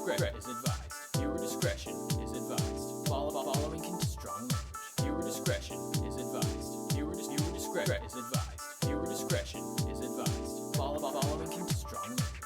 discretion is advised. Viewer discretion is advised. Following contains strong language. Viewer discretion is advised. Viewer discretion is advised. Viewer discretion is advised. Following contains strong language.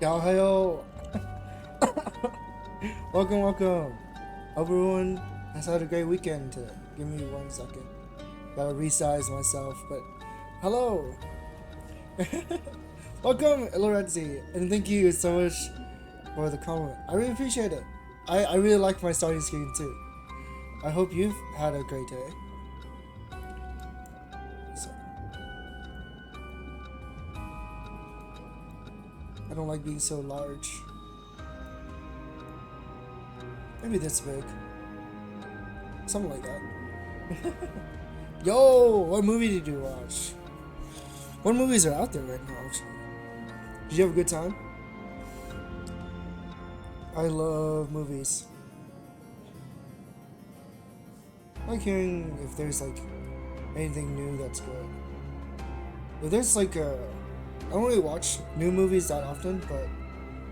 Hello. Welcome. Hope everyone has had a great weekend today. Give me 1 second. Gotta resize myself, but hello. Welcome, Lorenzi, and thank you so much for the comment. I really appreciate it. I really like my starting screen too. I hope you've had a great day. So, I don't like being so large. Maybe this big. Something like that. Yo, what movie did you watch? What movies are out there right now, actually? Did you have a good time? I love movies. I like hearing if there's like anything new that's good. If there's like I don't really watch new movies that often, but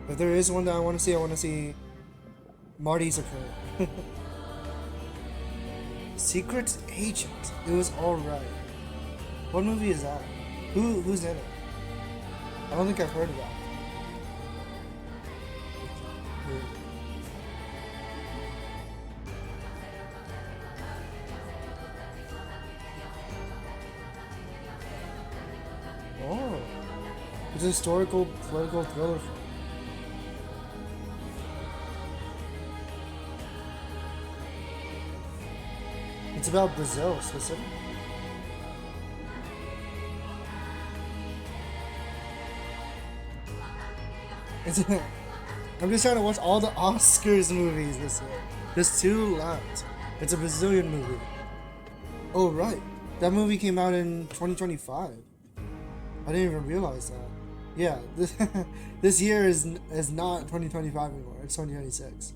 if there is one that I want to see Marty's Return. Secret Agent. It was alright. What movie is that? Who's in it? I don't think I've heard of that. Oh, it's a historical political thriller film. It's about Brazil specifically. I'm just trying to watch all the Oscars movies this year. There's 2 left. It's a Brazilian movie. Oh right, that movie came out in 2025. I didn't even realize that. Yeah, this year is not 2025 anymore. It's 2026.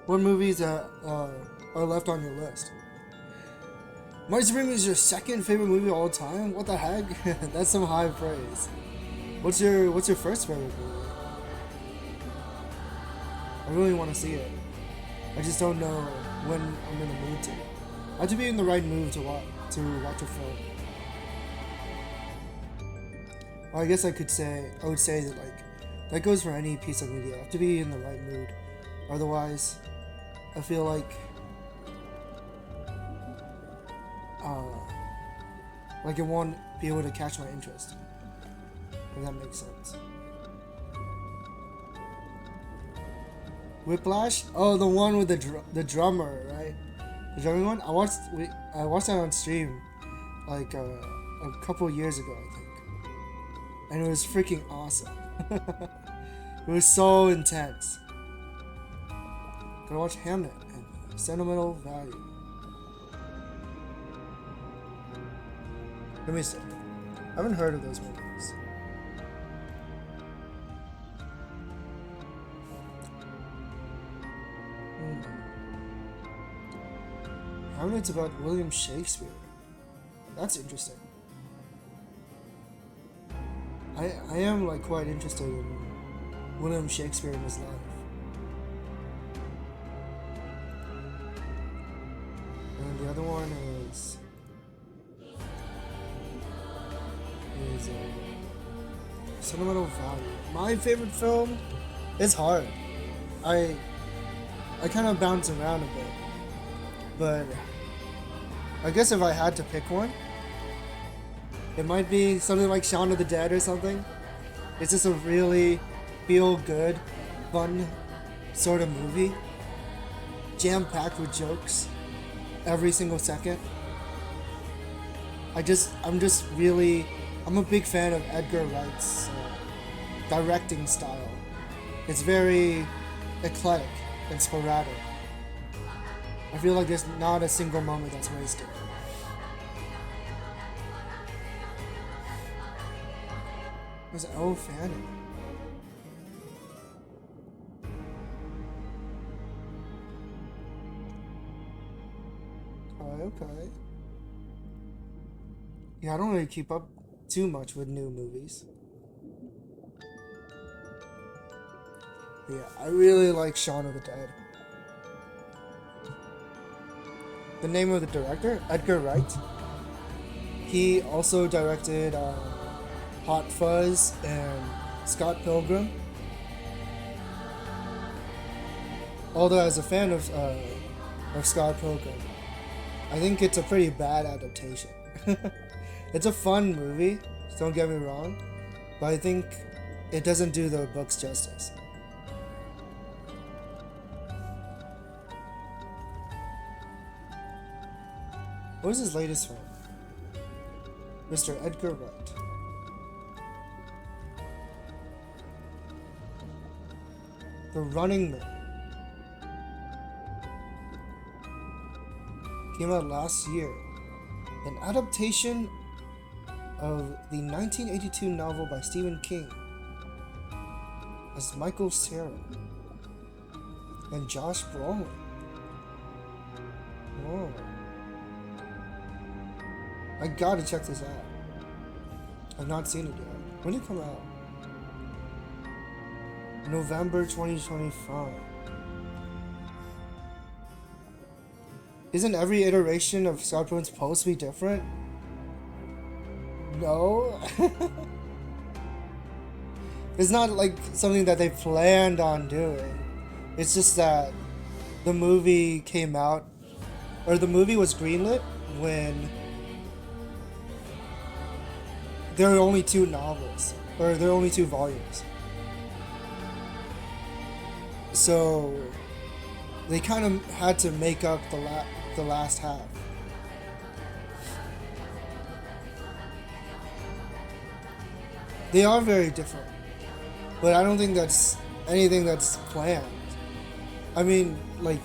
What movies are left on your list? Marty Supreme is your second favorite movie of all time? What the heck? That's some high praise. What's your first favorite movie? I really want to see it. I just don't know when I'm in the mood to. I have to be in the right mood to watch a film. Well, I guess I would say that like that goes for any piece of media. I have to be in the right mood. Otherwise, I feel like it won't be able to catch my interest. If that makes sense. Whiplash? Oh, the one with the drummer, right? The drumming one. I watched that on stream, like a couple years ago, I think, and it was freaking awesome. It was so intense. Gotta watch Hamnet and Sentimental Value. Let me see. I haven't heard of those movies. Hamlet's about William Shakespeare. That's interesting. I am like quite interested in William Shakespeare in his life. And the other one is Sentimental Value. My favorite film is hard. I kind of bounce around a bit, but I guess if I had to pick one, it might be something like Shaun of the Dead or something. It's just a really feel-good, fun sort of movie, jam-packed with jokes every single second. I'm a big fan of Edgar Wright's directing style. It's very eclectic and sporadic. I feel like there's not a single moment that's wasted. There's Elle Fanning. Okay. Yeah, I don't really keep up too much with new movies. Yeah, I really like Shaun of the Dead. The name of the director? Edgar Wright? He also directed Hot Fuzz and Scott Pilgrim. Although as a fan of Scott Pilgrim, I think it's a pretty bad adaptation. It's a fun movie, don't get me wrong, but I think it doesn't do the books justice. What was his latest film? Mr. Edgar Wright. The Running Man. Came out last year. An adaptation of the 1982 novel by Stephen King as Michael Cera and Josh Brolin. Whoa. I gotta check this out. I've not seen it yet. When did it come out? November 2025. Isn't every iteration of Scott Pilgrim supposed to be different? No. It's not like something that they planned on doing. It's just that the movie came out, or the movie was greenlit when there were only 2 novels, or there were only 2 volumes. So they kind of had to make up the last half. They are very different, but I don't think that's anything that's planned. I mean, they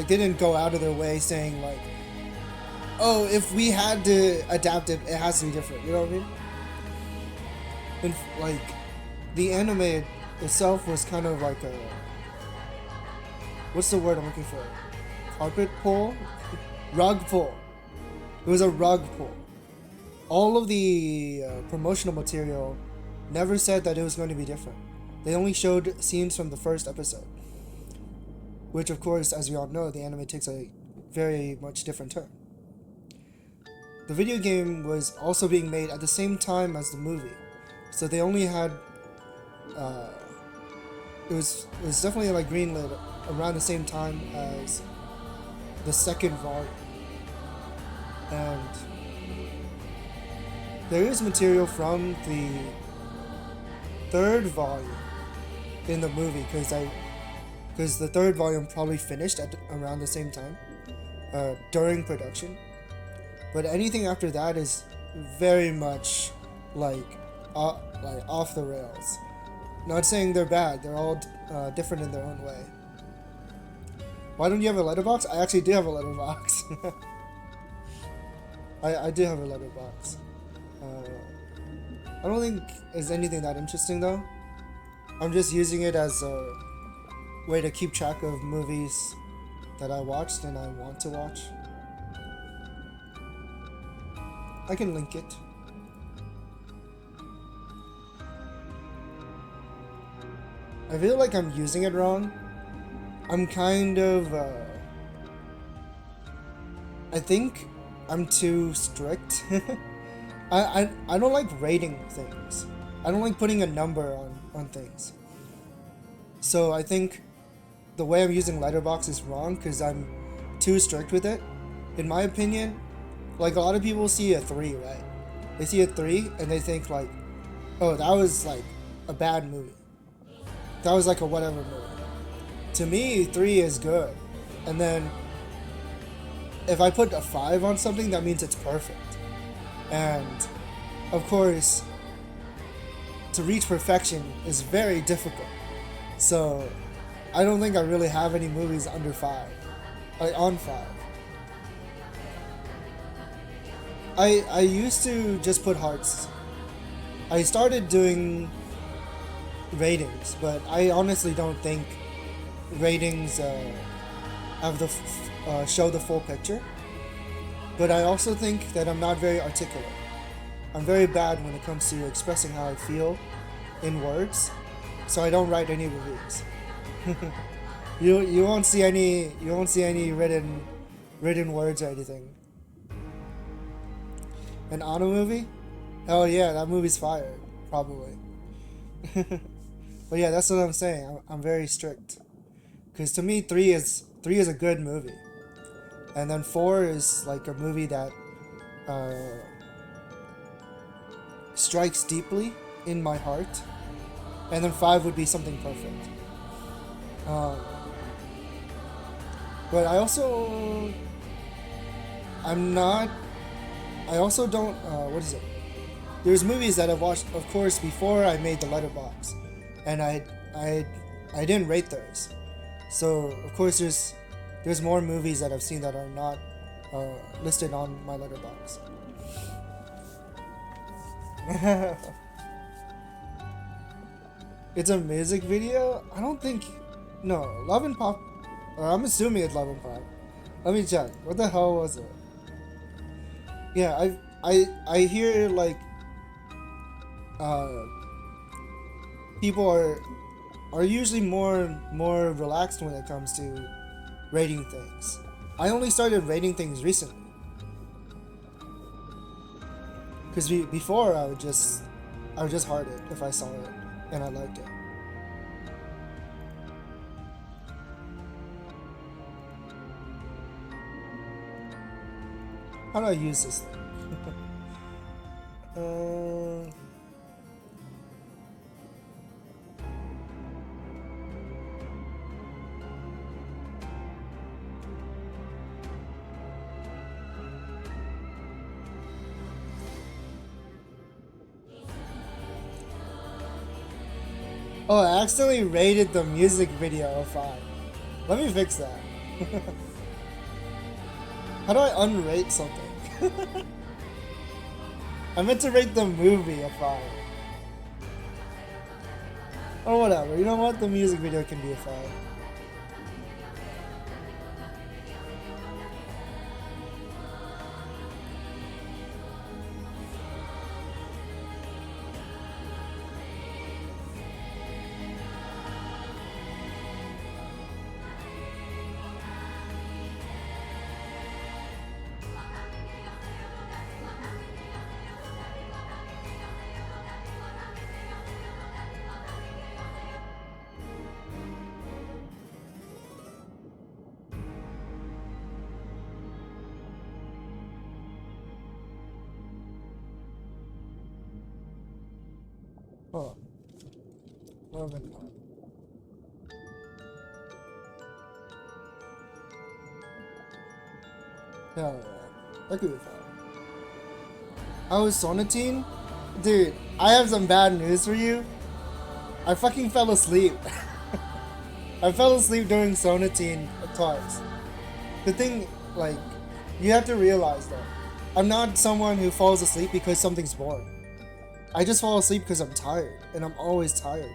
didn't go out of their way saying like, oh, if we had to adapt it, it has to be different. You know what I mean? And like, the anime itself was kind of like a, what's the word I'm looking for? Carpet pull? Rug pull. It was a rug pull. All of the promotional material never said that it was going to be different. They only showed scenes from the first episode. Which, of course, as we all know, the anime takes a very much different turn. The video game was also being made at the same time as the movie. So they only had... it was definitely like greenlit around the same time as the second volume. And there is material from the third volume in the movie because the third volume probably finished at around the same time during production. But anything after that is very much like off the rails. Not saying they're bad, they're all different in their own way. Why don't you have a letterbox? I actually do have a letterbox. I do have a letterbox. I don't think it's anything that interesting though. I'm just using it as a way to keep track of movies that I watched and I want to watch. I can link it. I feel like I'm using it wrong. I'm kind of, I think I'm too strict. I don't like rating things. I don't like putting a number on things. So I think the way I'm using Letterboxd is wrong because I'm too strict with it. In my opinion, like a lot of people see a 3, right? They see a 3 and they think like, oh, that was like a bad movie. That was like a whatever movie. To me, 3 is good. And then if I put a 5 on something, that means it's perfect. And of course, to reach perfection is very difficult. So I don't think I really have any movies under 5. Like on 5. I used to just put hearts. I started doing ratings, but I honestly don't think ratings have the show the full picture. But I also think that I'm not very articulate. I'm very bad when it comes to expressing how I feel in words, so I don't write any reviews. you won't see any written words or anything. An Anno movie? Hell yeah, that movie's fire. Probably. But yeah, that's what I'm saying. I'm very strict. Because to me, 3 is a good movie. And then 4 is like a movie that strikes deeply in my heart. And then 5 would be something perfect. But I also don't, what is it? There's movies that I've watched, of course, before I made the letterbox. And I didn't rate those. So, of course, there's more movies that I've seen that are not listed on my letterbox. It's a music video? I don't think... No, Love and Pop... I'm assuming it's Love and Pop. Let me check. What the hell was it? Yeah, I hear, like... people are usually more relaxed when it comes to rating things. I only started rating things recently. Because before I would just heart it if I saw it and I liked it. How do I use this thing? Oh, I accidentally rated the music video a 5. Let me fix that. How do I unrate something? I meant to rate the movie a 5. Or whatever, you know what? The music video can be a 5. Oh. Love and Pop. Yeah, that could be fun. I was Sonatine? Dude, I have some bad news for you. I fucking fell asleep. I fell asleep during Sonatine twice. The thing, like, you have to realize that I'm not someone who falls asleep because something's boring. I just fall asleep because I'm tired, and I'm always tired.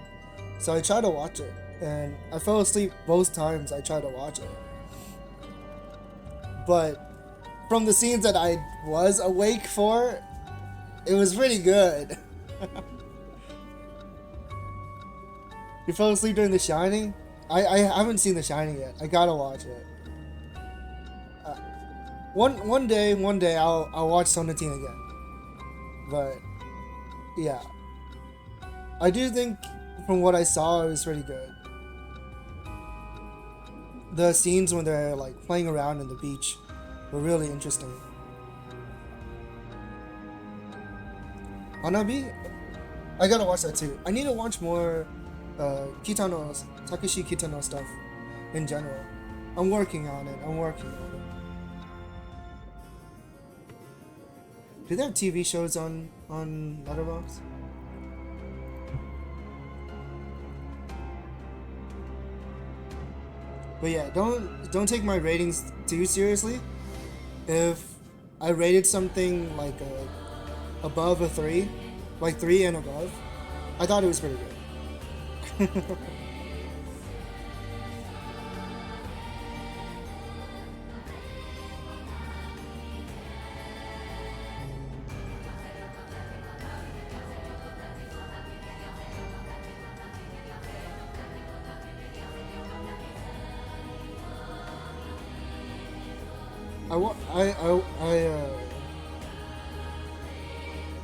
So I try to watch it, and I fell asleep both times I tried to watch it. But from the scenes that I was awake for, it was pretty good. You fell asleep during The Shining? I haven't seen The Shining yet. I gotta watch it. One day I'll watch Sonatine again. But yeah, I do think from what I saw it was pretty good. The scenes when they're like playing around in the beach were really interesting. Hanabi? I gotta watch that too. I need to watch more Takeshi Kitano stuff in general. I'm working on it. Do they have TV shows on Letterboxd? But yeah, don't take my ratings too seriously. If I rated something like above a 3, like 3 and above, I thought it was pretty good.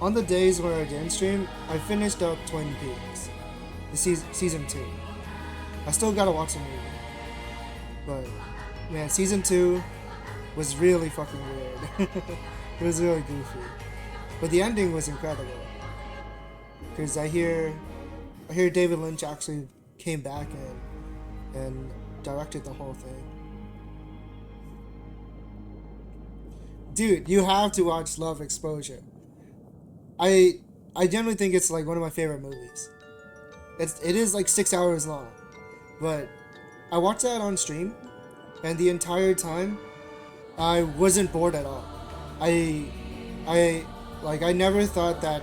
on the days where I didn't stream, I finished up Twin Peaks, the season 2. I still gotta watch the movie, but man, season 2 was really fucking weird. It was really goofy, but the ending was incredible. Because I hear David Lynch actually came back and directed the whole thing. Dude, you have to watch Love Exposure. I generally think it's like one of my favorite movies. It is like 6 hours long, but I watched that on stream, and the entire time I wasn't bored at all. I never thought that,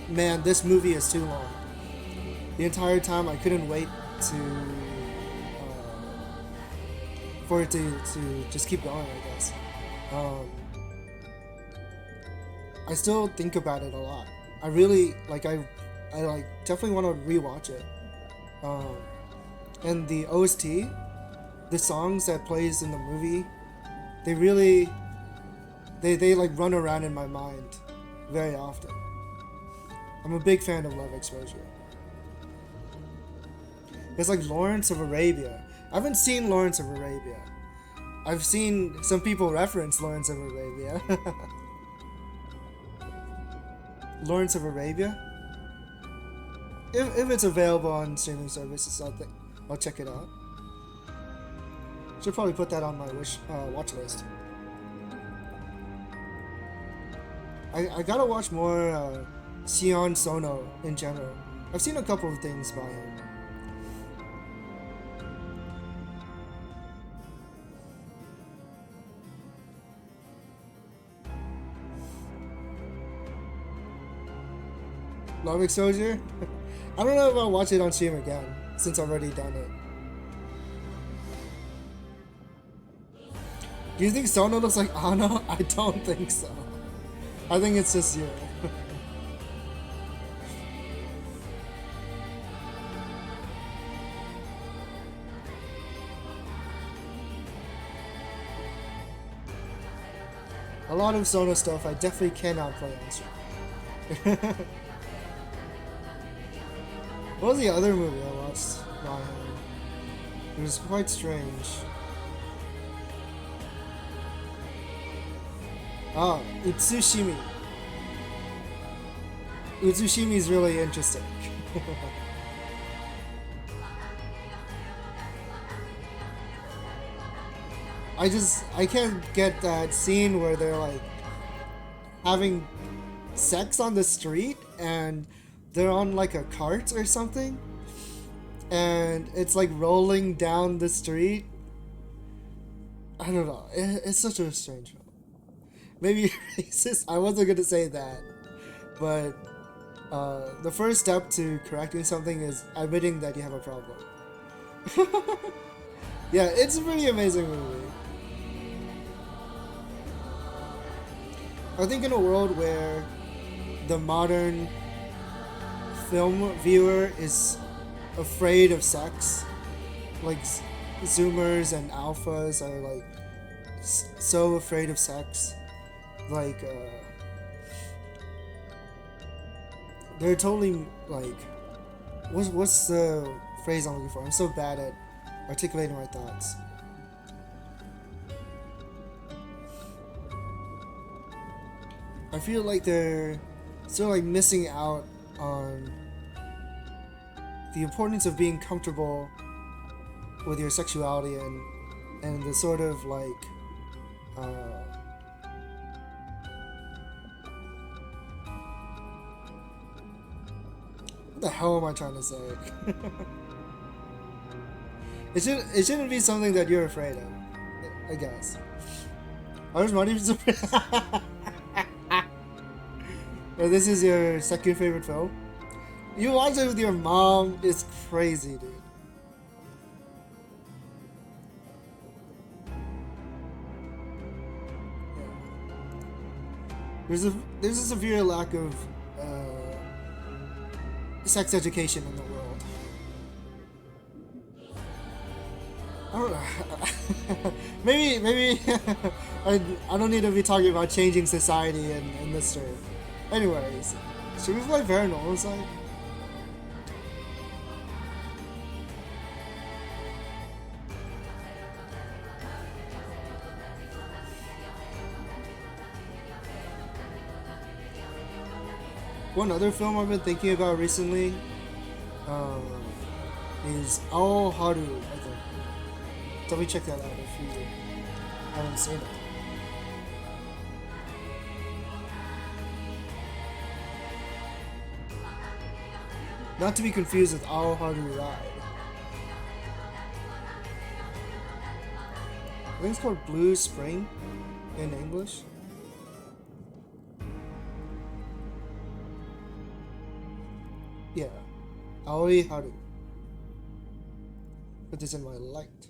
man, this movie is too long. The entire time I couldn't wait for it to just keep going, I guess. I still think about it a lot. I really I definitely want to rewatch it. And the OST, the songs that plays in the movie, they really they like run around in my mind very often. I'm a big fan of Love Exposure. It's like Lawrence of Arabia. I haven't seen Lawrence of Arabia. I've seen some people reference Lawrence of Arabia. Lawrence of Arabia? If it's available on streaming services, I'll check it out. Should probably put that on my watch list. I gotta watch more Sion Sono in general. I've seen a couple of things by him. Love Exposure? I don't know if I'll watch it on stream again, since I've already done it. Do you think Sono looks like Anna? I don't think so. I think it's just you. A lot of Sono stuff I definitely cannot play on stream. What was the other movie I watched by him? It was quite strange. Ah, Utsushimi. Utsushimi is really interesting. I can't get that scene where they're like having sex on the street and they're on like a cart or something, and it's like rolling down the street. I don't know. It's such a strange film. Maybe racist. I wasn't gonna say that, but the first step to correcting something is admitting that you have a problem. Yeah, it's a pretty amazing movie. I think in a world where the modern film viewer is afraid of sex, like Zoomers and alphas are like so afraid of sex, like they're totally like, what's the phrase I'm looking for? I'm so bad at articulating my thoughts. I feel like they're still like missing out on the importance of being comfortable with your sexuality and the sort of like what the hell am I trying to say? It shouldn't be something that you're afraid of, I guess. This is your second favorite film? You watch it with your mom, it's crazy, dude. There's a severe lack of sex education in the world. I don't know. maybe I don't need to be talking about changing society in this stream. Anyways, should we play Paranormasight? One other film I've been thinking about recently is Ao Haru, I think. Definitely check that out if you haven't seen it. Not to be confused with Ao Haru Ride. I think it's called Blue Spring in English. Yeah, Aoi Haru. Put this in my light.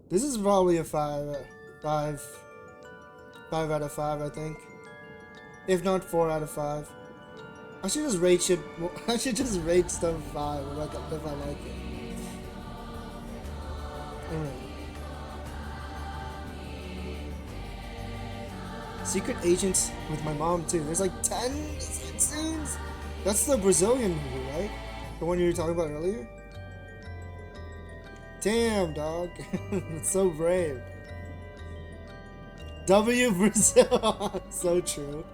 This is probably a 5 out of 5, I think. If not 4 out of 5. I should just rate shit. I should just rate stuff 5 if I like it. Secret Agents with my mom too. There's like 10 scenes. That's the Brazilian movie, right? The one you were talking about earlier? Damn, dog. It's so brave. W Brazil. So true.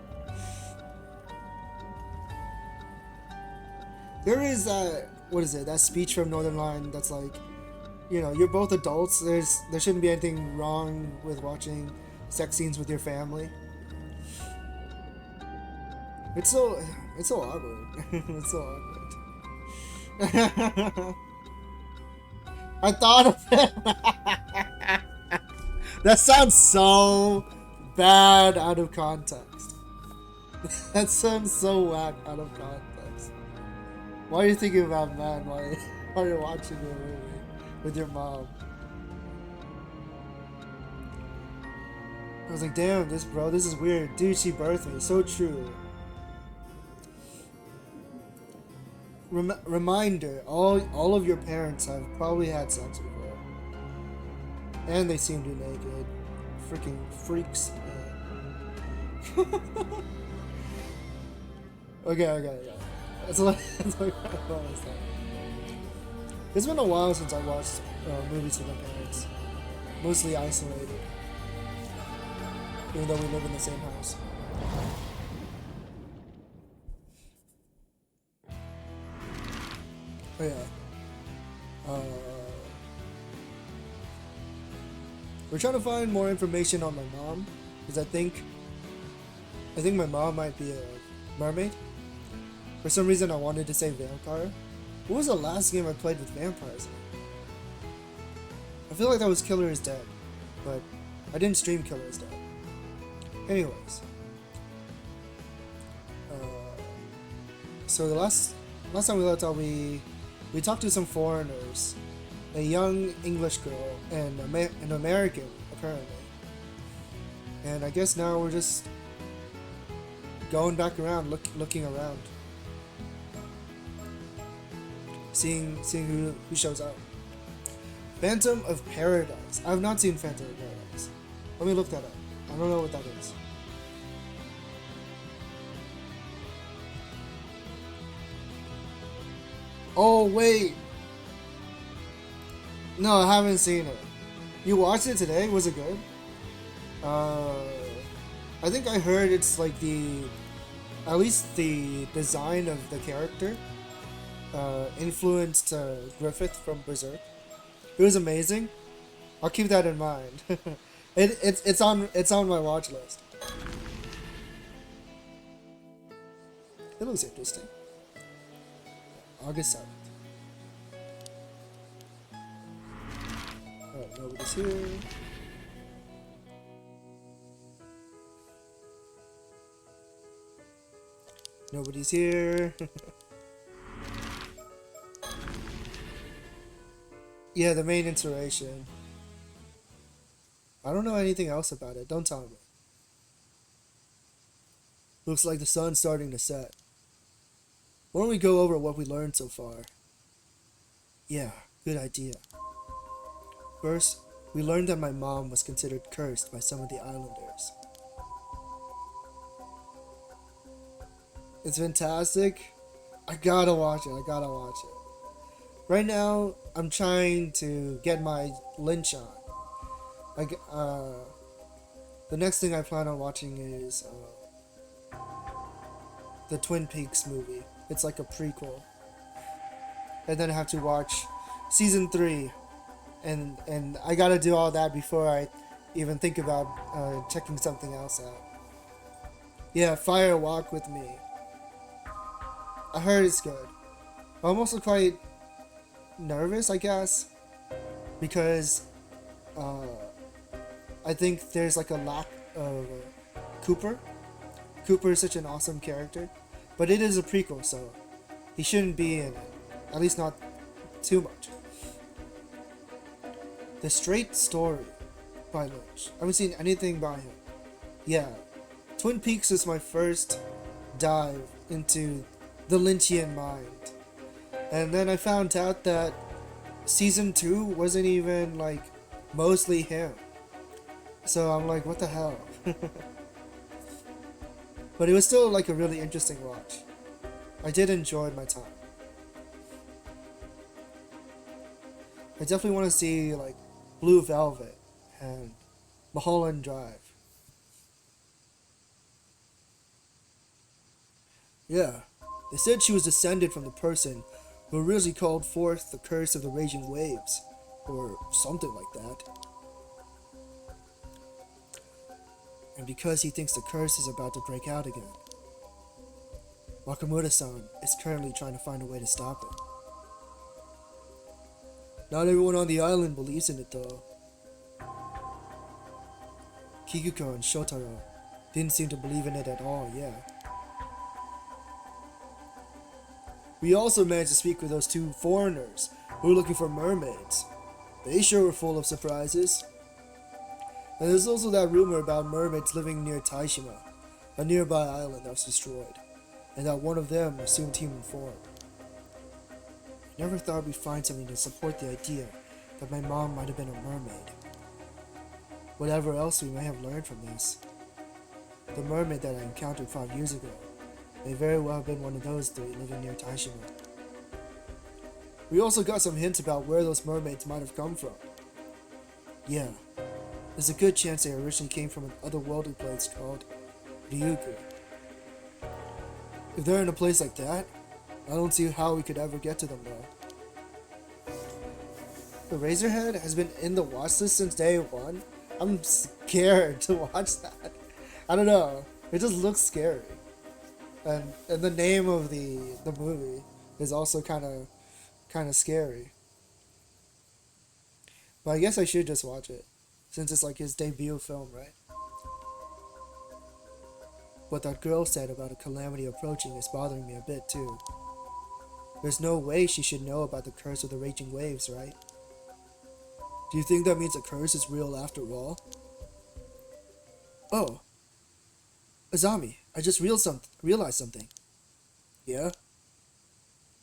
There is what is it? That speech from Northern Line that's like, you know, you're both adults. There shouldn't be anything wrong with watching sex scenes with your family. It's so awkward. It's so awkward. I thought of it. That sounds so bad out of context. That sounds so whack out of context. Why are you thinking about man while you're watching a movie with your mom? I was like, damn, this is weird. Dude, she birthed me. So true. Reminder, all of your parents have probably had sex before. And they seem to be naked. Freaking freaks, man. Okay. That's like it's been a while since I watched movies with my parents. Mostly isolated. Even though we live in the same house. Oh yeah. We're trying to find more information on my mom, because I think my mom might be a mermaid. For some reason I wanted to say vampire. What was the last game I played with vampires? I feel like that was Killer is Dead, but I didn't stream Killer is Dead. Anyways. So the last time we left out, we talked to some foreigners, a young English girl and an American apparently, and I guess now we're just going back around, looking around, seeing who shows up. Phantom of Paradise. I have not seen Phantom of Paradise. Let me look that up. I don't know what that is. Oh wait. No, I haven't seen it. You watched it today? Was it good? I think I heard it's like at least the design of the character influenced Griffith from Berserk. It was amazing. I'll keep that in mind. It's on my watch list. It looks interesting. August 7th. Alright, nobody's here. Nobody's here. Yeah, the main inspiration. I don't know anything else about it. Don't tell me. Looks like the sun's starting to set. Why don't we go over what we learned so far? Yeah, good idea. First, we learned that my mom was considered cursed by some of the islanders. It's fantastic. I gotta watch it. I gotta watch it. Right now, I'm trying to get my Lynch on. The next thing I plan on watching is the Twin Peaks movie. It's like a prequel. And then I have to watch season 3. And I gotta do all that before I even think about checking something else out. Yeah, Fire Walk with Me. I heard it's good. I'm also quite nervous, I guess, because I think there's like a lack of Cooper. Cooper is such an awesome character, but it is a prequel, so he shouldn't be in it, at least not too much. The Straight Story by Lynch. I haven't seen anything by him. Yeah, Twin Peaks is my first dive into the Lynchian mind. And then I found out that season 2 wasn't even like mostly him. So I'm like, what the hell? But it was still like a really interesting watch. I did enjoy my time. I definitely want to see like Blue Velvet and Mulholland Drive. Yeah, they said she was descended from the person who originally called forth the curse of the raging waves, or something like that. And because he thinks the curse is about to break out again, Wakamura-san is currently trying to find a way to stop it. Not everyone on the island believes in it though. Kikuko and Shotaro didn't seem to believe in it at all, yeah. We also managed to speak with those 2 foreigners who were looking for mermaids. They sure were full of surprises. And there's also that rumor about mermaids living near Taishima, a nearby island that was destroyed, and that one of them assumed human form. I never thought we'd find something to support the idea that my mom might have been a mermaid. Whatever else we may have learned from this, the mermaid that I encountered 5 years ago may very well have been one of those 3 living near Taishima. We also got some hints about where those mermaids might have come from. Yeah, there's a good chance they originally came from an otherworldly place called Ryugu. If they're in a place like that, I don't see how we could ever get to them though. The Razorhead has been in the watch list since day 1. I'm scared to watch that. I don't know, it just looks scary. And the name of the movie is also kind of scary. But I guess I should just watch it, since it's like his debut film, right? What that girl said about a calamity approaching is bothering me a bit too. There's no way she should know about the curse of the raging waves, right? Do you think that means the curse is real after all? Oh, Azami, I just realized something. Yeah?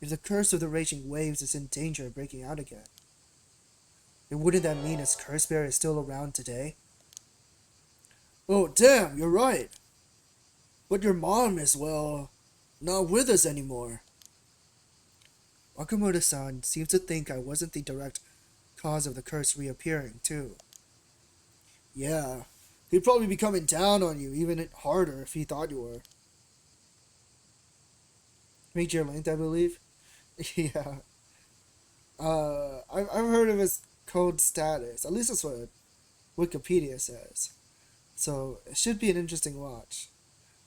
If the curse of the raging waves is in danger of breaking out again, then wouldn't that mean its curse bearer is still around today? Oh, damn, you're right. But your mom is, well, not with us anymore. Wakamura-san seems to think I wasn't the direct cause of the curse reappearing, too. Yeah, he'd probably be coming down on you even harder if he thought you were. Major length, I believe? Yeah. I've heard of his code status. At least that's what Wikipedia says. So, it should be an interesting watch.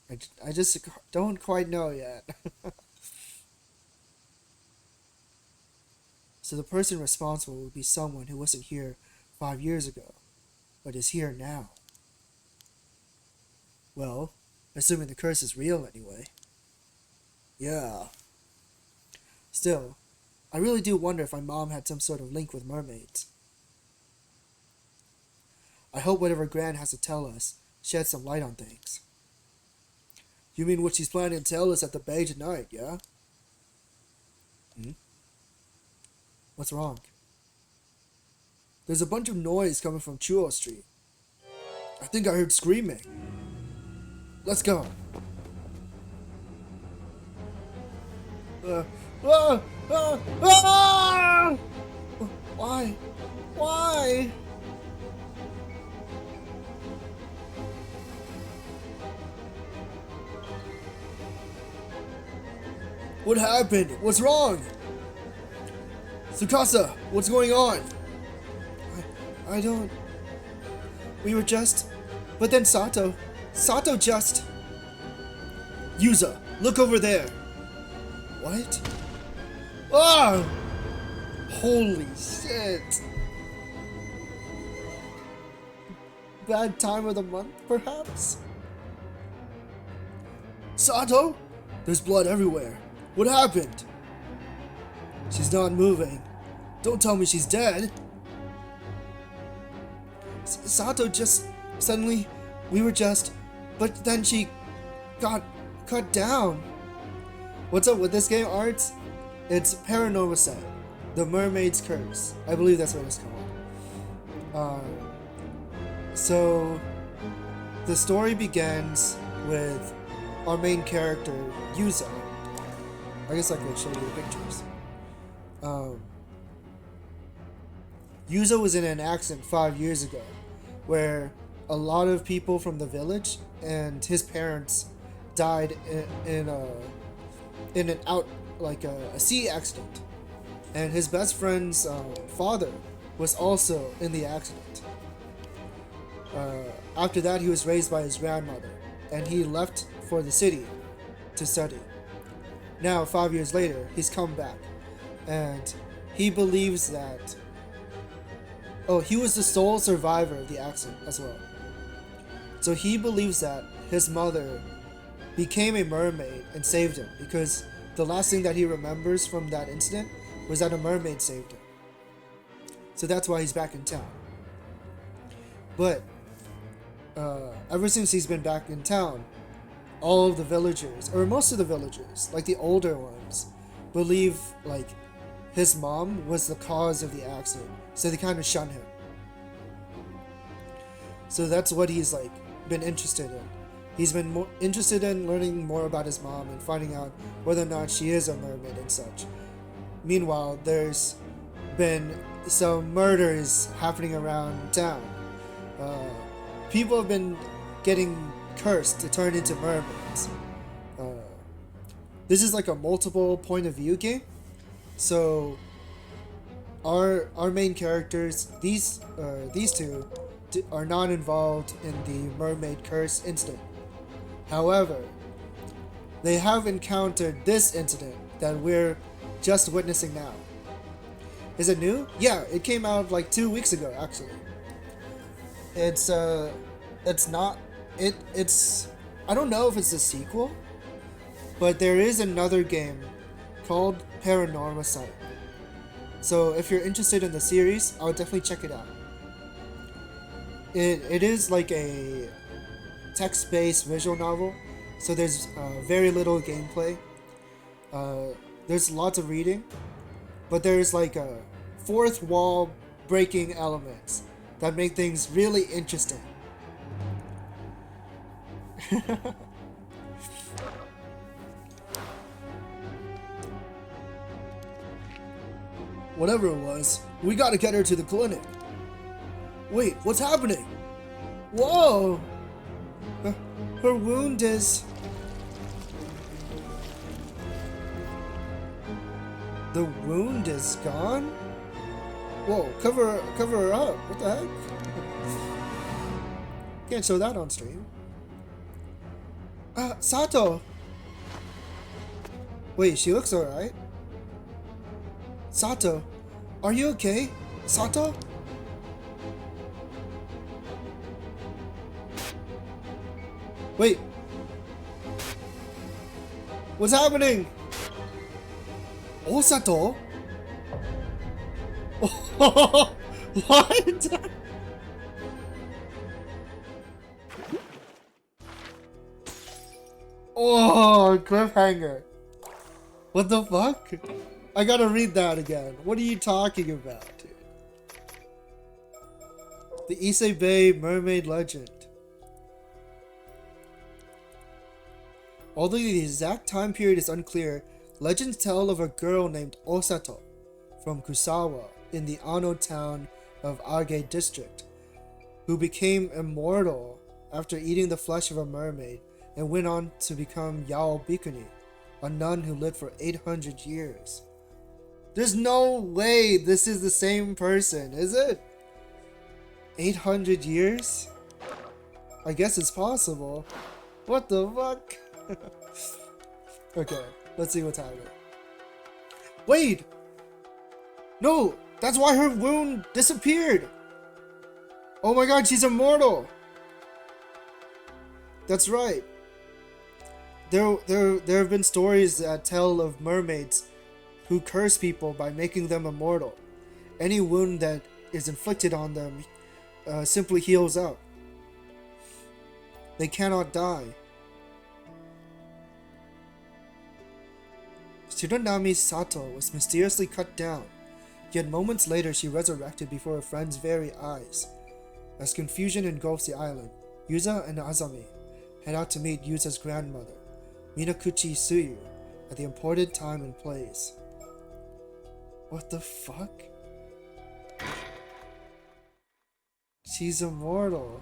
I just don't quite know yet. So the person responsible would be someone who wasn't here 5 years ago, but is here now. Well, assuming the curse is real anyway. Yeah. Still, I really do wonder if my mom had some sort of link with mermaids. I hope whatever Gran has to tell us sheds some light on things. You mean what she's planning to tell us at the bay tonight, yeah? What's wrong? There's a bunch of noise coming from Chuo Street. I think I heard screaming. Let's go. Ah! Ah! Ah! Why? Why? What happened? What's wrong? Tsukasa, what's going on? I don't... We were just... But then Sato just... Yuza, look over there. What? Ah! Holy shit. Bad time of the month, perhaps? Sato? There's blood everywhere. What happened? She's not moving. Don't tell me she's dead. Sato just... Suddenly, we were just... But then she got cut down. What's up with this game, Arts? It's Paranormasight, the Mermaid's Curse. I believe that's what it's called. So, the story begins with our main character, Yuza. I guess I could show you the pictures. Yuza was in an accident 5 years ago, where a lot of people from the village and his parents died in a sea accident, and his best friend's father was also in the accident. After that, he was raised by his grandmother, and he left for the city to study. Now, 5 years later, he's come back, and he believes that... Oh, he was the sole survivor of the accident as well. So he believes that his mother became a mermaid and saved him, because the last thing that he remembers from that incident was that a mermaid saved him. So that's why he's back in town. But ever since he's been back in town, all of the villagers, or most of the villagers, like the older ones, believe like his mom was the cause of the accident, so they kind of shun him. So that's what he's like been interested in. He's been more interested in learning more about his mom and finding out whether or not she is a mermaid and such. Meanwhile, there's been some murders happening around town. People have been getting cursed to turn into mermaids. This is like a multiple point of view game. So our main characters, these two, are not involved in the mermaid curse incident. However, they have encountered this incident that we're just witnessing now. Is it new? Yeah, it came out like 2 weeks ago, actually. It's not, I don't know if it's a sequel, but there is another game called Paranormasight. So if you're interested in the series, I would definitely check it out. It is like a text-based visual novel, so there's very little gameplay. There's lots of reading, but there's like a fourth wall breaking elements that make things really interesting. Whatever it was, we gotta get her to the clinic. Wait, what's happening? Whoa! Her wound is... The wound is gone? Whoa, cover her up. What the heck? Can't show that on stream. Sato! Wait, she looks alright. Sato, are you okay? Sato? Wait. What's happening? Oh, Sato? What? Oh, cliffhanger. What the fuck? I gotta read that again. What are you talking about, dude? The Issei Bay Mermaid Legend. Although the exact time period is unclear, Legends tell of a girl named Osato from Kusawa in the Ano town of Age district, who became immortal after eating the flesh of a mermaid and went on to become Yao Bikuni, a nun who lived for 800 years. There's no way this is the same person, is it? 800 years? I guess it's possible. What the fuck? Okay, let's see what's happening. Wait! No! That's why her wound disappeared! Oh my god, she's immortal! That's right. There have been stories that tell of mermaids who curse people by making them immortal. Any wound that is inflicted on them simply heals up. They cannot die. Shironami Sato was mysteriously cut down, yet moments later she resurrected before her friend's very eyes. As confusion engulfs the island, Yuza and Azami head out to meet Yuza's grandmother, Minakuchi Tsuyu, at the appointed time and place. What the fuck? She's immortal.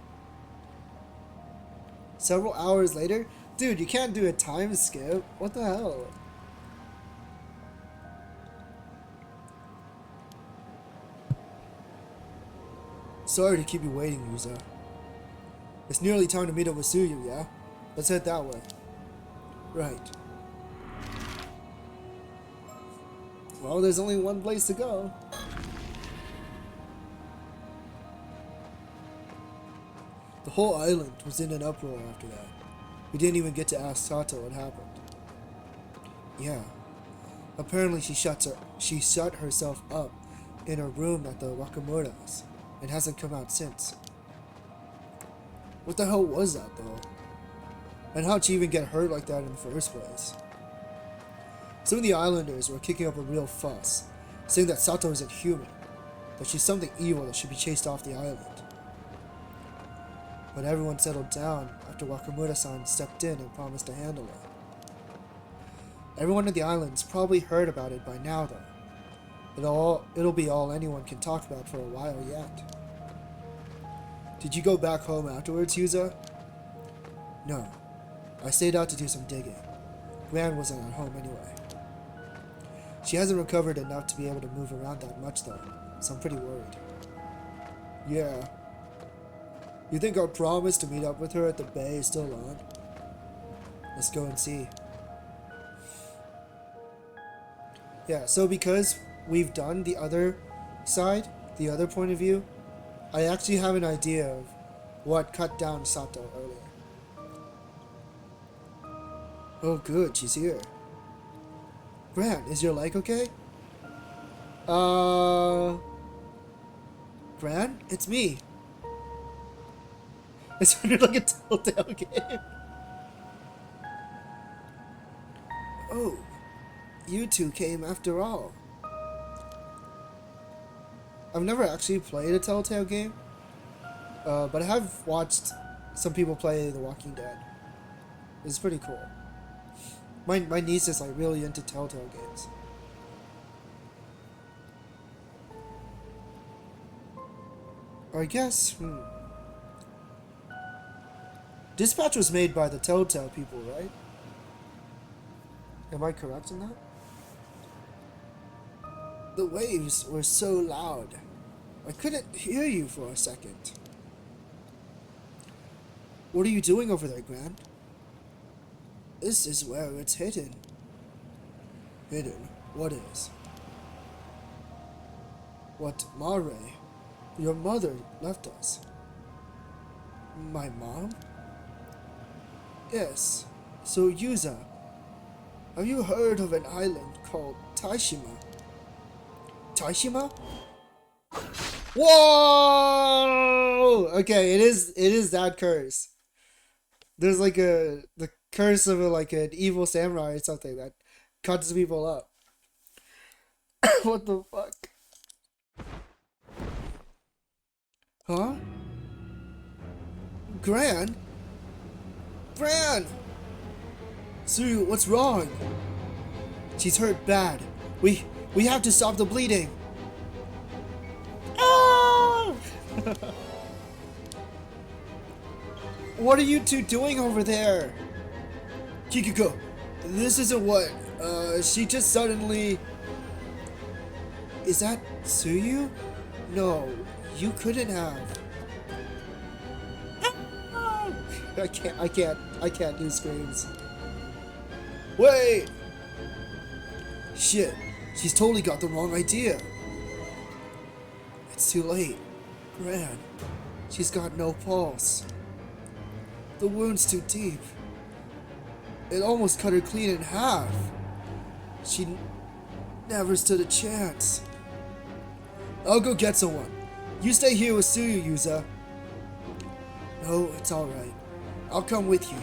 Several hours later? Dude, you can't do a time skip. What the hell? Sorry to keep you waiting, Yuza. It's nearly time to meet up with Tsuyu, yeah? Let's head that way. Right. Well, there's only one place to go. The whole island was in an uproar after that. We didn't even get to ask Sato what happened. Yeah. Apparently she shut herself up in her room at the Wakamura's and hasn't come out since. What the hell was that though? And how'd she even get hurt like that in the first place? Some of the islanders were kicking up a real fuss, saying that Sato isn't human, that she's something evil that should be chased off the island. But everyone settled down after Wakamura-san stepped in and promised to handle it. Everyone in the islands probably heard about it by now though. It'll be all anyone can talk about for a while yet. Did you go back home afterwards, Yuza? No. I stayed out to do some digging. Gran wasn't at home anyway. She hasn't recovered enough to be able to move around that much though, so I'm pretty worried. Yeah. You think our promise to meet up with her at the bay is still on? Let's go and see. Yeah, so because we've done the other side, the other point of view, I actually have an idea of what cut down Sato earlier. Oh good, she's here. Gran, is your leg okay? Gran? It's me. It sounded like a Telltale game. Oh, you two came after all. I've never actually played a Telltale game, but I have watched some people play The Walking Dead. It's pretty cool. My niece is like really into Telltale games. I guess, Dispatch was made by the Telltale people, right? Am I correct in that? The waves were so loud. I couldn't hear you for a second. What are you doing over there, Gran? This is where it's hidden. Hidden? What is? What Mare, your mother, left us. My mom? Yes. So Yuza, have you heard of an island called Taishima? Taishima? Whoa! Okay, it is that curse. There's like the curse of like an evil samurai or something that cuts people up. What the fuck? Huh? Gran? Gran! Tsuyu, what's wrong? She's hurt bad. We have to stop the bleeding. Ah! What are you two doing over there? Kikuko, this isn't what, she just suddenly... Is that Tsuyu? No, you couldn't have. I can't do screams. Wait! Shit, she's totally got the wrong idea. It's too late. Gran, she's got no pulse. The wound's too deep. It almost cut her clean in half. She never stood a chance. I'll go get someone. You stay here with Tsuyu, Yuza. No, it's alright. I'll come with you.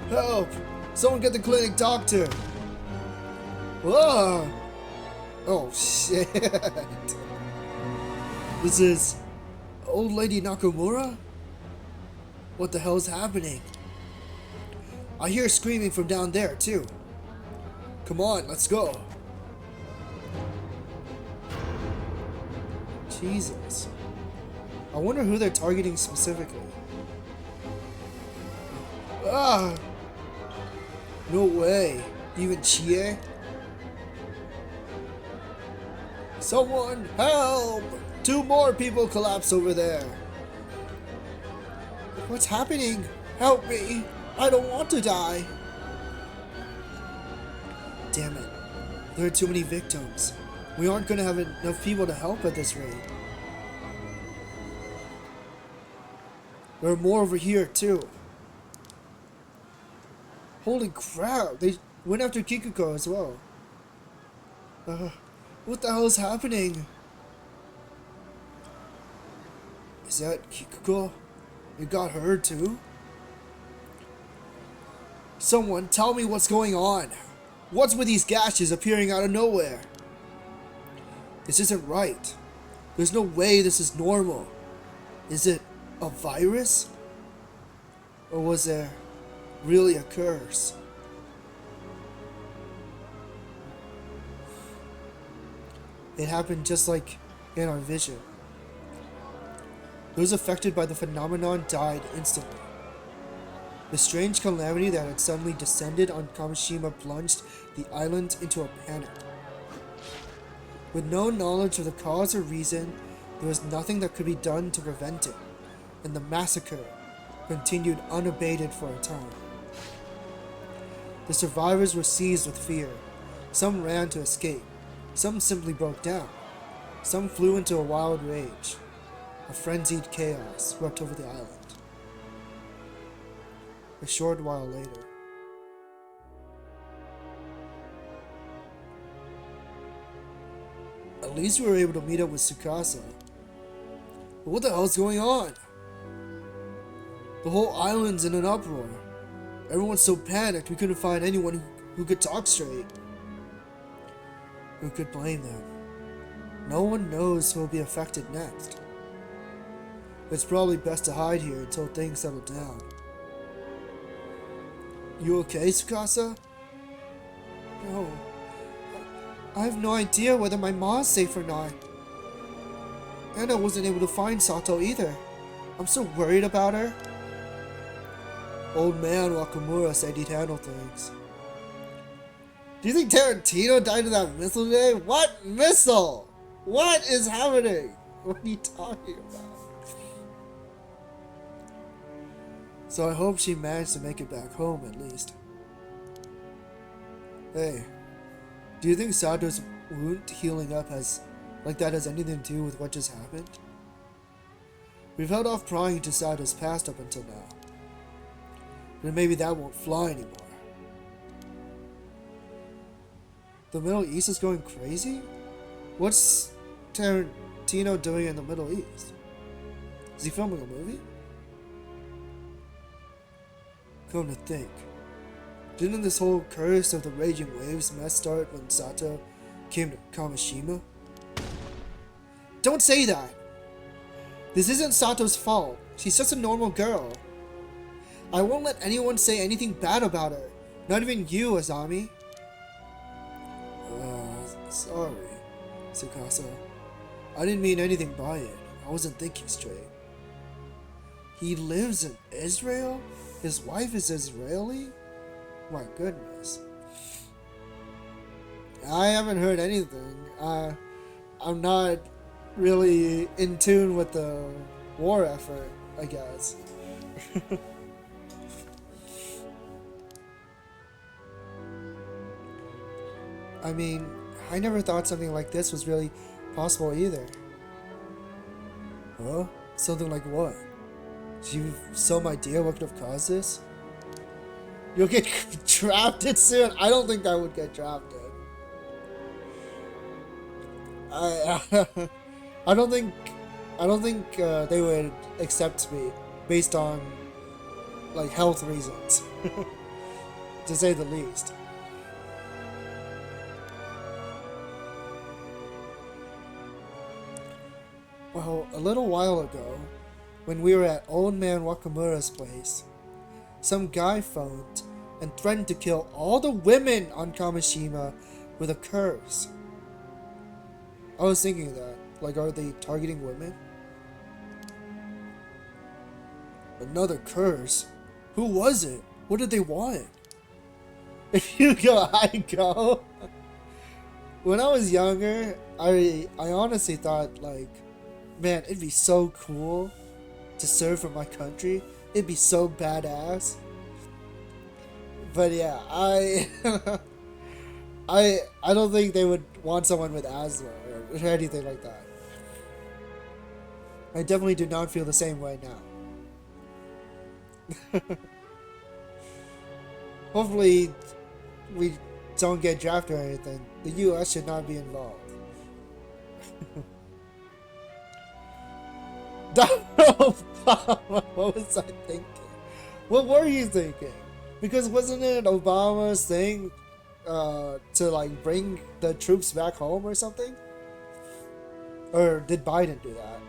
Help! Someone get the clinic doctor! Whoa! Oh shit! This is Old Lady Nakamura? What the hell's happening? I hear screaming from down there too. Come on, let's go. Jesus. I wonder who they're targeting specifically. Ah! No way. Even Chie? Someone help! 2 more people collapse over there. What's happening? Help me! I don't want to die. Damn it. There are too many victims. We aren't gonna have enough people to help at this rate. There are more over here too. Holy crap, they went after Kikuko as well. What the hell is happening? Is that Kikuko? You got her too? Someone tell me what's going on. What's with these gashes appearing out of nowhere? This isn't right. There's no way this is normal. Is it a virus? Or was there really a curse? It happened just like in our vision. Those affected by the phenomenon died instantly. The strange calamity that had suddenly descended on Kamishima plunged the island into a panic. With no knowledge of the cause or reason, there was nothing that could be done to prevent it, and the massacre continued unabated for a time. The survivors were seized with fear. Some ran to escape. Some simply broke down. Some flew into a wild rage. A frenzied chaos swept over the island. A short while later. At least we were able to meet up with Tsukasa. But what the hell's going on? The whole island's in an uproar. Everyone's so panicked we couldn't find anyone who could talk straight. Who could blame them? No one knows who will be affected next. It's probably best to hide here until things settle down. You okay, Tsukasa? No. I have no idea whether my ma's safe or not. And I wasn't able to find Sato either. I'm so worried about her. Old man Wakamura said he'd handle things. Do you think Tarantino died of that missile today? What missile? What is happening? What are you talking about? So I hope she managed to make it back home at least. Hey, do you think Sato's wound healing up has anything to do with what just happened? We've held off prying into Sato's past up until now. But maybe that won't fly anymore. The Middle East is going crazy? What's Tarantino doing in the Middle East? Is he filming a movie? Come to think, didn't this whole curse of the raging waves mess start when Sato came to Kamishima? Don't say that! This isn't Sato's fault. She's just a normal girl. I won't let anyone say anything bad about her. Not even you, Azami. Sorry, Tsukasa. I didn't mean anything by it. I wasn't thinking straight. He lives in Israel? His wife is Israeli? My goodness. I haven't heard anything. I'm not really in tune with the war effort, I guess. I mean, I never thought something like this was really possible either. Huh? Something like what? Do you have some idea what could have caused this? You'll get drafted soon? I don't think I would get drafted. I don't think they would accept me based on like health reasons, to say the least. Well, a little while ago, when we were at Old Man Wakamura's place, some guy phoned and threatened to kill all the women on Kamishima with a curse. I was thinking that, like, are they targeting women? Another curse? Who was it? What did they want? If you go, I go. When I was younger, I honestly thought, like, man, it'd be so cool to serve for my country. It'd be so badass. But yeah, I don't think they would want someone with asthma or anything like that. I definitely do not feel the same way now. Hopefully, we don't get drafted or anything. The U.S. should not be involved. What was I thinking? What were you thinking? Because wasn't it Obama's thing to like bring the troops back home or something? Or did Biden do that?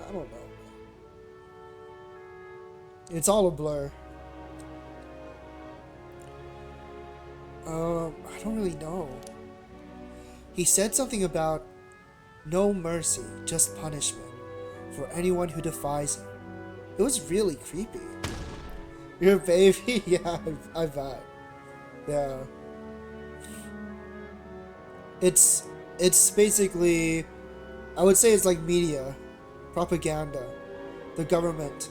I don't know. It's all a blur. I don't really know. He said something about no mercy, just punishment for anyone who defies him. It was really creepy. Your baby? Yeah, I bet. Yeah. It's basically, I would say it's like media, propaganda, the government.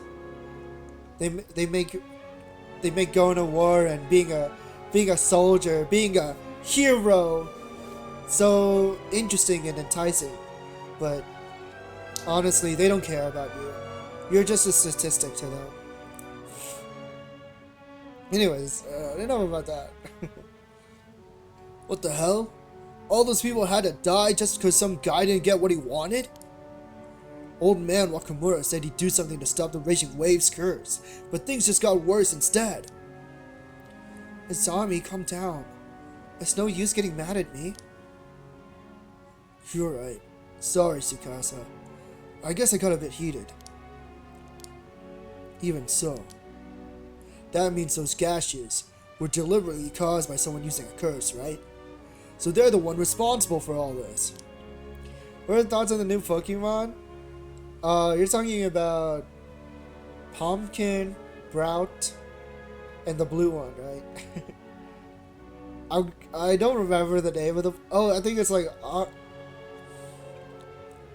They make going to war and being a soldier, being a hero, so interesting and enticing. But honestly, they don't care about you. You're just a statistic to them. Anyways, enough about that. What the hell? All those people had to die just because some guy didn't get what he wanted? Old Man Wakamura said he'd do something to stop the raging waves curse, but things just got worse instead. Azami, calm down. It's no use getting mad at me. You're right. Sorry, Tsukasa. I guess I got a bit heated. Even so, that means those gashes were deliberately caused by someone using a curse, right? So they're the one responsible for all this. What are the thoughts on the new Pokemon? You're talking about Pumpkin, Brout, and the blue one, right? I don't remember the name of the... Oh, I think it's like...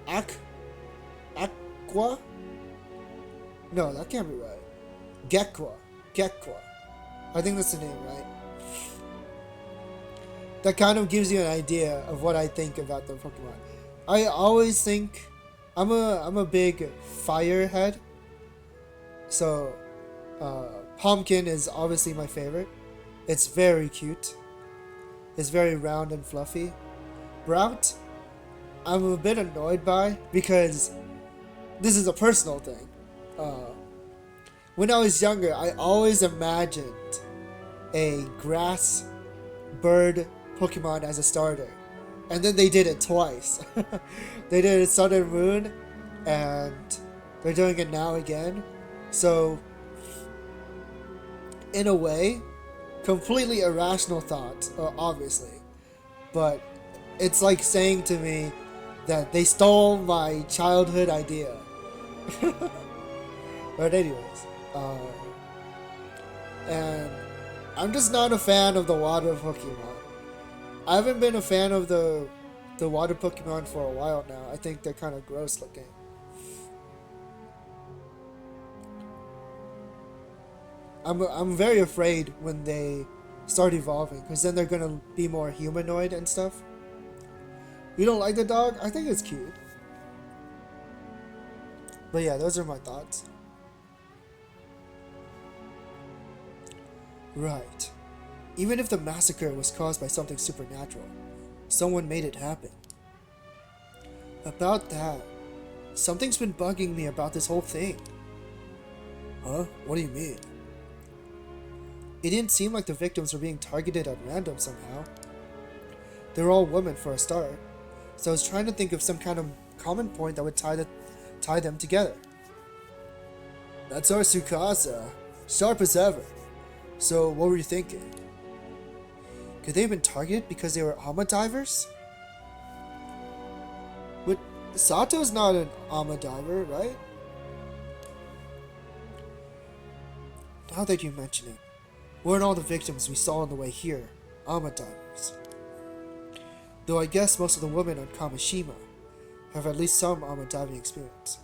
Aqua? No, that can't be right. Gekwa. I think that's the name, right? That kind of gives you an idea of what I think about the Pokemon. I always think... I'm a big fire head. So, Pumpkin is obviously my favorite. It's very cute. It's very round and fluffy. Brout, I'm a bit annoyed by because this is a personal thing. When I was younger, I always imagined a grass bird Pokemon as a starter. And then they did it twice. They did Sun and Moon and they're doing it now again. So, in a way, completely irrational thoughts, obviously. But it's like saying to me that they stole my childhood idea. But anyways, and I'm just not a fan of the water Pokemon. I haven't been a fan of the water Pokemon for a while now. I think they're kind of gross looking. I'm very afraid when they start evolving, because then they're gonna be more humanoid and stuff. You don't like the dog? I think it's cute. But yeah, those are my thoughts. Right. Even if the massacre was caused by something supernatural, someone made it happen. About that, something's been bugging me about this whole thing. Huh? What do you mean? It didn't seem like the victims were being targeted at random somehow. They were all women for a start, so I was trying to think of some kind of common point that would tie them together. That's our Tsukasa, sharp as ever. So what were you thinking? Could they have been targeted because they were Ama divers? But Sato's not an Ama diver, right? Now that you mention it, weren't all the victims we saw on the way here Ama divers? Though I guess most of the women on Kamishima have at least some Ama diving experience.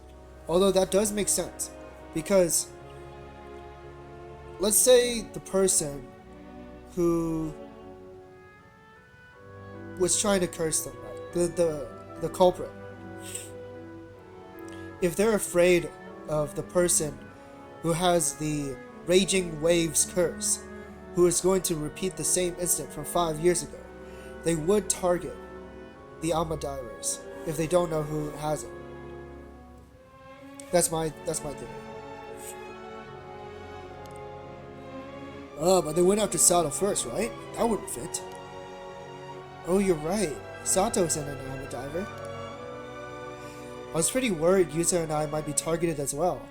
Although that does make sense, because let's say the person who was trying to curse them, right? The culprit. If they're afraid of the person who has the Raging Waves curse, who is going to repeat the same incident from 5 years ago, they would target the Ama divers if they don't know who has it. That's my theory. But they went after Sato first, right? That wouldn't fit. Oh, you're right. Sato isn't an Ama diver. I was pretty worried Yusa and I might be targeted as well,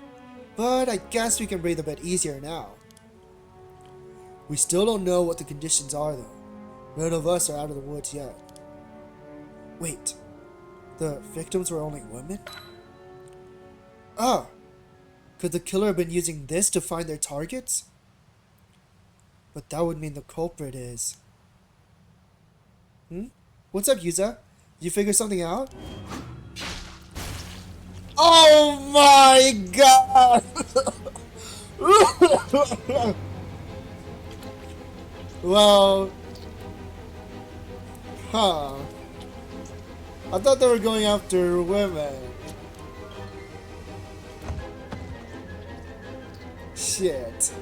but I guess we can breathe a bit easier now. We still don't know what the conditions are, though. None of us are out of the woods yet. Wait, the victims were only women? Ah! Could the killer have been using this to find their targets? But that would mean the culprit is... What's up, Yusa? Did you figure something out? Oh my god! Well... Huh. I thought they were going after women. Shit.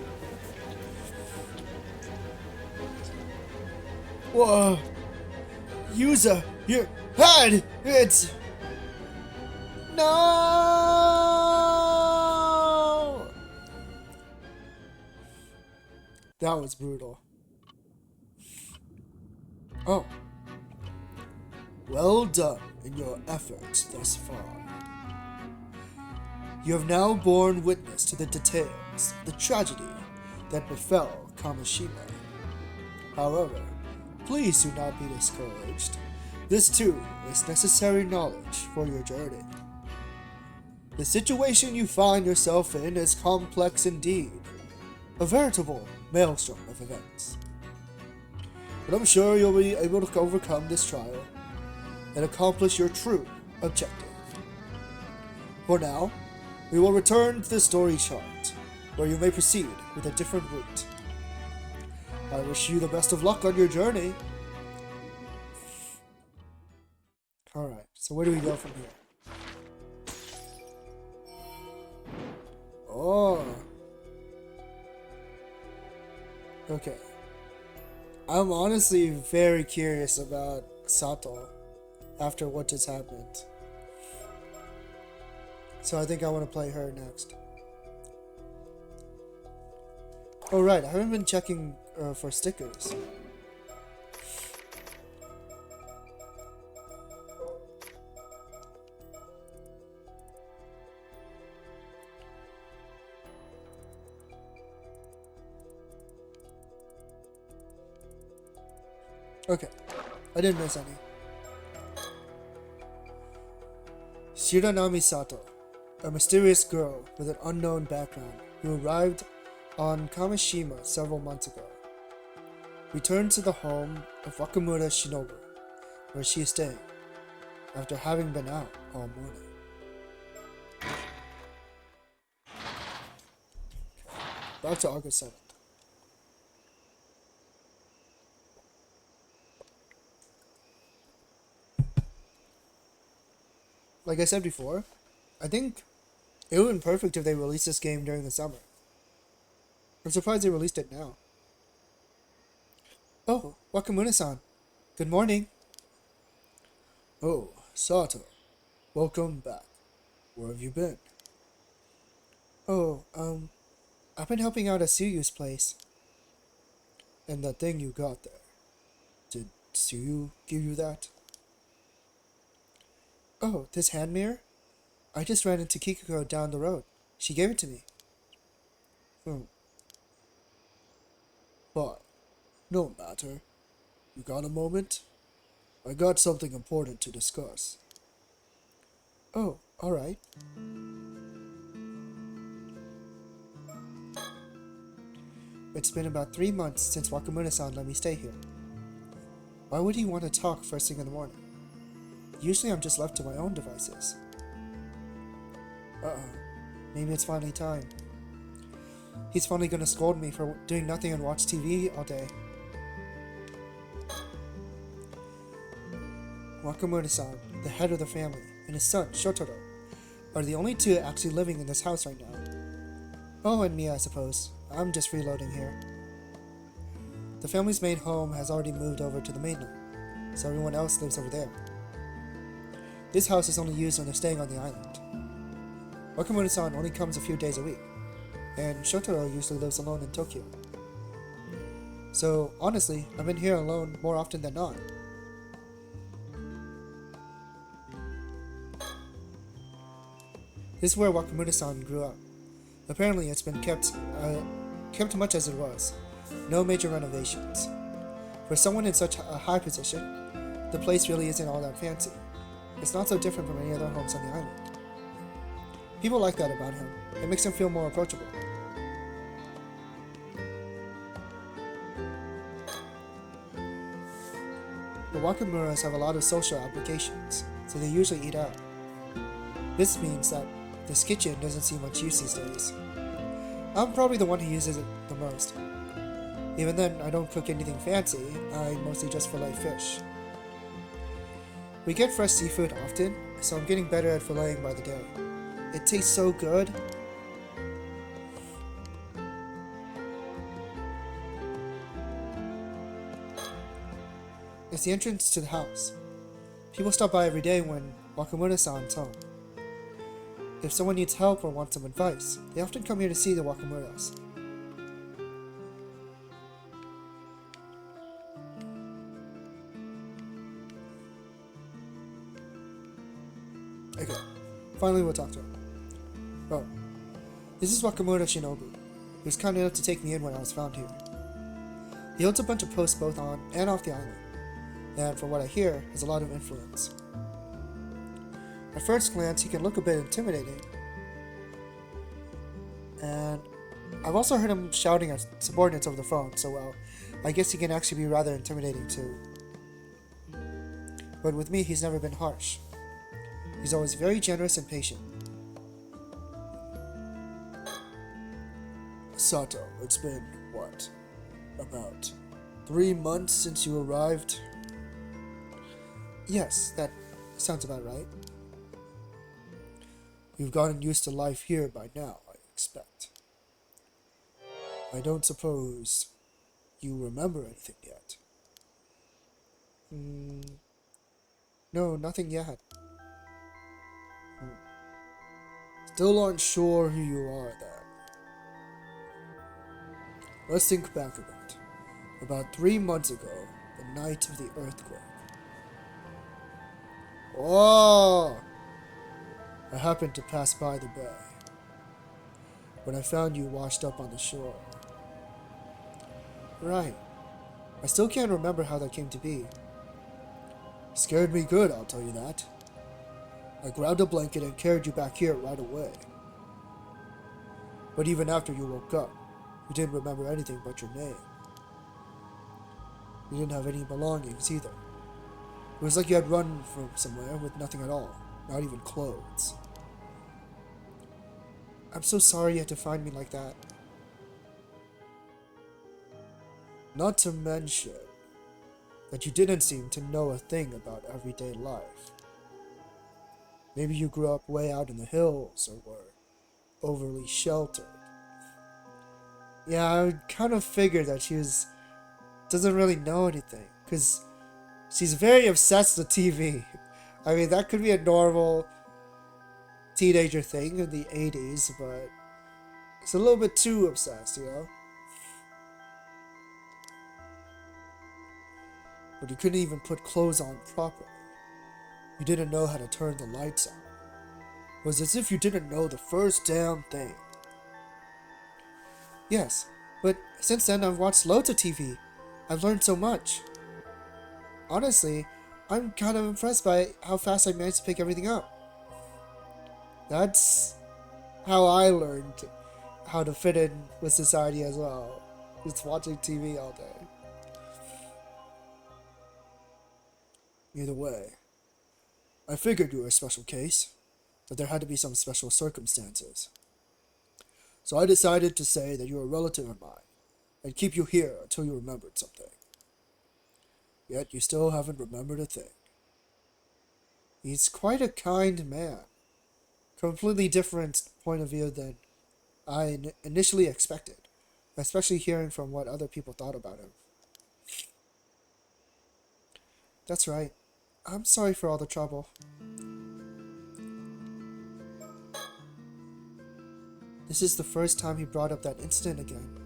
Whoa. Yusa, your head! It's... No! That was brutal. Oh. Well done in your efforts thus far. You have now borne witness to the details of the tragedy that befell Kamishima. However, please do not be discouraged. This too is necessary knowledge for your journey. The situation you find yourself in is complex indeed, a veritable maelstrom of events. But I'm sure you'll be able to overcome this trial and accomplish your true objective. For now, we will return to the story chart, where you may proceed with a different route. I wish you the best of luck on your journey. Alright, so where do we go from here? Oh. Okay. I'm honestly very curious about Sato after what just happened. So I think I want to play her next. Oh right, I haven't been checking for stickers. Okay, I didn't miss any. Shiranami Sato, a mysterious girl with an unknown background who arrived on Kamishima several months ago, returned to the home of Wakamura Shinobu, where she is staying, after having been out all morning. Back to August 7th. Like I said before, I think it would have been perfect if they released this game during the summer. I'm surprised they released it now. Oh, Wakamura-san. Good morning. Oh, Sato. Welcome back. Where have you been? Oh, I've been helping out at Tsuyu's place. And that thing you got there. Did Tsuyu give you that? Oh, this hand mirror? I just ran into Kikuko down the road. She gave it to me. But, no matter. You got a moment? I got something important to discuss. Oh, alright. It's been about 3 months since Wakamura-san let me stay here. Why would he want to talk first thing in the morning? Usually I'm just left to my own devices. Uh-oh. Maybe it's finally time. He's finally gonna scold me for doing nothing and watch TV all day. Wakamura-san, the head of the family, and his son, Shotaro, are the only two actually living in this house right now. Oh, and me, I suppose. I'm just freeloading here. The family's main home has already moved over to the mainland, so everyone else lives over there. This house is only used when they're staying on the island. Wakamura-san only comes a few days a week, and Shotaro usually lives alone in Tokyo. So, honestly, I've been here alone more often than not. This is where Wakamura-san grew up. Apparently, it's been kept much as it was. No major renovations. For someone in such a high position, the place really isn't all that fancy. It's not so different from any other homes on the island. People like that about him. It makes him feel more approachable. The Wakamuras have a lot of social obligations, so they usually eat out. This means that this kitchen doesn't see much use these days. I'm probably the one who uses it the most. Even then, I don't cook anything fancy, I mostly just fillet fish. We get fresh seafood often, so I'm getting better at filleting by the day. It tastes so good. It's the entrance to the house. People stop by every day when Wakamura-san's home. If someone needs help or wants some advice, they often come here to see the Wakamuras. Okay, finally we'll talk to him. Oh, this is Wakamura Shinobu. He was kind enough to take me in when I was found here. He holds a bunch of posts both on and off the island, and from what I hear, has a lot of influence. At first glance, he can look a bit intimidating, and I've also heard him shouting at subordinates over the phone, so well, I guess he can actually be rather intimidating too. But with me, he's never been harsh. He's always very generous and patient. Sato, it's been, what, about 3 months since you arrived? Yes, that sounds about right. You've gotten used to life here by now, I expect. I don't suppose you remember anything yet. No, nothing yet. Still aren't sure who you are then. Let's think back a bit. About 3 months ago, the night of the earthquake. Oh! I happened to pass by the bay when I found you washed up on the shore. Right. I still can't remember how that came to be. Scared me good, I'll tell you that. I grabbed a blanket and carried you back here right away. But even after you woke up, you didn't remember anything but your name. You didn't have any belongings either. It was like you had run from somewhere with nothing at all, not even clothes. I'm so sorry you had to find me like that. Not to mention that you didn't seem to know a thing about everyday life. Maybe you grew up way out in the hills or were overly sheltered. Yeah, I kind of figured that she doesn't really know anything, because she's very obsessed with TV. I mean, that could be a normal teenager thing in the 80s, but it's a little bit too obsessed, you know? But you couldn't even put clothes on properly. You didn't know how to turn the lights on. It was as if you didn't know the first damn thing. Yes, but since then I've watched loads of TV. I've learned so much. Honestly, I'm kind of impressed by how fast I managed to pick everything up. That's how I learned how to fit in with society as well. Just watching TV all day. Either way, I figured you were a special case, that there had to be some special circumstances. So I decided to say that you're a relative of mine, and keep you here until you remembered something. Yet you still haven't remembered a thing. He's quite a kind man. Completely different point of view than I initially expected, especially hearing from what other people thought about him. That's right. I'm sorry for all the trouble. This is the first time he brought up that incident again.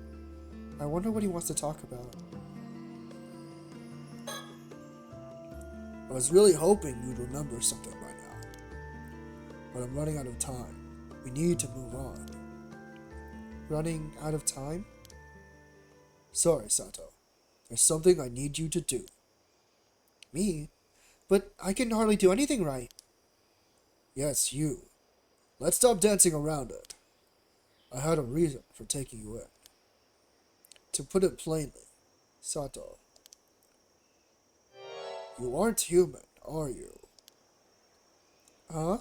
I wonder what he wants to talk about. I was really hoping you'd remember something by now. But I'm running out of time. We need to move on. Running out of time? Sorry, Sato. There's something I need you to do. Me? But I can hardly do anything right. Yes, you. Let's stop dancing around it. I had a reason for taking you in. To put it plainly, Sato, you aren't human, are you? Huh?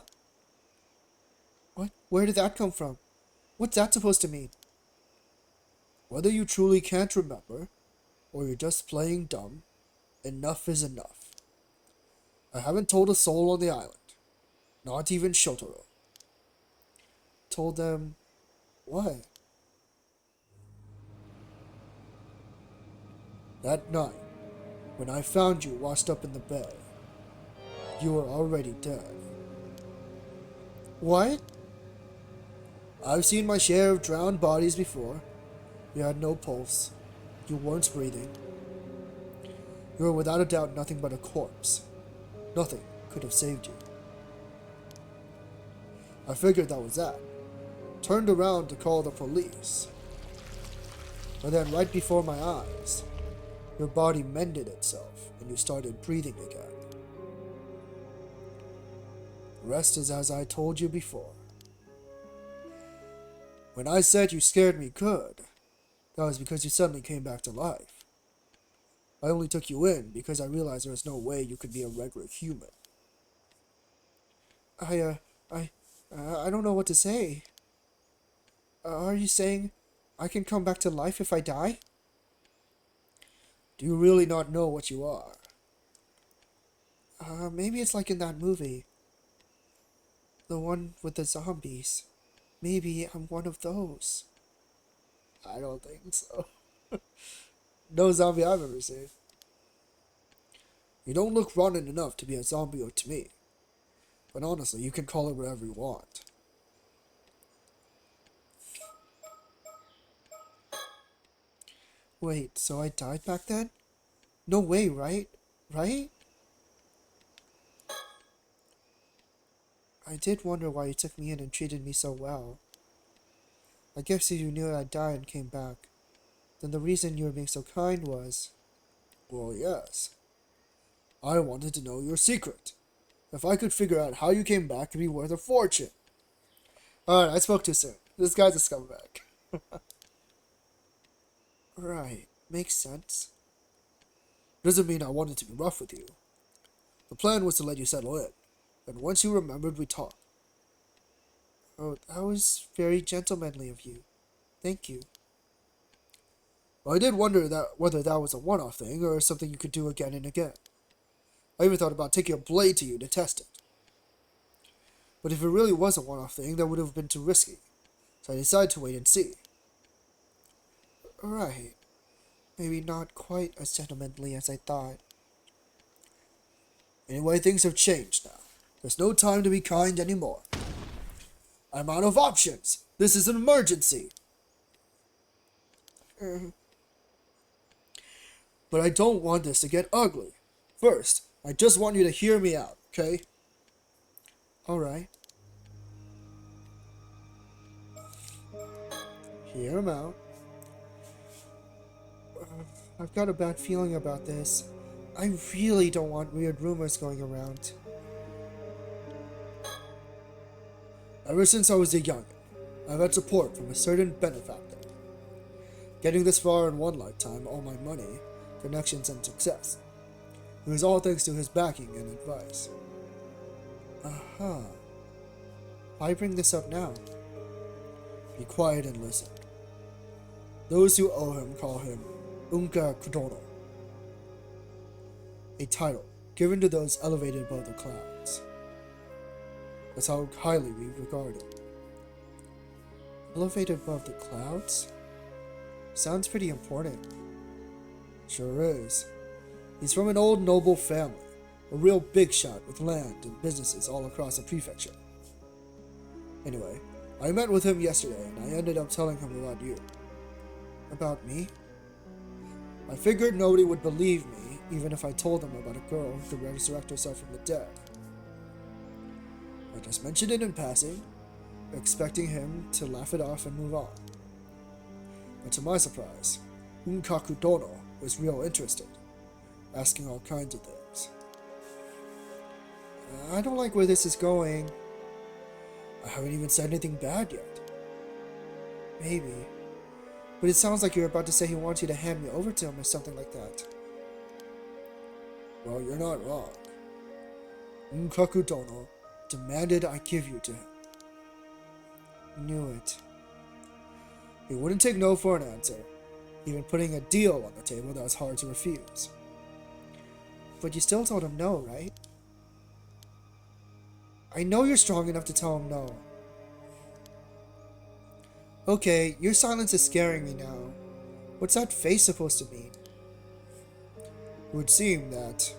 What? Where did that come from? What's that supposed to mean? Whether you truly can't remember, or you're just playing dumb, enough is enough. I haven't told a soul on the island. Not even Shotaro. Told them what? That night, when I found you washed up in the bay, you were already dead. What? I've seen my share of drowned bodies before. You had no pulse. You weren't breathing. You were without a doubt nothing but a corpse. Nothing could have saved you. I figured that was that. Turned around to call the police. But then right before my eyes, your body mended itself and you started breathing again. The rest is as I told you before. When I said you scared me good, that was because you suddenly came back to life. I only took you in because I realized there was no way you could be a regular human. I don't know what to say. Are you saying I can come back to life if I die? Do you really not know what you are? Maybe it's like in that movie. The one with the zombies. Maybe I'm one of those. I don't think so. No zombie I've ever seen. You don't look rotten enough to be a zombie to me. But honestly, you can call it whatever you want. Wait, so I died back then? No way, right? Right? I did wonder why you took me in and treated me so well. I guess if you knew I'd die and came back, then the reason you were being so kind was... Well, yes. I wanted to know your secret. If I could figure out how you came back, it'd be worth a fortune. Alright, I spoke too soon. This guy's a scumbag. Right, makes sense. Doesn't mean I wanted to be rough with you. The plan was to let you settle in, and once you remembered, we talked. Oh, that was very gentlemanly of you. Thank you. Well, I did wonder whether that was a one-off thing, or something you could do again and again. I even thought about taking a blade to you to test it. But if it really was a one-off thing, that would have been too risky. So I decided to wait and see. Right. Maybe not quite as gentlemanly as I thought. Anyway, things have changed now. There's no time to be kind anymore. I'm out of options. This is an emergency. But I don't want this to get ugly. First, I just want you to hear me out, okay? Alright. Hear him out. I've got a bad feeling about this. I really don't want weird rumors going around. Ever since I was a youngin', I've had support from a certain benefactor. Getting this far in one lifetime, all my money, connections, and success. It was all thanks to his backing and advice. Why bring this up now? Be quiet and listen. Those who owe him call him Unka Kudono, a title given to those elevated above the clouds. That's how highly we regard him. Elevated above the clouds? Sounds pretty important. Sure is. He's from an old noble family, a real big shot with land and businesses all across the prefecture. Anyway, I met with him yesterday and I ended up telling him about you. About me? I figured nobody would believe me, even if I told them about a girl who could resurrect herself from the dead. I just mentioned it in passing, expecting him to laugh it off and move on. But to my surprise, Unkaku Dono was real interested, asking all kinds of things. I don't like where this is going. I haven't even said anything bad yet. Maybe. But it sounds like you're about to say he wants you to hand me over to him or something like that. Well, you're not wrong. Unkaku Dono demanded I give you to him. Knew it. He wouldn't take no for an answer, even putting a deal on the table that was hard to refuse. But you still told him no, right? I know you're strong enough to tell him no. Okay, your silence is scaring me now. What's that face supposed to mean? It would seem that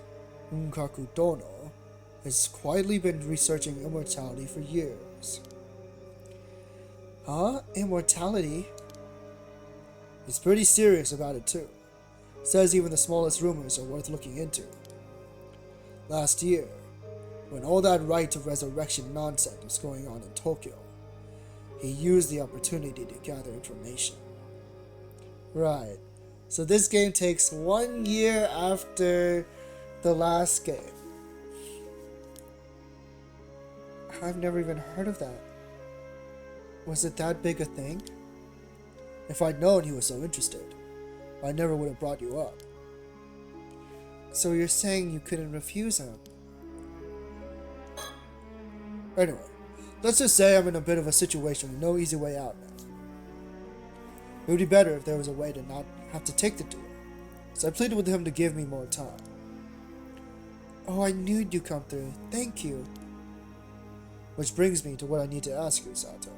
Unkaku Dono has quietly been researching immortality for years. Huh? Immortality? He's pretty serious about it too. Says even the smallest rumors are worth looking into. Last year, when all that right to resurrection nonsense was going on in Tokyo, he used the opportunity to gather information. Right. So this game takes 1 year after the last game. I've never even heard of that. Was it that big a thing? If I'd known he was so interested, I never would have brought you up. So you're saying you couldn't refuse him? Anyway, let's just say I'm in a bit of a situation with no easy way out now. It would be better if there was a way to not have to take the deal, so I pleaded with him to give me more time. Oh, I knew you'd come through. Thank you. Which brings me to what I need to ask you, Sato.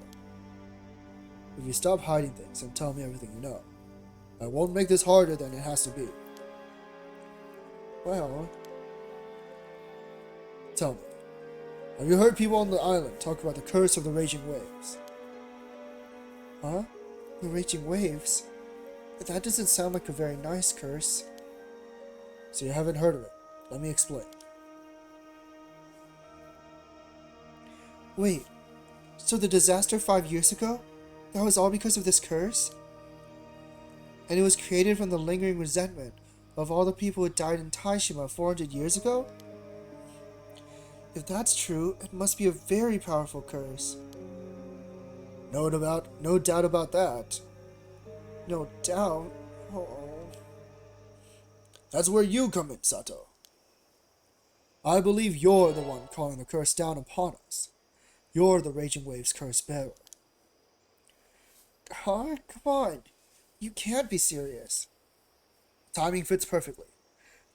If you stop hiding things and tell me everything you know, I won't make this harder than it has to be. Well, tell me, have you heard people on the island talk about the curse of the raging waves? Huh? The raging waves? That doesn't sound like a very nice curse. So you haven't heard of it. Let me explain. Wait, so the disaster 5 years ago? That was all because of this curse? And it was created from the lingering resentment of all the people who died in Taishima 400 years ago? If that's true, it must be a very powerful curse. No doubt about that. No doubt? Oh. That's where you come in, Sato. I believe you're the one calling the curse down upon us. You're the Raging Waves curse bearer. Come on. You can't be serious. Timing fits perfectly.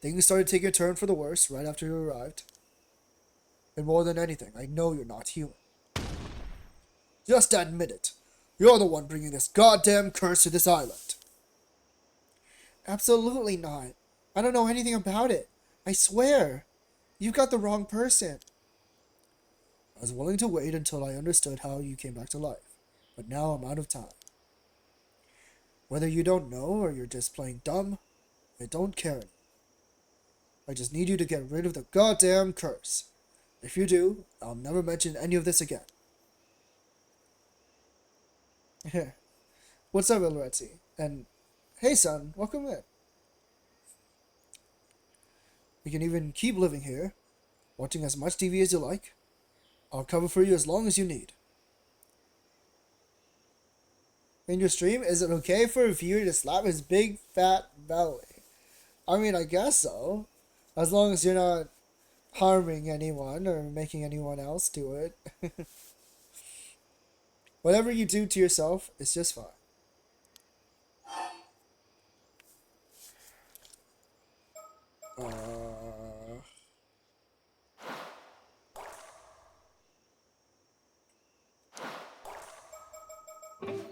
Things started taking a turn for the worse right after you arrived. And more than anything, I know you're not human. Just admit it. You're the one bringing this goddamn curse to this island. Absolutely not. I don't know anything about it. I swear. You got the wrong person. I was willing to wait until I understood how you came back to life. But now I'm out of time. Whether you don't know or you're just playing dumb, I don't care anymore. I just need you to get rid of the goddamn curse. If you do, I'll never mention any of this again. What's up, Ilretsi? And hey, son, welcome in. You can even keep living here, watching as much TV as you like. I'll cover for you as long as you need. In your stream, is it okay for a viewer to slap his big fat belly? I mean, I guess so. As long as you're not harming anyone or making anyone else do it. Whatever you do to yourself is just fine.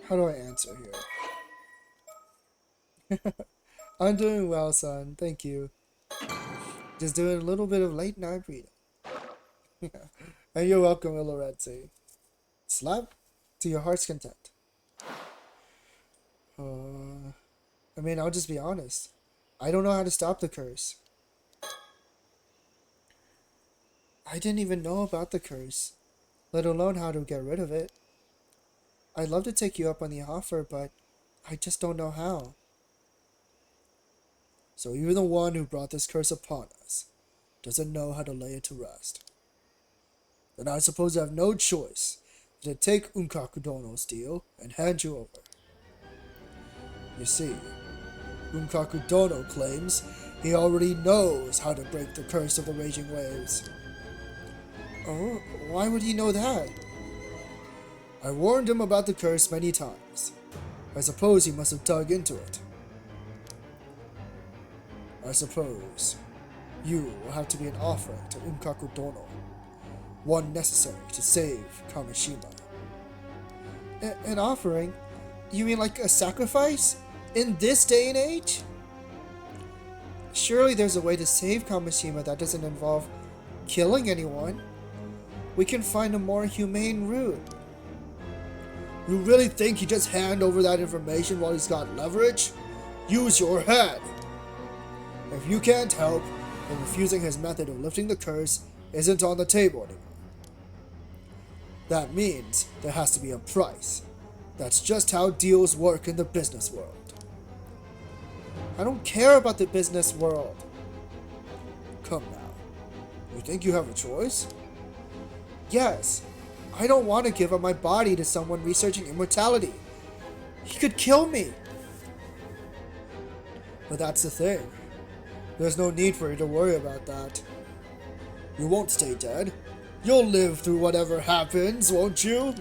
How do I answer here? I'm doing well, son. Thank you. Just doing a little bit of late night reading. And you're welcome, Iloretsi. Slap to your heart's content. I mean, I'll just be honest. I don't know how to stop the curse. I didn't even know about the curse, let alone how to get rid of it. I'd love to take you up on the offer, but I just don't know how. So even the one who brought this curse upon us doesn't know how to lay it to rest. Then I suppose I have no choice but to take Unkaku Dono's deal and hand you over. You see, Unkaku Dono claims he already knows how to break the curse of the Raging Waves. Oh, why would he know that? I warned him about the curse many times. I suppose he must have dug into it. I suppose you will have to be an offering to Unkaku Dono, one necessary to save Kamishima. An offering? You mean like a sacrifice? In this day and age? Surely there's a way to save Kamishima that doesn't involve killing anyone. We can find a more humane route. You really think he just hand over that information while he's got leverage? Use your head! If you can't help, then refusing his method of lifting the curse isn't on the table anymore. That means there has to be a price. That's just how deals work in the business world. I don't care about the business world. Come now. You think you have a choice? Yes. I don't want to give up my body to someone researching immortality. He could kill me. But that's the thing. There's no need for you to worry about that. You won't stay dead. You'll live through whatever happens, won't you?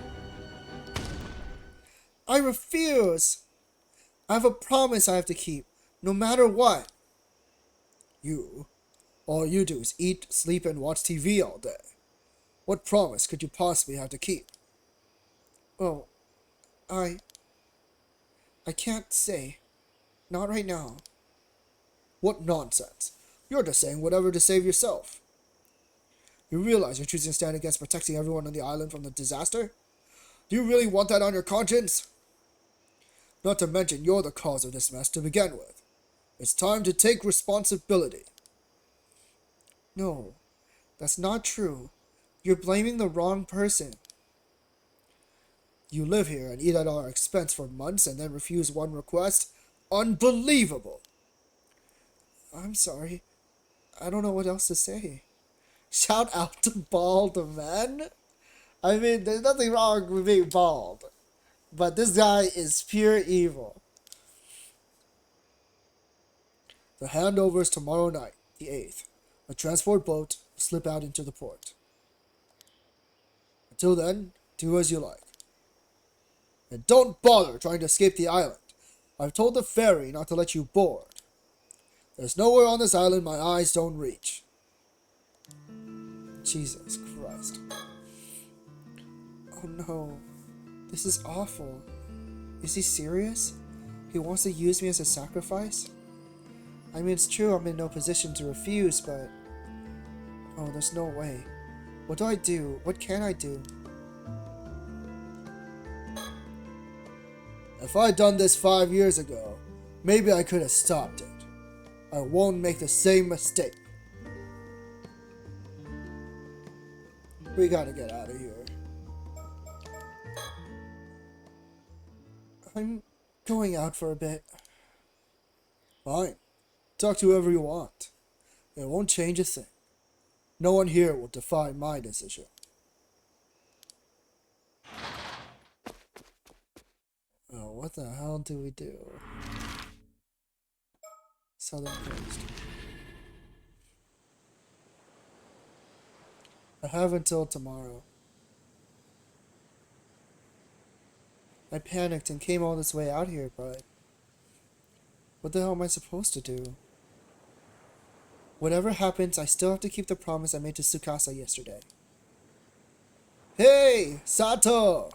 I refuse. I have a promise I have to keep, no matter what. All you do is eat, sleep, and watch TV all day. What promise could you possibly have to keep? Oh, I can't say. Not right now. What nonsense. You're just saying whatever to save yourself. You realize you're choosing to stand against protecting everyone on the island from the disaster? Do you really want that on your conscience? Not to mention you're the cause of this mess to begin with. It's time to take responsibility. No, that's not true. You're blaming the wrong person. You live here and eat at our expense for months and then refuse one request? Unbelievable! I'm sorry. I don't know what else to say. Shout out to bald men? I mean, there's nothing wrong with being bald. But this guy is pure evil. The handover is tomorrow night, the 8th. A transport boat will slip out into the port. Until then, do as you like. And don't bother trying to escape the island. I've told the ferry not to let you board. There's nowhere on this island my eyes don't reach. Jesus Christ. Oh no. This is awful. Is he serious? He wants to use me as a sacrifice? I mean, it's true I'm in no position to refuse, but... Oh, there's no way. What do I do? What can I do? If I'd done this 5 years ago, maybe I could have stopped it. I won't make the same mistake. We gotta get out of here. I'm going out for a bit. Fine. Talk to whoever you want. It won't change a thing. No one here will defy my decision. Oh, what the hell do we do? Southern Coast. I have until tomorrow. I panicked and came all this way out here, but... what the hell am I supposed to do? Whatever happens, I still have to keep the promise I made to Tsukasa yesterday. Hey! Sato!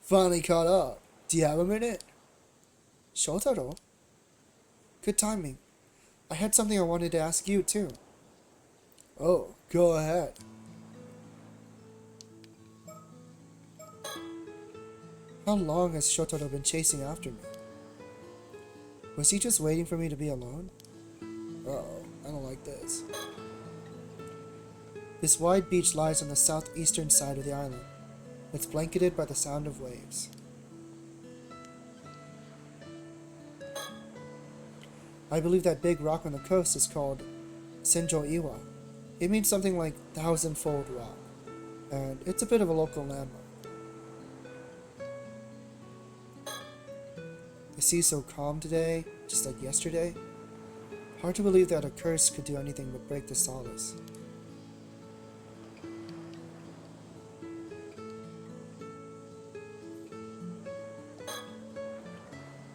Finally caught up. Do you have a minute? Shotaro? Good timing. I had something I wanted to ask you, too. Oh, go ahead. How long has Shotaro been chasing after me? Was he just waiting for me to be alone? Uh-oh, I don't like this. This wide beach lies on the southeastern side of the island. It's blanketed by the sound of waves. I believe that big rock on the coast is called Senjo-iwa. It means something like thousand-fold rock, and it's a bit of a local landmark. The sea's so calm today, just like yesterday. Hard to believe that a curse could do anything but break the solace.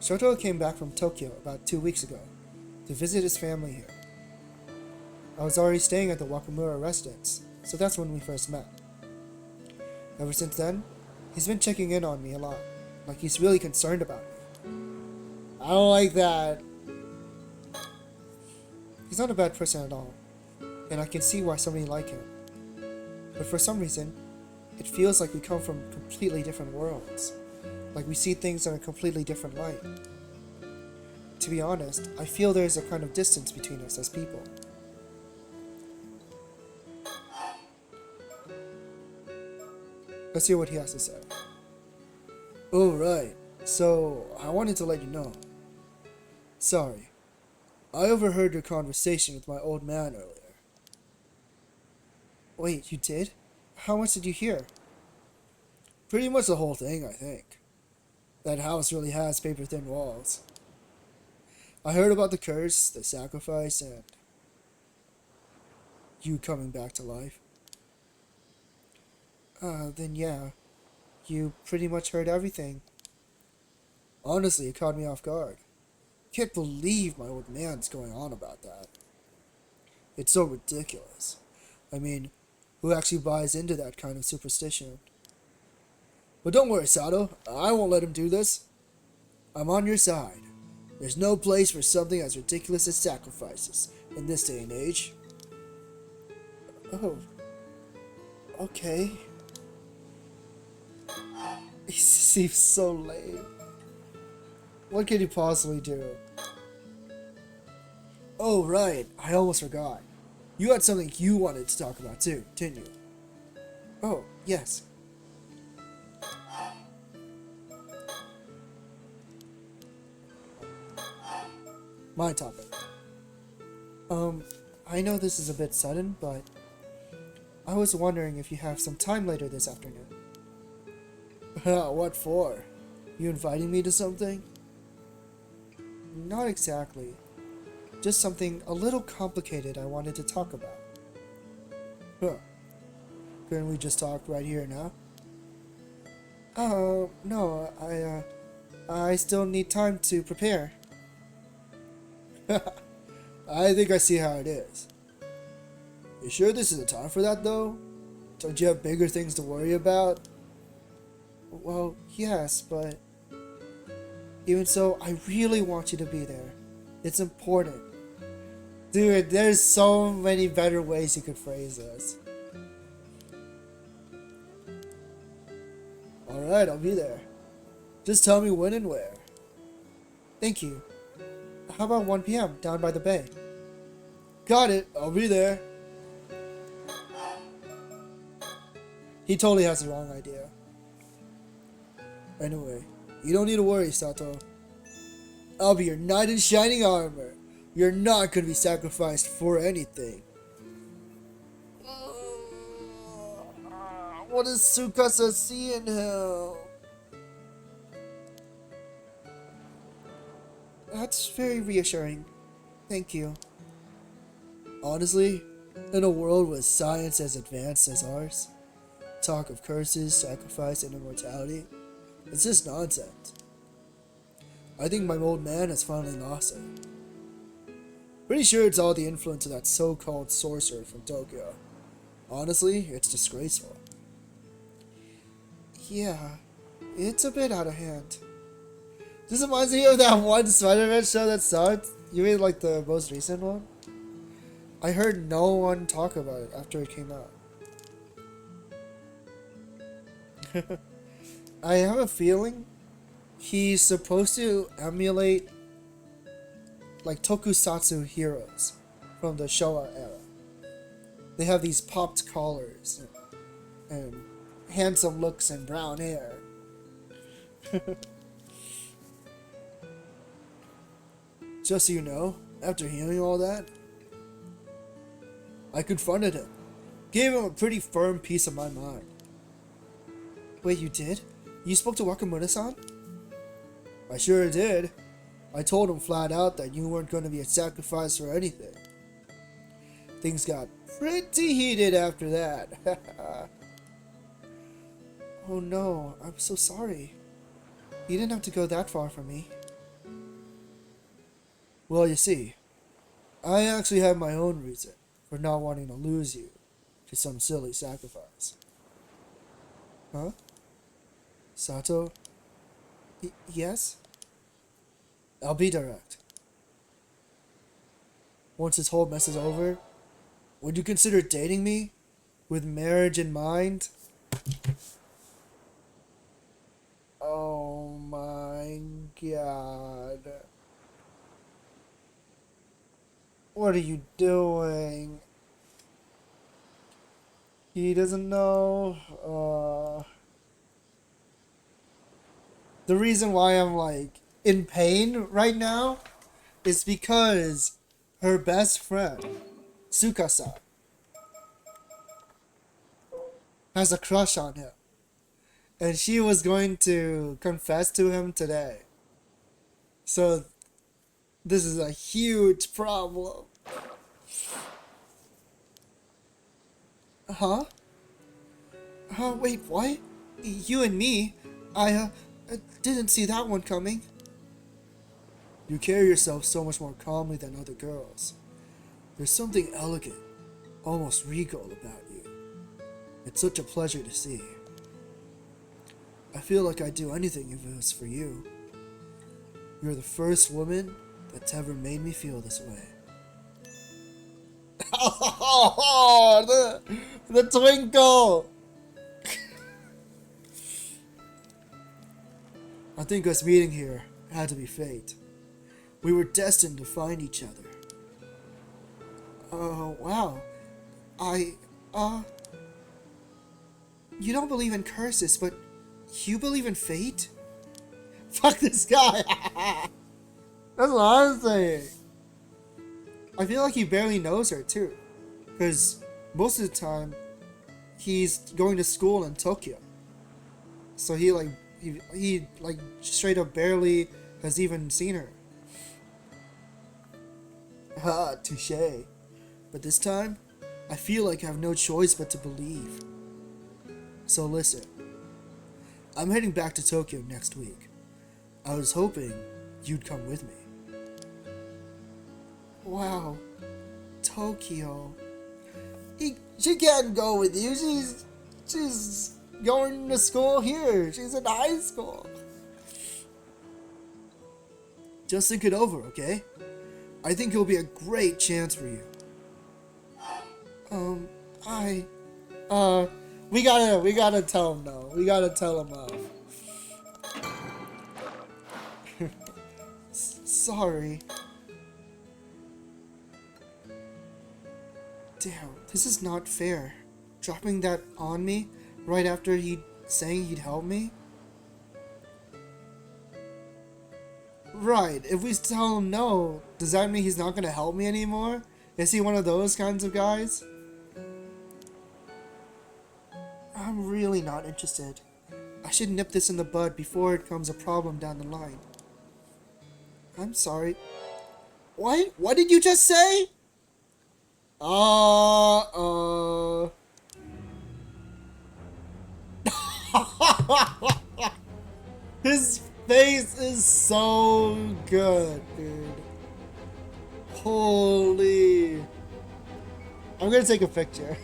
Shotaro came back from Tokyo about 2 weeks ago to visit his family here. I was already staying at the Wakamura residence, so that's when we first met. Ever since then, he's been checking in on me a lot, like he's really concerned about me. I don't like that. He's not a bad person at all, and I can see why somebody like him. But for some reason, it feels like we come from completely different worlds. Like we see things in a completely different light. To be honest, I feel there's a kind of distance between us as people. Let's hear what he has to say. Oh, right. So, I wanted to let you know. Sorry. I overheard your conversation with my old man earlier. Wait, you did? How much did you hear? Pretty much the whole thing, I think. That house really has paper-thin walls. I heard about the curse, the sacrifice, and you coming back to life. Then yeah. You pretty much heard everything. Honestly, it caught me off guard. Can't believe my old man's going on about that. It's so ridiculous. I mean, who actually buys into that kind of superstition? But don't worry, Sato. I won't let him do this. I'm on your side. There's no place for something as ridiculous as sacrifices in this day and age. Oh. Okay. He seems so lame. What could he possibly do? Oh, right. I almost forgot. You had something you wanted to talk about too, didn't you? Oh, yes. my topic. I know this is a bit sudden, but I was wondering if you have some time later this afternoon. What for? You inviting me to something? Not exactly. Just something a little complicated I wanted to talk about. Huh. Couldn't we just talk right here now? No, I still need time to prepare. I think I see how it is. You sure this is the time for that, though? Don't you have bigger things to worry about? Well, yes, but... even so, I really want you to be there. It's important. Dude, there's so many better ways you could phrase this. Alright, I'll be there. Just tell me when and where. Thank you. How about 1 p.m. down by the bay? Got it, I'll be there. He totally has the wrong idea. Anyway, you don't need to worry, Sato. I'll be your knight in shining armor. You're not gonna be sacrificed for anything. What does Tsukasa see in him? That's very reassuring. Thank you. Honestly, in a world with science as advanced as ours, talk of curses, sacrifice, and immortality, it's just nonsense. I think my old man has finally lost it. Pretty sure it's all the influence of that so-called sorcerer from Tokyo. Honestly, it's disgraceful. Yeah, it's a bit out of hand. This reminds me of that one Spider-Man show that sucked. You mean like the most recent one? I heard no one talk about it after it came out. I have a feeling he's supposed to emulate like tokusatsu heroes from the Showa era. They have these popped collars and handsome looks and brown hair. Just so you know, after hearing all that, I confronted him. Gave him a pretty firm piece of my mind. Wait, you did? You spoke to Wakamura-san? I sure did. I told him flat out that you weren't going to be a sacrifice for anything. Things got pretty heated after that. Oh no, I'm so sorry. You didn't have to go that far for me. Well, you see, I actually have my own reason for not wanting to lose you to some silly sacrifice. Huh? Sato? Yes? I'll be direct. Once this whole mess is over, would you consider dating me with marriage in mind? Oh my god. What are you doing? He doesn't know. The reason why I'm like in pain right now is because her best friend, Tsukasa, has a crush on him. And she was going to confess to him today. So this is a huge problem. Huh? Wait, what? You and me? I didn't see that one coming. You carry yourself so much more calmly than other girls. There's something elegant, almost regal about you. It's such a pleasure to see. I feel like I'd do anything if it was for you. You're the first woman that's ever made me feel this way. Oh, the twinkle! I think us meeting here had to be fate. We were destined to find each other. Oh, wow. You don't believe in curses, but you believe in fate? Fuck this guy! That's what I'm saying. I feel like he barely knows her too, because most of the time he's going to school in Tokyo, so he like straight up barely has even seen her. Ha, touche. But this time, I feel like I have no choice but to believe. So listen, I'm heading back to Tokyo next week. I was hoping you'd come with me. Wow, Tokyo. She can't go with you. She's going to school here. She's in high school. Just think it over, okay? I think it'll be a great chance for you. We gotta tell him no. We gotta tell him off. Sorry. Damn, this is not fair. Dropping that on me right after saying he'd help me? Right, if we tell him no, does that mean he's not gonna help me anymore? Is he one of those kinds of guys? I'm really not interested. I should nip this in the bud before it becomes a problem down the line. I'm sorry. What did you just say? His face is so good, dude. Holy. I'm gonna take a picture.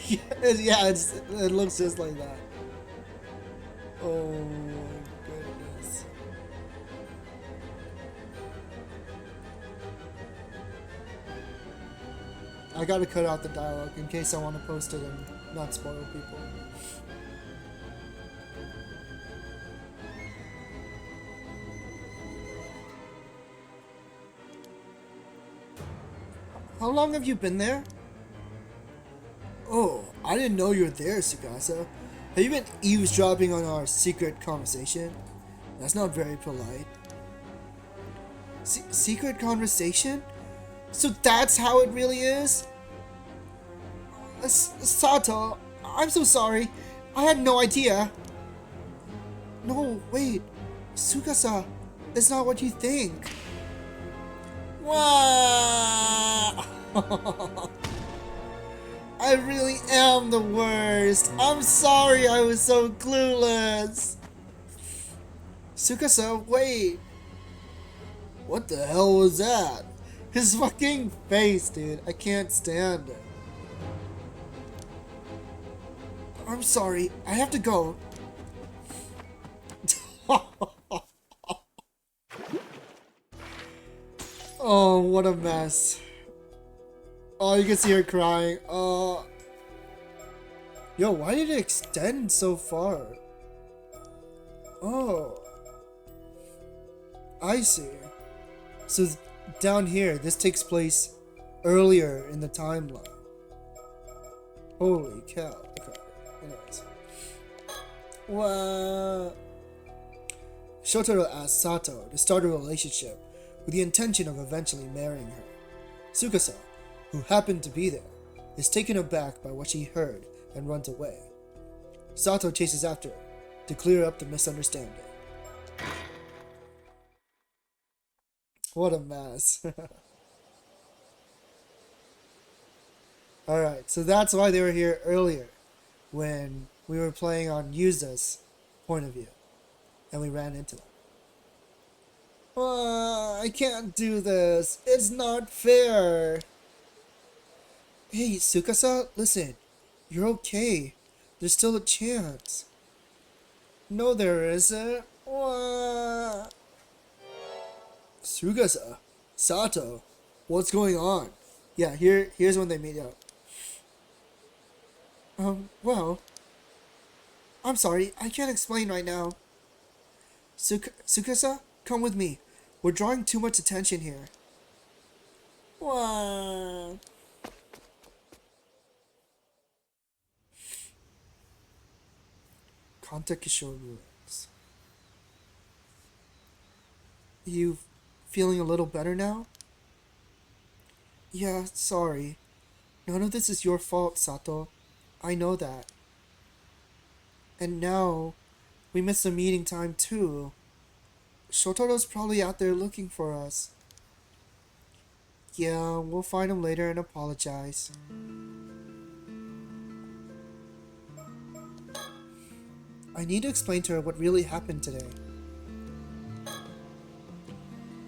Yeah, it looks just like that. Oh my goodness. I gotta cut out the dialogue in case I want to post it and not spoil people. How long have you been there? Oh, I didn't know you were there, Tsukasa. Have you been eavesdropping on our secret conversation? That's not very polite. Secret conversation? So that's how it really is? Sato, I'm so sorry. I had no idea. No, wait. Tsukasa, it's not what you think. Wow. I really am the worst. I'm sorry I was so clueless. Tsukasa, wait. What the hell was that? His fucking face, dude. I can't stand it. I'm sorry. I have to go. Oh, what a mess. Oh, you can see her crying. Yo, why did it extend so far? Oh. I see. So down here, this takes place earlier in the timeline. Holy cow. Okay. Anyways. What? Shotaro asked Sato to start a relationship with the intention of eventually marrying her. Tsukasa, who happened to be there, is taken aback by what she heard and runs away. Sato chases after her to clear up the misunderstanding. What a mess. Alright, so that's why they were here earlier, when we were playing on Yuza's point of view, and we ran into them. I can't do this. It's not fair. Hey, Tsukasa, listen. You're okay. There's still a chance. No, there isn't. Tsukasa, Sato, what's going on? Yeah, here's when they meet up. Well, I'm sorry, I can't explain right now. Tsukasa, come with me. We're drawing too much attention here. What? Contact Kishore ruins. You feeling a little better now? Yeah, sorry. None of this is your fault, Sato. I know that. And now, we missed the meeting time too. Shotaro's probably out there looking for us. Yeah, we'll find him later and apologize. I need to explain to her what really happened today.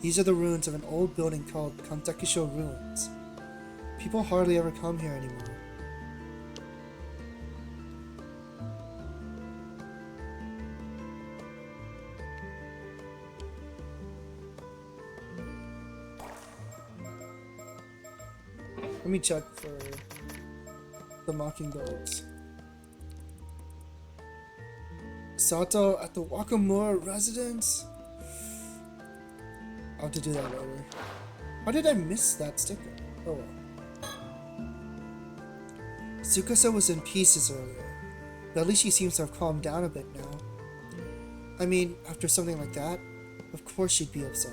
These are the ruins of an old building called Kantakisho Ruins. People hardly ever come here anymore. Let me check for the mockingbirds. Sato at the Wakamura residence? I'll have to do that later. How did I miss that sticker? Oh well. Tsukasa was in pieces earlier, but at least she seems to have calmed down a bit now. I mean, after something like that, of course she'd be upset.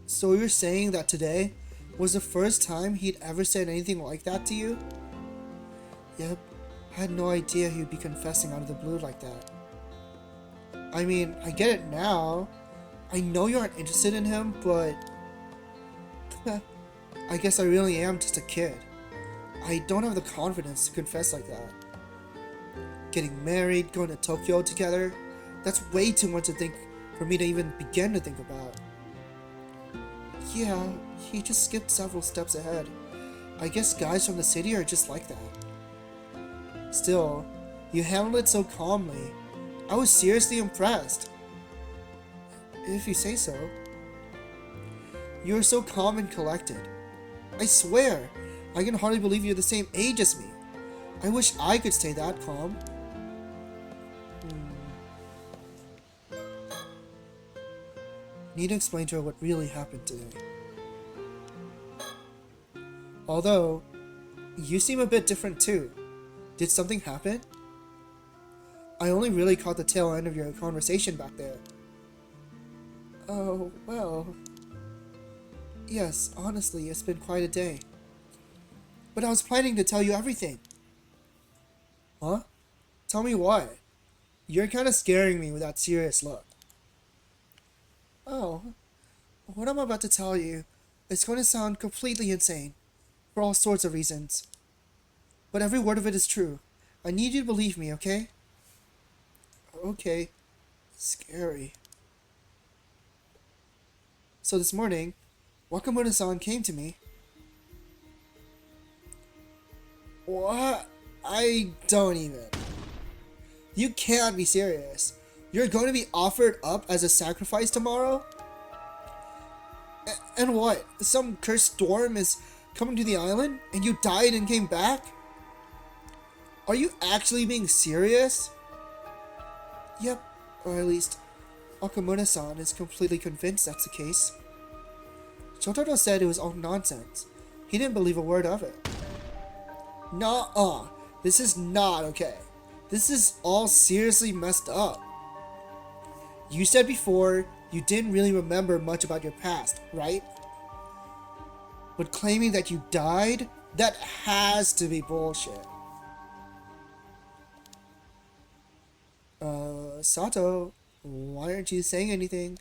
So you're saying that today was the first time he'd ever said anything like that to you? Yep, I had no idea he'd be confessing out of the blue like that. I mean, I get it now. I know you aren't interested in him, but I guess I really am just a kid. I don't have the confidence to confess like that. Getting married, going to Tokyo together, that's way too much to think for me to even begin to think about. Yeah, he just skipped several steps ahead. I guess guys from the city are just like that. Still, you handled it so calmly. I was seriously impressed. If you say so. You are so calm and collected. I swear, I can hardly believe you're the same age as me. I wish I could stay that calm. Need to explain to her what really happened today. Although, you seem a bit different too. Did something happen? I only really caught the tail end of your conversation back there. Oh, well... Yes, honestly, it's been quite a day. But I was planning to tell you everything. Huh? Tell me what? You're kind of scaring me with that serious look. Oh, what I'm about to tell you is going to sound completely insane, for all sorts of reasons. But every word of it is true. I need you to believe me, okay? Okay. Scary. So this morning, Wakamura-san came to me. What? I don't even. You can't be serious. You're going to be offered up as a sacrifice tomorrow? And what? Some cursed storm is coming to the island and you died and came back? Are you actually being serious? Yep, or at least Wakamura-san is completely convinced that's the case. Shotaro said it was all nonsense. He didn't believe a word of it. Nuh-uh. This is not okay. This is all seriously messed up. You said before you didn't really remember much about your past, right? But claiming that you died? That has to be bullshit. Sato, why aren't you saying anything?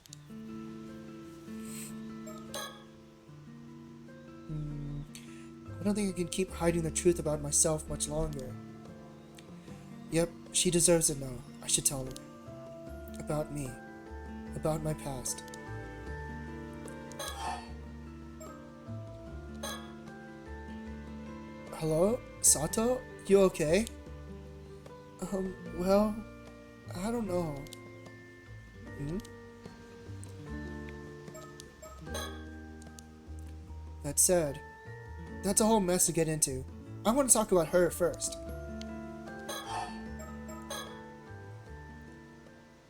I don't think I can keep hiding the truth about myself much longer. Yep, she deserves to know. I should tell her. About me. About my past. Hello? Sato? You okay? Well, I don't know. That said, that's a whole mess to get into. I want to talk about her first.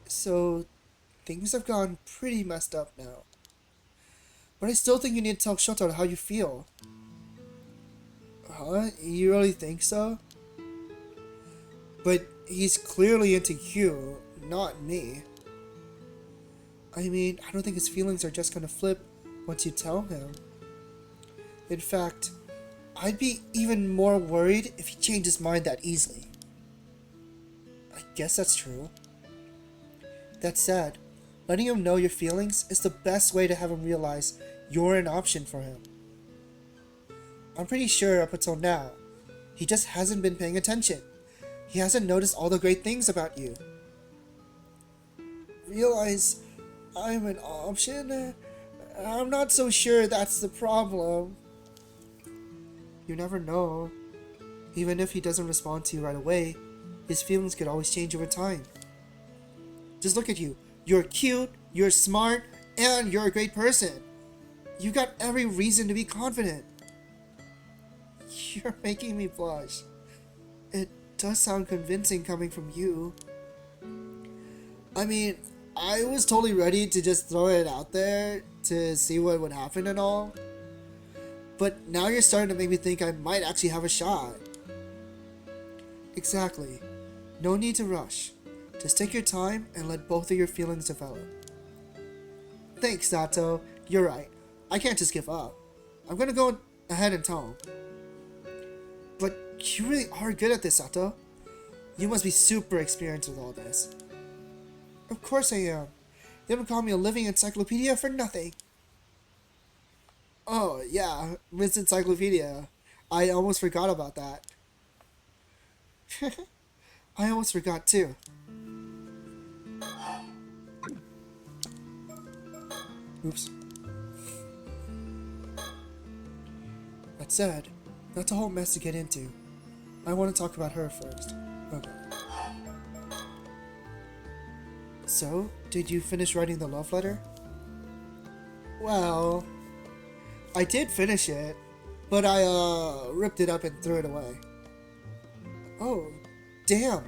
So, things have gone pretty messed up now. But I still think you need to tell Shotaro how you feel. Huh? You really think so? But he's clearly into you, not me. I mean, I don't think his feelings are just gonna flip once you tell him. In fact, I'd be even more worried if he changed his mind that easily. I guess that's true. That said, letting him know your feelings is the best way to have him realize you're an option for him. I'm pretty sure up until now, he just hasn't been paying attention. He hasn't noticed all the great things about you. Realize I'm an option? I'm not so sure that's the problem. You never know. Even if he doesn't respond to you right away, his feelings could always change over time. Just look at you. You're cute, you're smart, and you're a great person. You got every reason to be confident. You're making me blush. It does sound convincing coming from you. I mean, I was totally ready to just throw it out there to see what would happen and all. But now you're starting to make me think I might actually have a shot. Exactly. No need to rush. Just take your time and let both of your feelings develop. Thanks, Sato. You're right. I can't just give up. I'm gonna go ahead and tell him. But you really are good at this, Sato. You must be super experienced with all this. Of course I am. They don't call me a living encyclopedia for nothing. Oh, yeah, Miss Encyclopedia. I almost forgot about that. I almost forgot too. Oops. That said, that's a whole mess to get into. I want to talk about her first. Okay. So, did you finish writing the love letter? Well, I did finish it, but I ripped it up and threw it away. Oh, damn.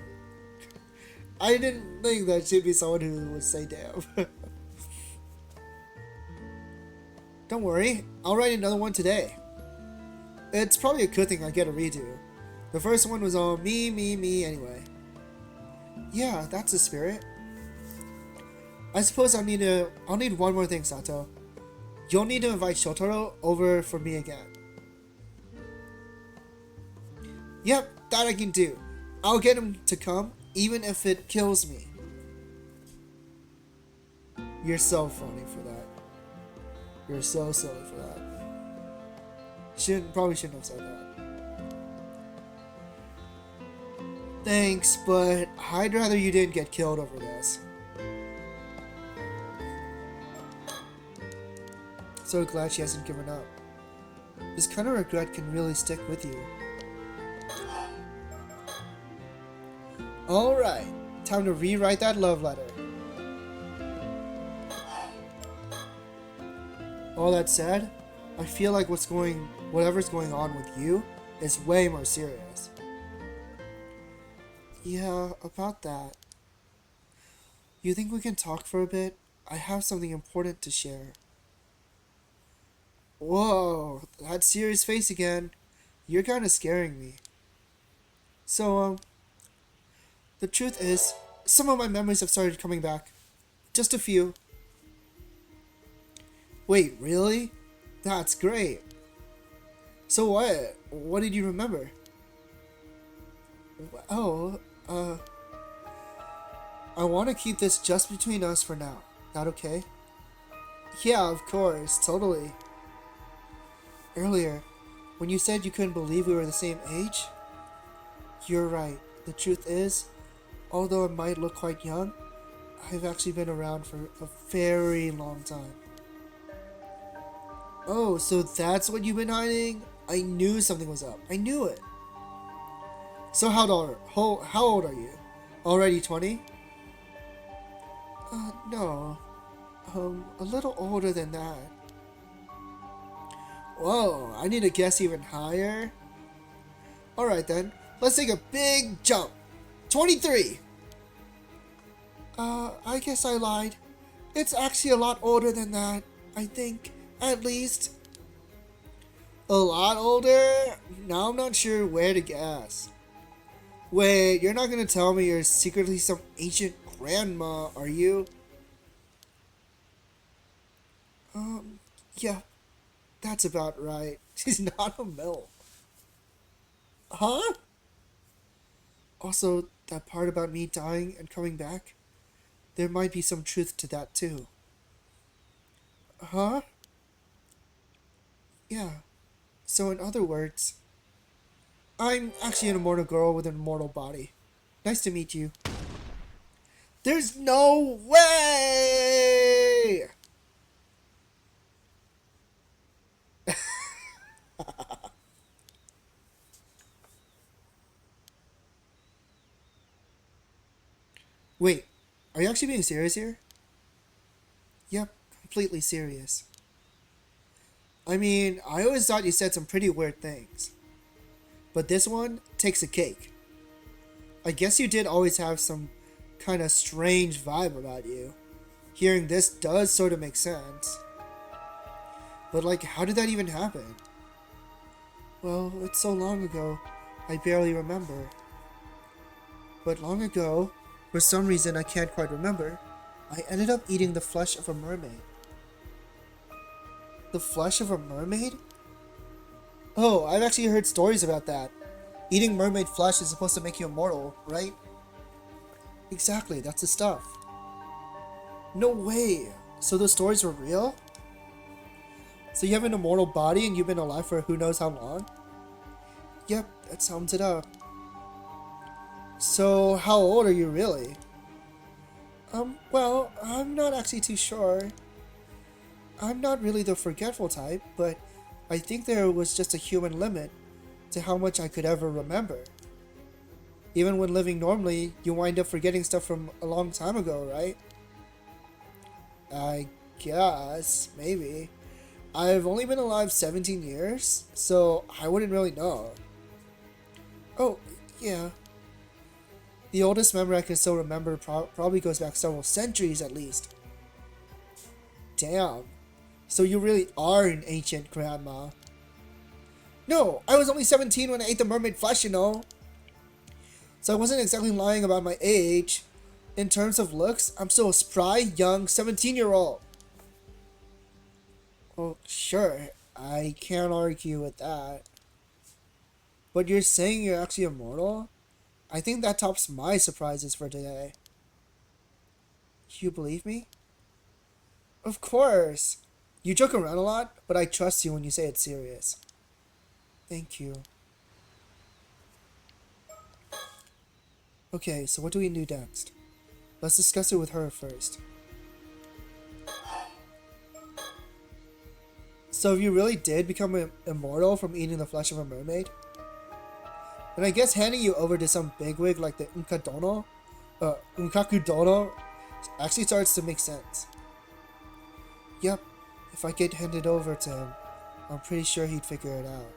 I didn't think that she'd be someone who would say damn. Don't worry, I'll write another one today. It's probably a good thing I get a redo. The first one was all me anyway. Yeah, that's the spirit. I suppose I'll need one more thing, Sato. You'll need to invite Shotaro over for me again. Yep, that I can do. I'll get him to come, even if it kills me. You're so funny for that. You're so silly for that. Probably shouldn't have said that. Thanks, but I'd rather you didn't get killed over this. So glad she hasn't given up. This kind of regret can really stick with you. Alright, time to rewrite that love letter. All that said, I feel like whatever's going on with you is way more serious. Yeah, about that. You think we can talk for a bit? I have something important to share. Whoa, that serious face again. You're kind of scaring me. So, the truth is, some of my memories have started coming back. Just a few. Wait, really? That's great. So what? What did you remember? Oh, I want to keep this just between us for now. That okay? Yeah, of course, totally. Earlier, when you said you couldn't believe we were the same age, you're right. The truth is, although I might look quite young, I've actually been around for a very long time. Oh, so that's what you've been hiding? I knew something was up. I knew it. So how old are you? Already 20? No. A little older than that. Whoa, I need to guess even higher. Alright then, let's take a big jump. 23! I guess I lied. It's actually a lot older than that, I think, at least. A lot older? Now I'm not sure where to guess. Wait, you're not gonna tell me you're secretly some ancient grandma, are you? Yeah, that's about right. She's not a MILF. Huh? Also, that part about me dying and coming back, there might be some truth to that too. Huh? Yeah. So in other words, I'm actually an immortal girl with an immortal body. Nice to meet you. There's no way! Wait, are you actually being serious here? Yep, completely serious. I mean, I always thought you said some pretty weird things. But this one takes a cake. I guess you did always have some kind of strange vibe about you. Hearing this does sort of make sense. But like, how did that even happen? Well, it's so long ago, I barely remember. But long ago, for some reason I can't quite remember, I ended up eating the flesh of a mermaid. The flesh of a mermaid? Oh, I've actually heard stories about that. Eating mermaid flesh is supposed to make you immortal, right? Exactly, that's the stuff. No way! So those stories were real? So you have an immortal body and you've been alive for who knows how long? Yep, that sums it up. So, how old are you really? Well, I'm not actually too sure. I'm not really the forgetful type, but I think there was just a human limit to how much I could ever remember. Even when living normally, you wind up forgetting stuff from a long time ago, right? I guess, maybe. I've only been alive 17 years, so I wouldn't really know. Oh, yeah. The oldest memory I can still remember probably goes back several centuries at least. Damn. So you really are an ancient grandma. No, I was only 17 when I ate the mermaid flesh, you know. So I wasn't exactly lying about my age. In terms of looks, I'm still a spry, young 17-year-old. Well, sure, I can't argue with that. But you're saying you're actually immortal? I think that tops my surprises for today. You believe me? Of course. You joke around a lot, but I trust you when you say it's serious. Thank you. Okay, so what do we do next? Let's discuss it with her first. So if you really did become immortal from eating the flesh of a mermaid, then I guess handing you over to some bigwig like the Unkaku Dono actually starts to make sense. Yep, if I get handed over to him, I'm pretty sure he'd figure it out.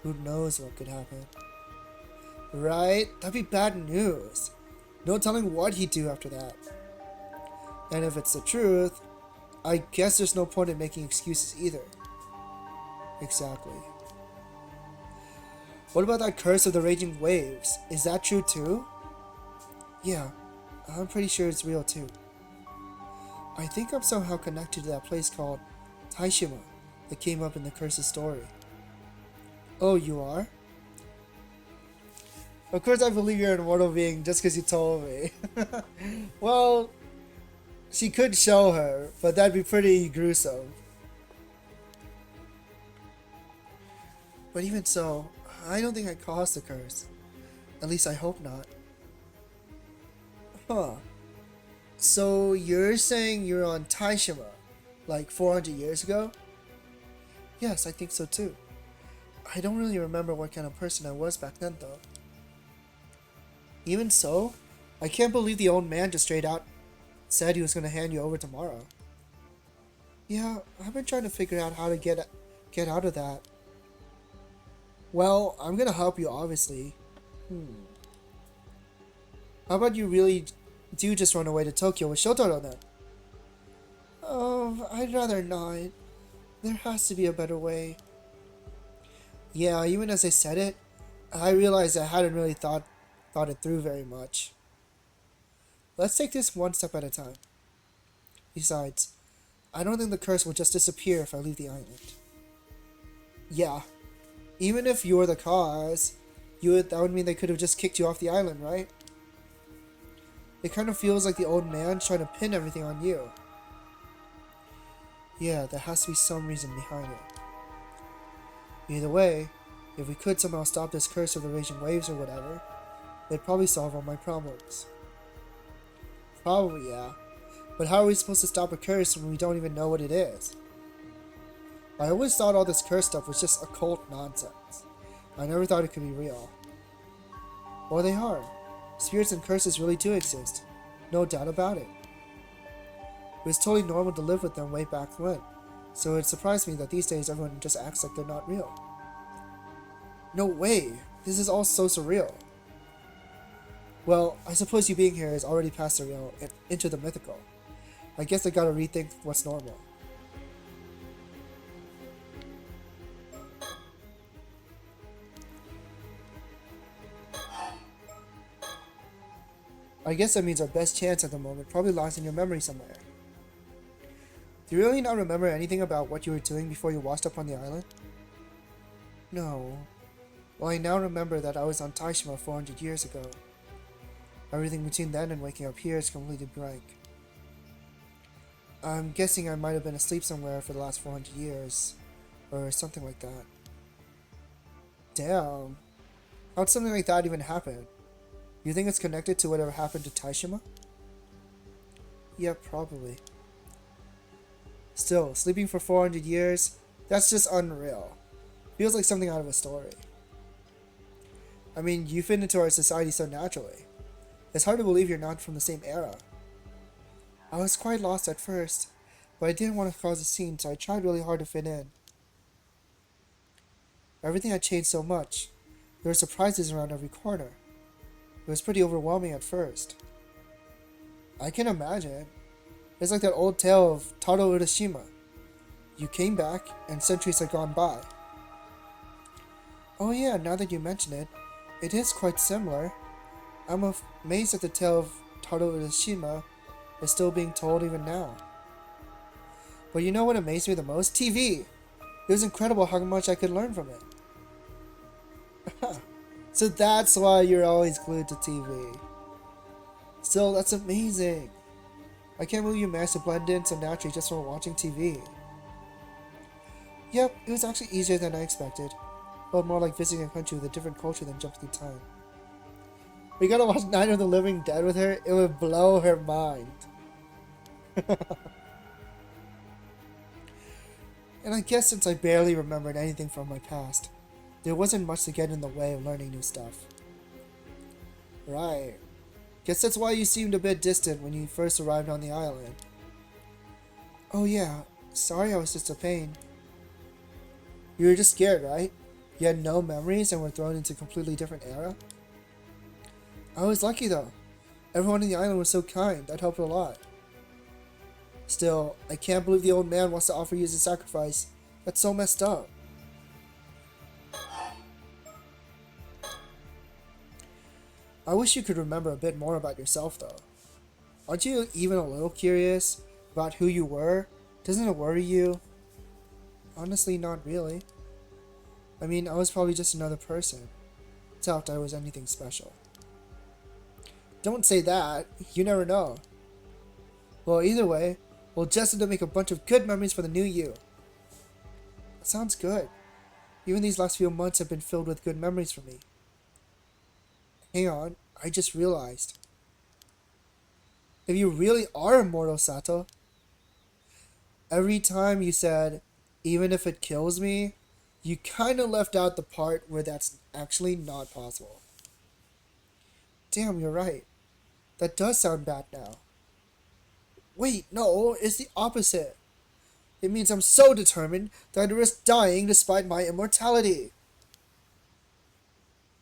Who knows what could happen. Right? That'd be bad news. No telling what he'd do after that. And if it's the truth, I guess there's no point in making excuses either. Exactly. What about that curse of the raging waves? Is that true too? Yeah, I'm pretty sure it's real too. I think I'm somehow connected to that place called Taishima that came up in the curse's story. Oh, you are? Of course I believe you're an immortal being just because you told me. Well, she could show her, but that'd be pretty gruesome. But even so, I don't think I caused the curse. At least I hope not. Huh. So you're saying you're on Taishima, like 400 years ago? Yes, I think so too. I don't really remember what kind of person I was back then though. Even so, I can't believe the old man just straight out said he was going to hand you over tomorrow. Yeah, I've been trying to figure out how to get out of that. Well, I'm going to help you obviously. How about you really do just run away to Tokyo with Shotaro then? Oh, I'd rather not. There has to be a better way. Yeah, even as I said it, I realized I hadn't really thought it through very much. let's take this one step at a time. Besides, I don't think the curse will just disappear if I leave the island. Yeah, even if you're the cause, that would mean they could have just kicked you off the island, right? It kind of feels like the old man's trying to pin everything on you. Yeah, there has to be some reason behind it. Either way, if we could somehow stop this curse of the raging waves or whatever, it'd probably solve all my problems. Probably, yeah. But how are we supposed to stop a curse when we don't even know what it is? I always thought all this curse stuff was just occult nonsense. I never thought it could be real. Well, they are. Spirits and curses really do exist. No doubt about it. It was totally normal to live with them way back when, so it surprised me that these days everyone just acts like they're not real. No way! This is all so surreal. Well, I suppose you being here is already past the real and into the mythical. I guess I gotta rethink what's normal. I guess that means our best chance at the moment probably lies in your memory somewhere. Do you really not remember anything about what you were doing before you washed up on the island? No. Well, I now remember that I was on Taishima 400 years ago. Everything between then and waking up here is completely blank. I'm guessing I might have been asleep somewhere for the last 400 years, or something like that. Damn. How'd something like that even happen? You think it's connected to whatever happened to Taishima? Yeah, probably. Still, sleeping for 400 years? That's just unreal. Feels like something out of a story. I mean, you fit into our society so naturally. It's hard to believe you're not from the same era. I was quite lost at first, but I didn't want to cause a scene, so I tried really hard to fit in. Everything had changed so much. There were surprises around every corner. It was pretty overwhelming at first. I can imagine. It's like that old tale of Taro Urashima. You came back, and centuries had gone by. Oh yeah, now that you mention it, it is quite similar. I'm amazed that the tale of Taro Urashima is still being told even now. But you know what amazed me the most? TV! It was incredible how much I could learn from it. So that's why you're always glued to TV. Still, that's amazing. I can't believe you managed to blend in so naturally just from watching TV. Yep, it was actually easier than I expected. Felt more like visiting a country with a different culture than jumping through time. We gotta watch Night of the Living Dead with her, it would blow her mind. And I guess since I barely remembered anything from my past, there wasn't much to get in the way of learning new stuff. Right. Guess that's why you seemed a bit distant when you first arrived on the island. Oh yeah, sorry I was just a pain. You were just scared, right? You had no memories and were thrown into a completely different era? I was lucky though. Everyone on the island was so kind, that helped a lot. Still, I can't believe the old man wants to offer you as a sacrifice. That's so messed up. I wish you could remember a bit more about yourself though. Aren't you even a little curious about who you were? Doesn't it worry you? Honestly, not really. I mean, I was probably just another person. Doubt I was anything special. Don't say that. You never know. Well, either way, we'll just need to make a bunch of good memories for the new you. That sounds good. Even these last few months have been filled with good memories for me. Hang on, I just realized. If you really are immortal, Sato, every time you said, even if it kills me, you kind of left out the part where that's actually not possible. Damn, you're right. That does sound bad now. Wait, no, it's the opposite. It means I'm so determined that I'd risk dying despite my immortality.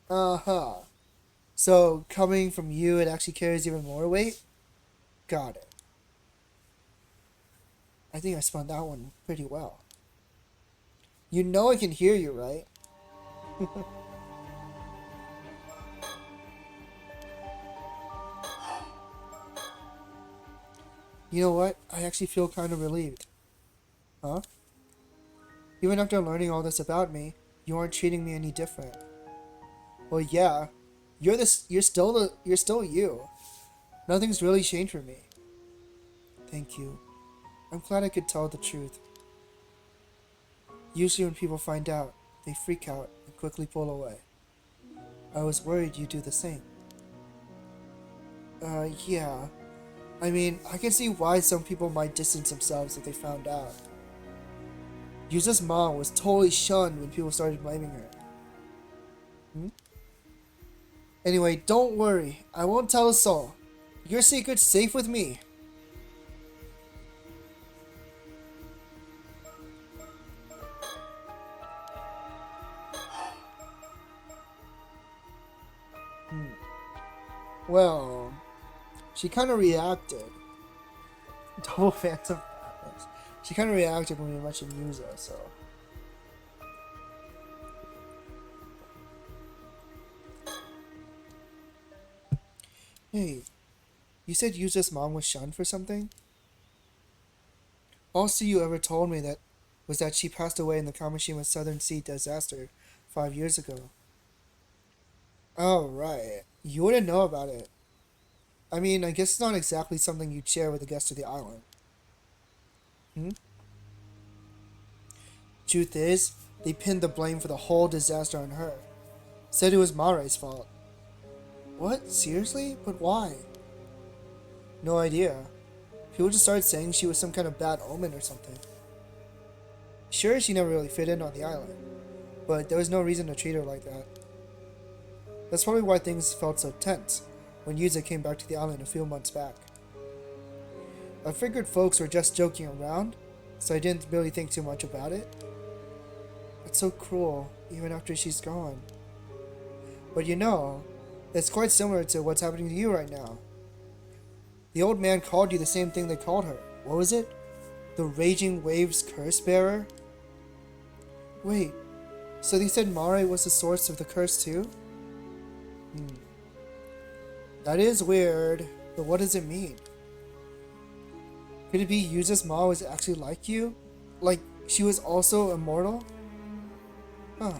Uh-huh. So, coming from you, it actually carries even more weight? Got it. I think I spun that one pretty well. You know I can hear you, right? You know what? I actually feel kind of relieved. Huh? Even after learning all this about me, you aren't treating me any different. Well, yeah. You're still you. Nothing's really changed for me. Thank you. I'm glad I could tell the truth. Usually when people find out, they freak out and quickly pull away. I was worried you'd do the same. Yeah. I mean, I can see why some people might distance themselves if they found out. Yuza's mom was totally shunned when people started blaming her. Anyway, don't worry. I won't tell a soul. Your secret's safe with me. Well, she kind of reacted. Double phantom happens. She kind of reacted when we mentioned Yuza, so. Hey, you said Yuza's mom was shunned for something? All Siiu ever told me was that she passed away in the Kamishima Southern Sea disaster 5 years ago. Oh, right. You wouldn't know about it. I mean, I guess it's not exactly something you'd share with the guests of the island. Truth is, they pinned the blame for the whole disaster on her. Said it was Marai's fault. What? Seriously? But why? No idea. People just started saying she was some kind of bad omen or something. Sure, she never really fit in on the island, but there was no reason to treat her like that. That's probably why things felt so tense when Yuza came back to the island a few months back. I figured folks were just joking around, so I didn't really think too much about it. It's so cruel, even after she's gone. But you know, it's quite similar to what's happening to you right now. The old man called you the same thing they called her. What was it? The Raging Waves Curse Bearer? Wait, so they said Marai was the source of the curse too? That is weird, but what does it mean? Could it be Yuza's mom was actually like you? Like, she was also immortal? Huh.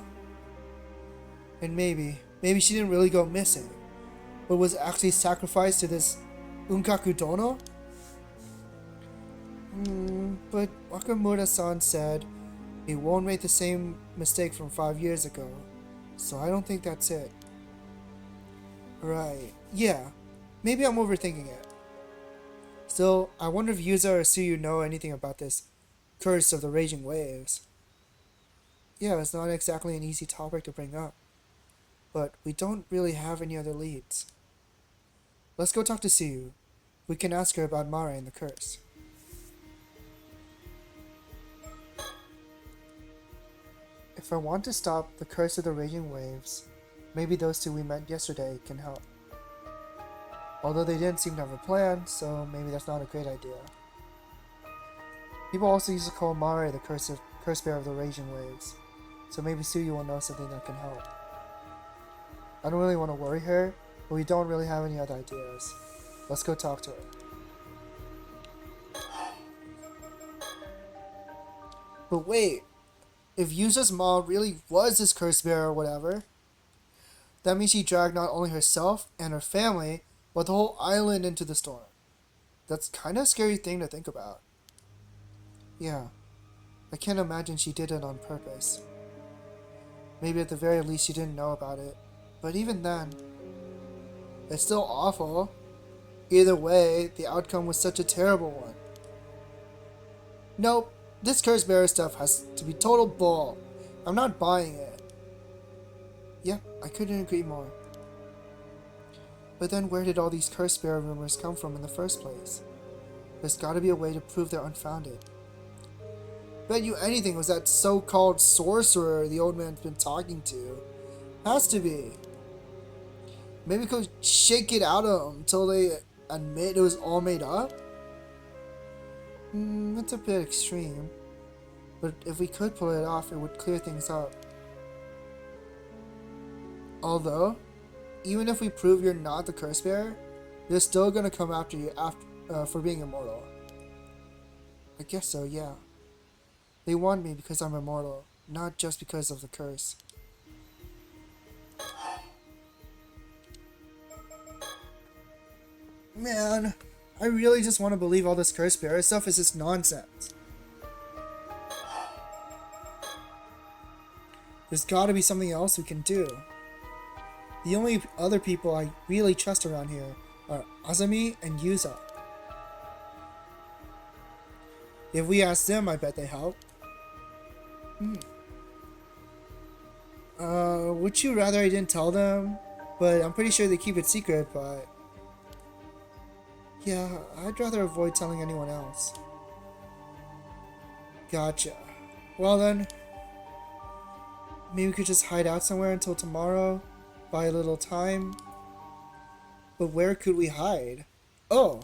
And maybe she didn't really go missing, but was actually sacrificed to this Unkaku Dono? But Wakamura-san said he won't make the same mistake from 5 years ago, so I don't think that's it. Right, yeah, maybe I'm overthinking it. Still, I wonder if Yuza or Siiu know anything about this curse of the Raging Waves. Yeah, it's not exactly an easy topic to bring up, but we don't really have any other leads. Let's go talk to Siiu. We can ask her about Mara and the curse. If I want to stop the curse of the Raging Waves, maybe those two we met yesterday can help. Although they didn't seem to have a plan, so maybe that's not a great idea. People also used to call Mara the curse bearer of the Raging Waves, so maybe Siiu will know something that can help. I don't really want to worry her, but we don't really have any other ideas. Let's go talk to her. But wait, if Yuza's mom really was this curse bearer or whatever, that means she dragged not only herself and her family, but the whole island into the storm. That's kind of a scary thing to think about. Yeah, I can't imagine she did it on purpose. Maybe at the very least she didn't know about it, but even then, it's still awful. Either way, the outcome was such a terrible one. Nope, this curse bearer stuff has to be total bull. I'm not buying it. Yeah, I couldn't agree more. But then where did all these curse bearer rumors come from in the first place? There's gotta be a way to prove they're unfounded. Bet you anything was that so-called sorcerer the old man's been talking to. Has to be. Maybe we could shake it out of them until they admit it was all made up? That's a bit extreme. But if we could pull it off, it would clear things up. Although, even if we prove you're not the curse bearer, they're still gonna come after you for being immortal. I guess so, yeah. They want me because I'm immortal, not just because of the curse. Man, I really just want to believe all this curse bearer stuff is just nonsense. There's gotta be something else we can do. The only other people I really trust around here are Azumi and Yuza. If we ask them, I bet they help. Would you rather I didn't tell them? But I'm pretty sure they keep it secret, but... yeah, I'd rather avoid telling anyone else. Gotcha. Well then, maybe we could just hide out somewhere until tomorrow, buy a little time. But where could we hide? Oh!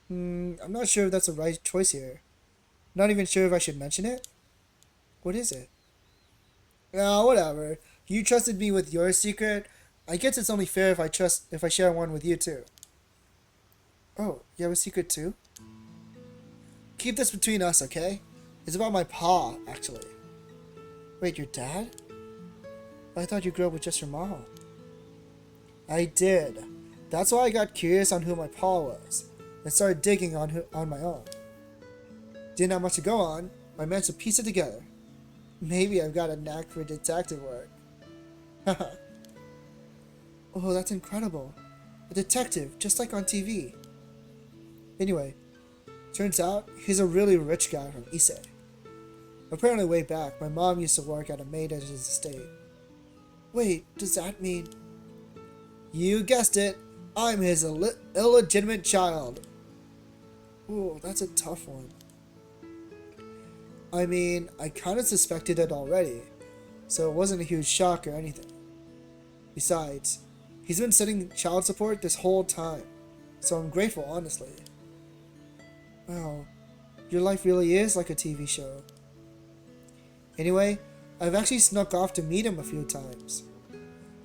I'm not sure if that's the right choice here. Not even sure if I should mention it. What is it? Oh, whatever. You trusted me with your secret. I guess it's only fair if I share one with you too. Oh, you have a secret too? Keep this between us, okay? It's about my pa, actually. Wait, your dad? I thought you grew up with just your mom. I did. That's why I got curious on who my pa was, and started digging on my own. Didn't have much to go on. I managed to piece it together. Maybe I've got a knack for detective work. Haha. Oh, that's incredible. A detective, just like on TV. Anyway, turns out he's a really rich guy from Ise. Apparently way back, my mom used to work at a maid at his estate. Wait, does that mean... You guessed it! I'm his illegitimate child. Ooh, that's a tough one. I mean, I kind of suspected it already, so it wasn't a huge shock or anything. Besides, he's been sending child support this whole time, so I'm grateful, honestly. Wow, your life really is like a TV show. Anyway, I've actually snuck off to meet him a few times.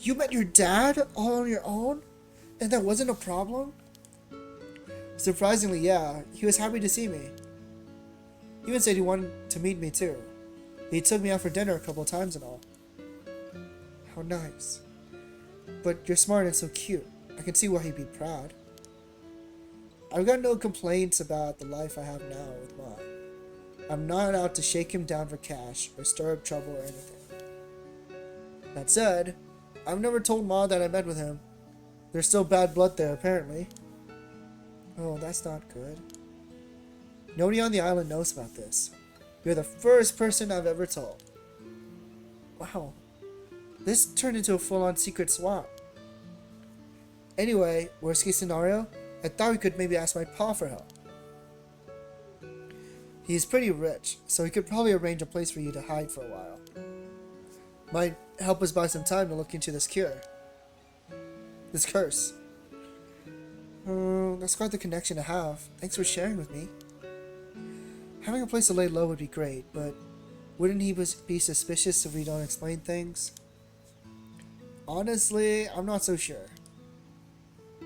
You met your dad all on your own? And that wasn't a problem? Surprisingly, yeah, he was happy to see me. He even said he wanted to meet me too. He took me out for dinner a couple times and all. How nice. But you're smart and so cute. I can see why he'd be proud. I've got no complaints about the life I have now with Ma. I'm not out to shake him down for cash or stir up trouble or anything. That said, I've never told Ma that I met with him. There's still bad blood there, apparently. Oh, that's not good. Nobody on the island knows about this. You're the first person I've ever told. Wow. This turned into a full-on secret swap. Anyway, worst case scenario, I thought we could maybe ask my pa for help. He's pretty rich, so he could probably arrange a place for you to hide for a while. Might help us buy some time to look into this cure. This curse. That's quite the connection to have. Thanks for sharing with me. Having a place to lay low would be great, but wouldn't he be suspicious if we don't explain things? Honestly, I'm not so sure.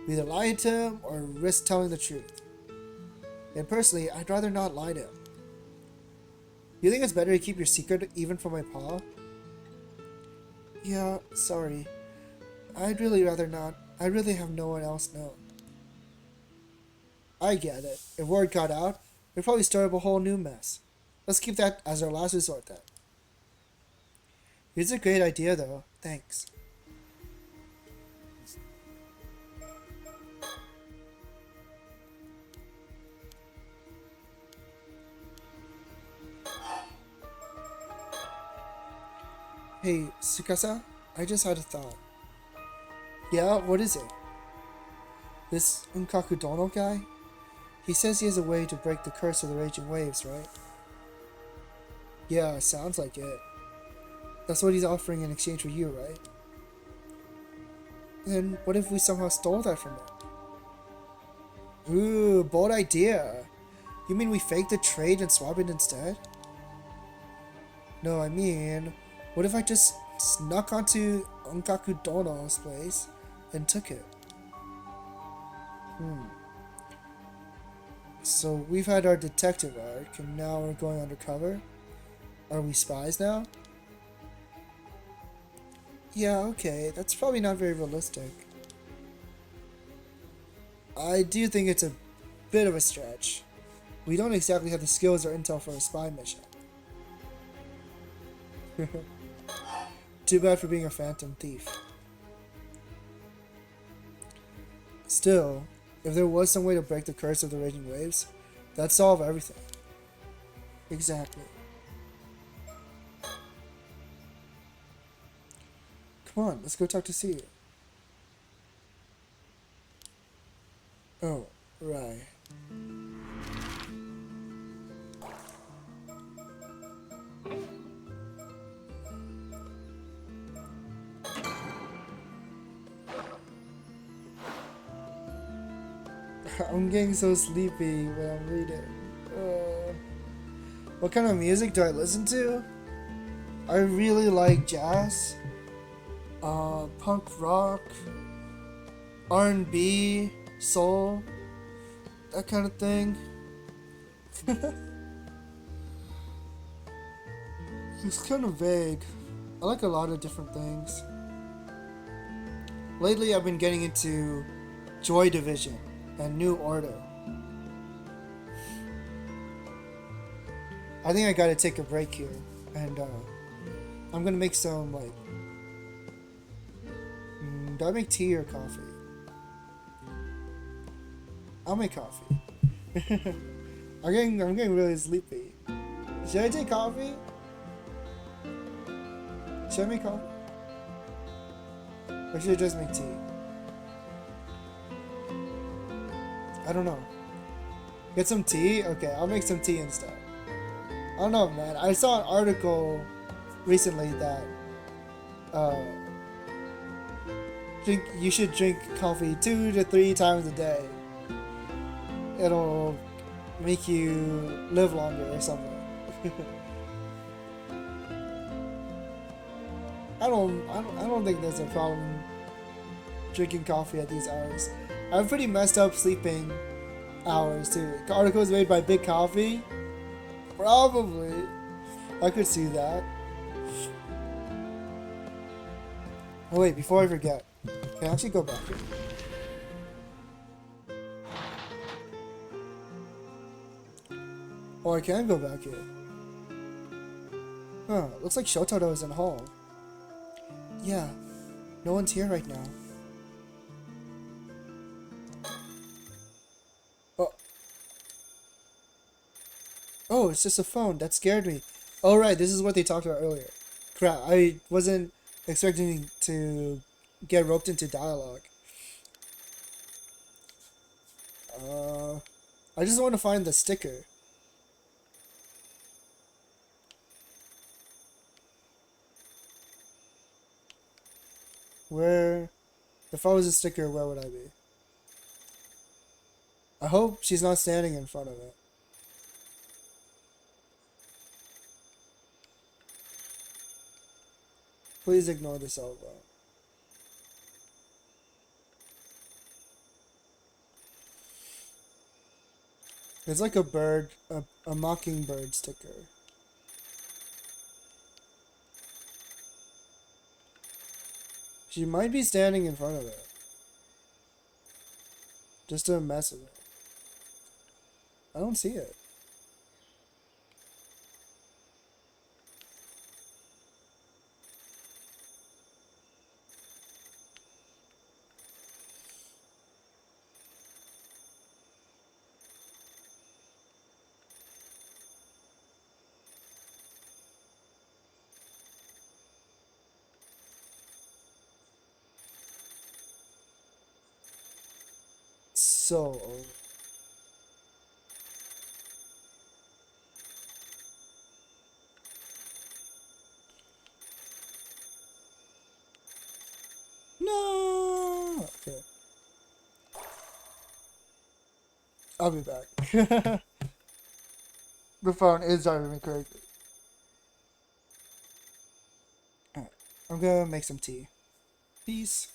We either lie to him or risk telling the truth. And personally, I'd rather not lie to him. You think it's better to keep your secret even from my pa? Yeah, sorry. I'd really rather not. I'd really have no one else know. I get it. If word got out, we'd probably start up a whole new mess. Let's keep that as our last resort then. It's a great idea though. Thanks. Hey, Tsukasa, I just had a thought. Yeah, what is it? This Unkaku Dono guy? He says he has a way to break the curse of the raging waves, right? Yeah, sounds like it. That's what he's offering in exchange for you, right? Then what if we somehow stole that from him? Ooh, bold idea. You mean we fake the trade and swap it instead? No, I mean, what if I just snuck onto Unkaku Dono's place and took it? So we've had our detective arc, and now we're going undercover. Are we spies now? Yeah, okay, that's probably not very realistic. I do think it's a bit of a stretch. We don't exactly have the skills or intel for a spy mission. Too bad for being a phantom thief. Still, if there was some way to break the curse of the raging waves, that'd solve everything. Exactly. Come on, let's go talk to Siivagunner. Oh, right. I'm getting so sleepy when I'm reading. What kind of music do I listen to? I really like jazz, punk rock, R&B, soul, that kind of thing. It's kind of vague. I like a lot of different things. Lately I've been getting into Joy Division and New Order. I think I gotta take a break here, and I'm gonna make some, like, do I make tea or coffee? I'll make coffee. I'm getting really sleepy. Should I take coffee? Should I make coffee? Or should I just make tea? I don't know. Get some tea? Okay, I'll make some tea instead. I don't know, man. I saw an article recently that you should drink coffee 2 to 3 times a day. It'll make you live longer or something. I don't think there's a problem drinking coffee at these hours. I have pretty messed up sleeping hours too. Articles made by Big Coffee? Probably. I could see that. Oh wait, before I forget, can I actually go back here? Oh, I can go back here. Huh, looks like Shotaro is in the hall. Yeah, no one's here right now. Oh, it's just a phone. That scared me. Oh, right, this is what they talked about earlier. Crap, I wasn't expecting to get roped into dialogue. I just want to find the sticker. Where... If I was a sticker, where would I be? I hope she's not standing in front of it. Please ignore the cell phone. It's like a bird, a mockingbird sticker. She might be standing in front of it. Just to mess with it. I don't see it. So... No! Okay. I'll be back. The phone is driving me crazy. Alright. I'm gonna make some tea. Peace.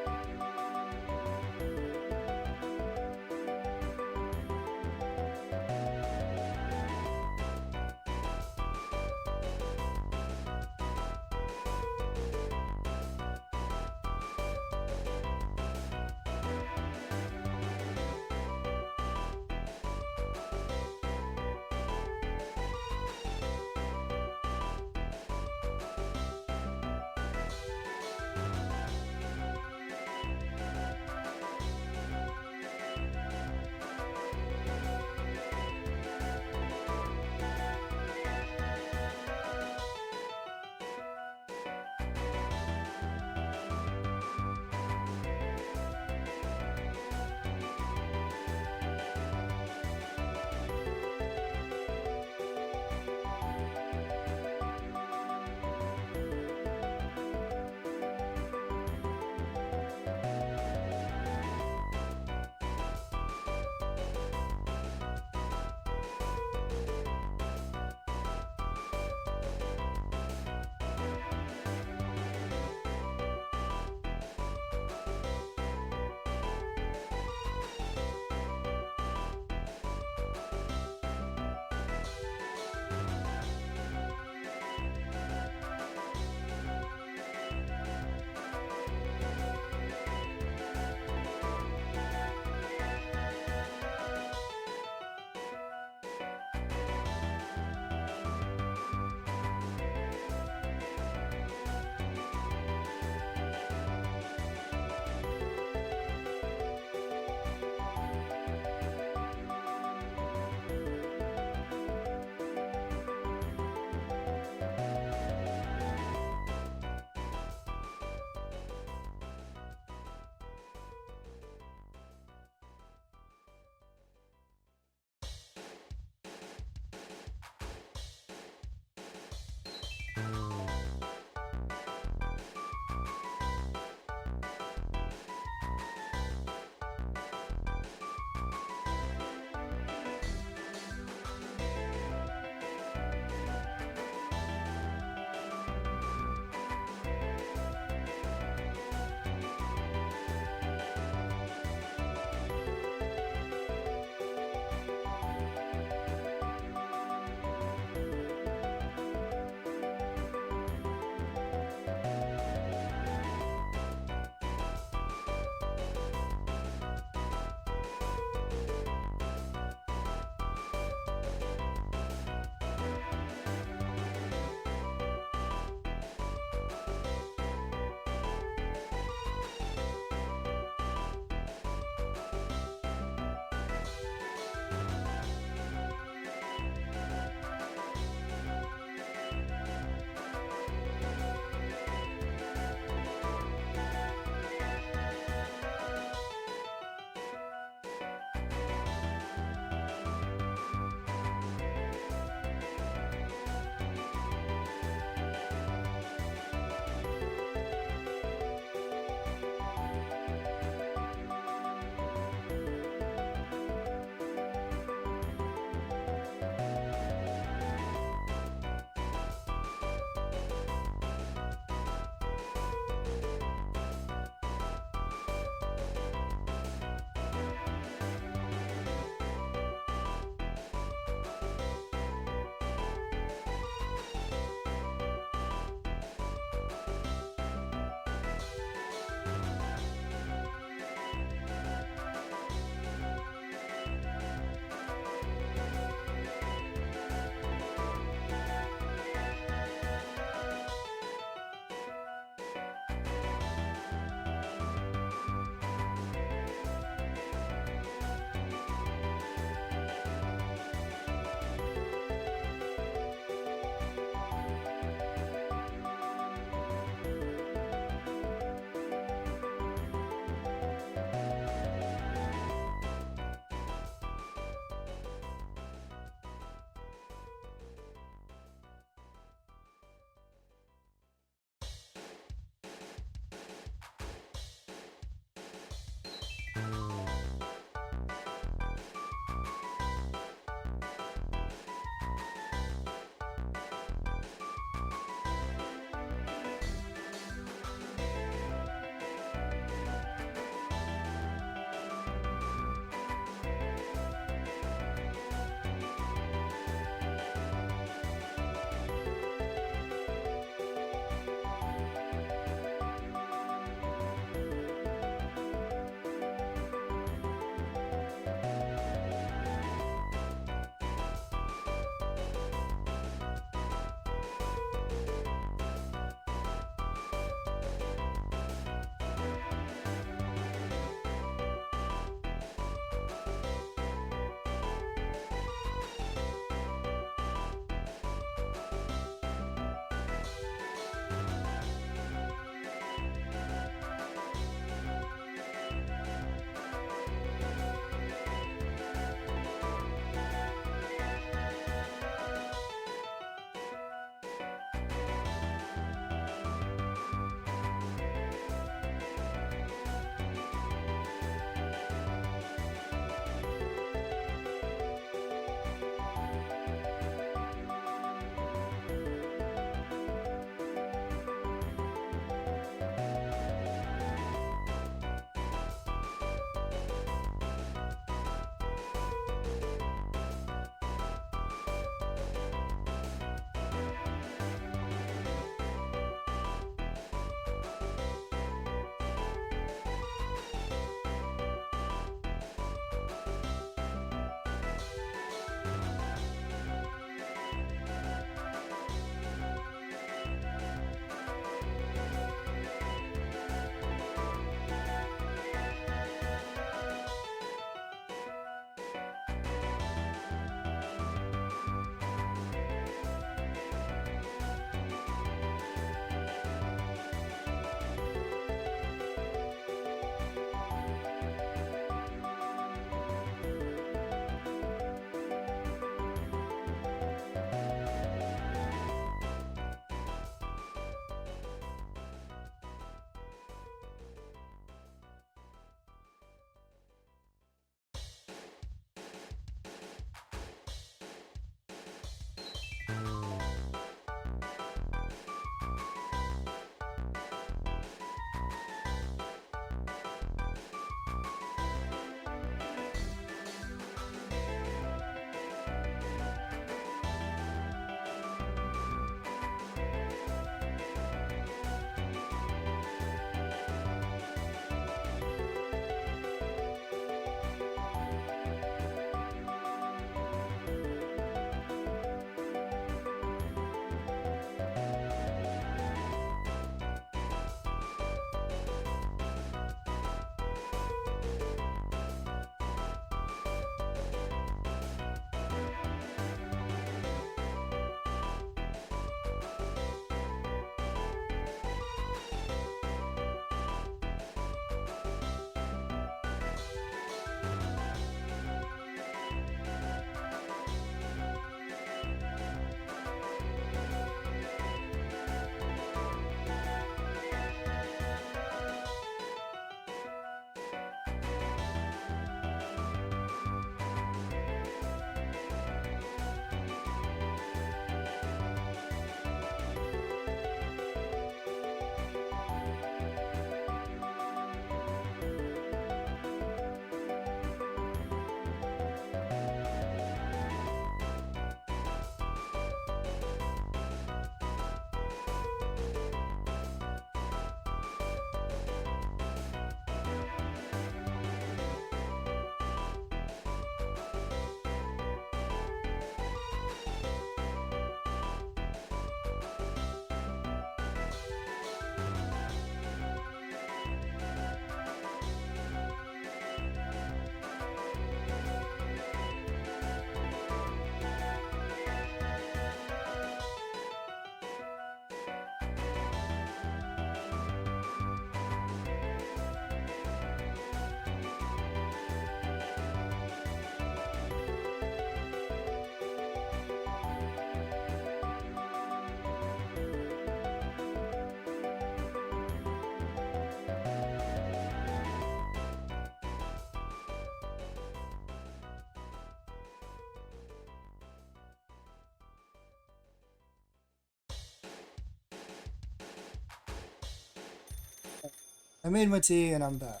I made my tea and I'm back.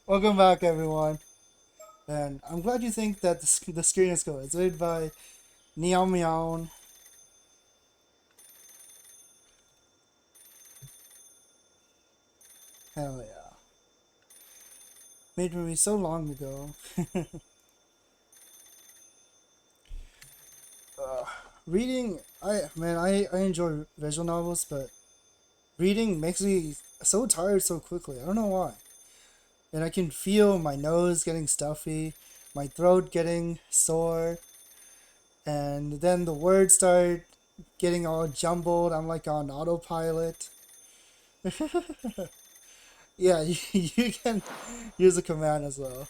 Welcome back, everyone. And I'm glad you think that the screen is cool. It's made by Meow Meow. Hell yeah. Made me so long ago. Reading, I enjoy visual novels, but reading makes me so tired so quickly. I don't know why. And I can feel my nose getting stuffy, my throat getting sore, and then the words start getting all jumbled. I'm like on autopilot. Yeah, you can use a command as well.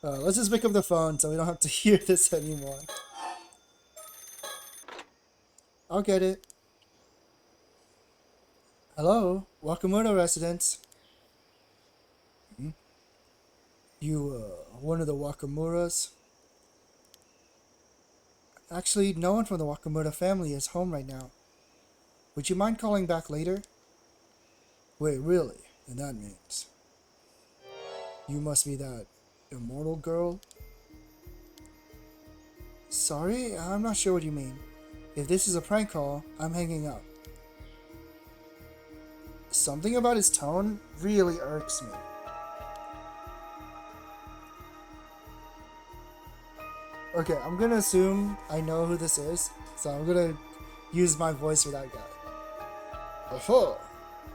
Let's just pick up the phone so we don't have to hear this anymore. I'll get it. Hello, Wakamura residents. You, one of the Wakamuras? Actually, no one from the Wakamura family is home right now. Would you mind calling back later? Wait, really? And that means you must be that immortal girl? Sorry, I'm not sure what you mean. If this is a prank call, I'm hanging up. Something about his tone really irks me. Okay, I'm gonna assume I know who this is, so I'm gonna use my voice for that guy. Aha!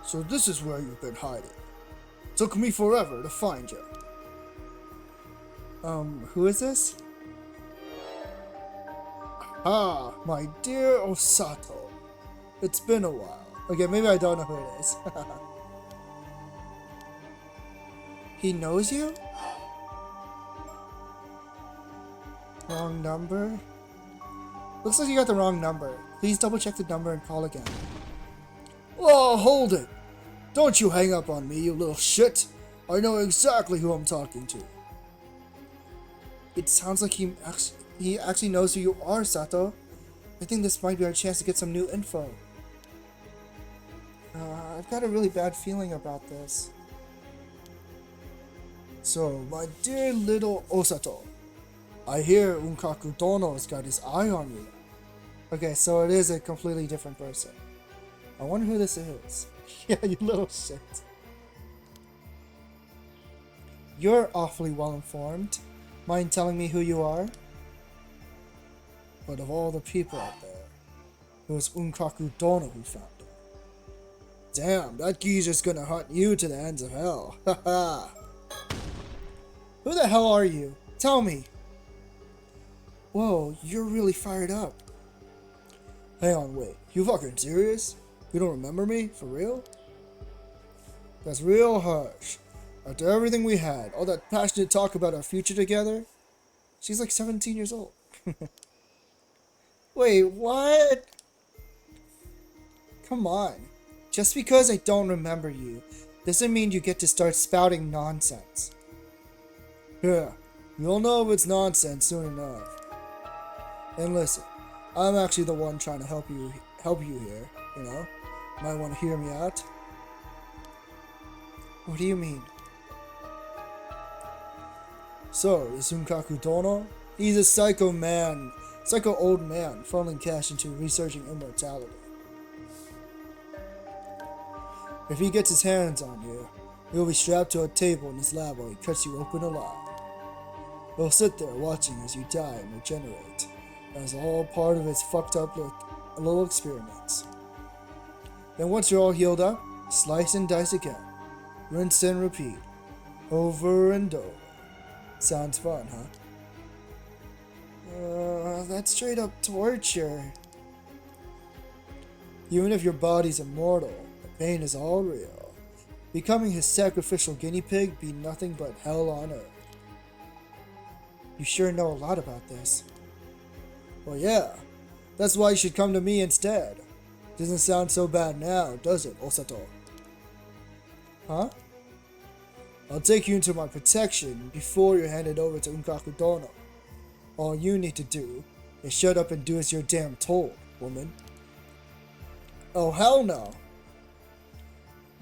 So this is where you've been hiding. Took me forever to find you. Who is this? Ah, my dear Osato. It's been a while. Okay, maybe I don't know who it is. He knows you? Wrong number? Looks like you got the wrong number. Please double check the number and call again. Oh, hold it! Don't you hang up on me, you little shit! I know exactly who I'm talking to. It sounds like he actually knows who you are, Sato. I think this might be our chance to get some new info. I've got a really bad feeling about this. So, my dear little Osato, I hear Unkaku Dono's got his eye on you. Okay, so it is a completely different person. I wonder who this is. Yeah, you little shit. You're awfully well informed. Mind telling me who you are? But of all the people out there, it was Unkaku Dono who found her. Damn, that geezer's gonna hunt you to the ends of hell. Haha. Who the hell are you? Tell me. Whoa, you're really fired up. Hang on, wait. You fucking serious? You don't remember me? For real? That's real harsh. After everything we had, all that passionate talk about our future together, she's like 17 years old. Wait, what? Come on. Just because I don't remember you doesn't mean you get to start spouting nonsense. Yeah, you'll know if it's nonsense soon enough. And listen, I'm actually the one trying to help you here, you know? Might want to hear me out. What do you mean? So, is Unkaku Dono? He's a psycho old man, funneling cash into researching immortality. If he gets his hands on you, you'll be strapped to a table in his lab while he cuts you open alive. He'll sit there watching as you die and regenerate. That's all part of his fucked up little experiments. Then once you're all healed up, slice and dice again. Rinse and repeat. Over and over. Sounds fun, huh? That's straight up torture. Even if your body's immortal, the pain is all real. Becoming his sacrificial guinea pig be nothing but hell on earth. You sure know a lot about this. Well, yeah. That's why you should come to me instead. Doesn't sound so bad now, does it, Osato? Huh? I'll take you into my protection before you're handed over to Unkaku Dono. All you need to do is shut up and do as you're damn told, woman. Oh, hell no.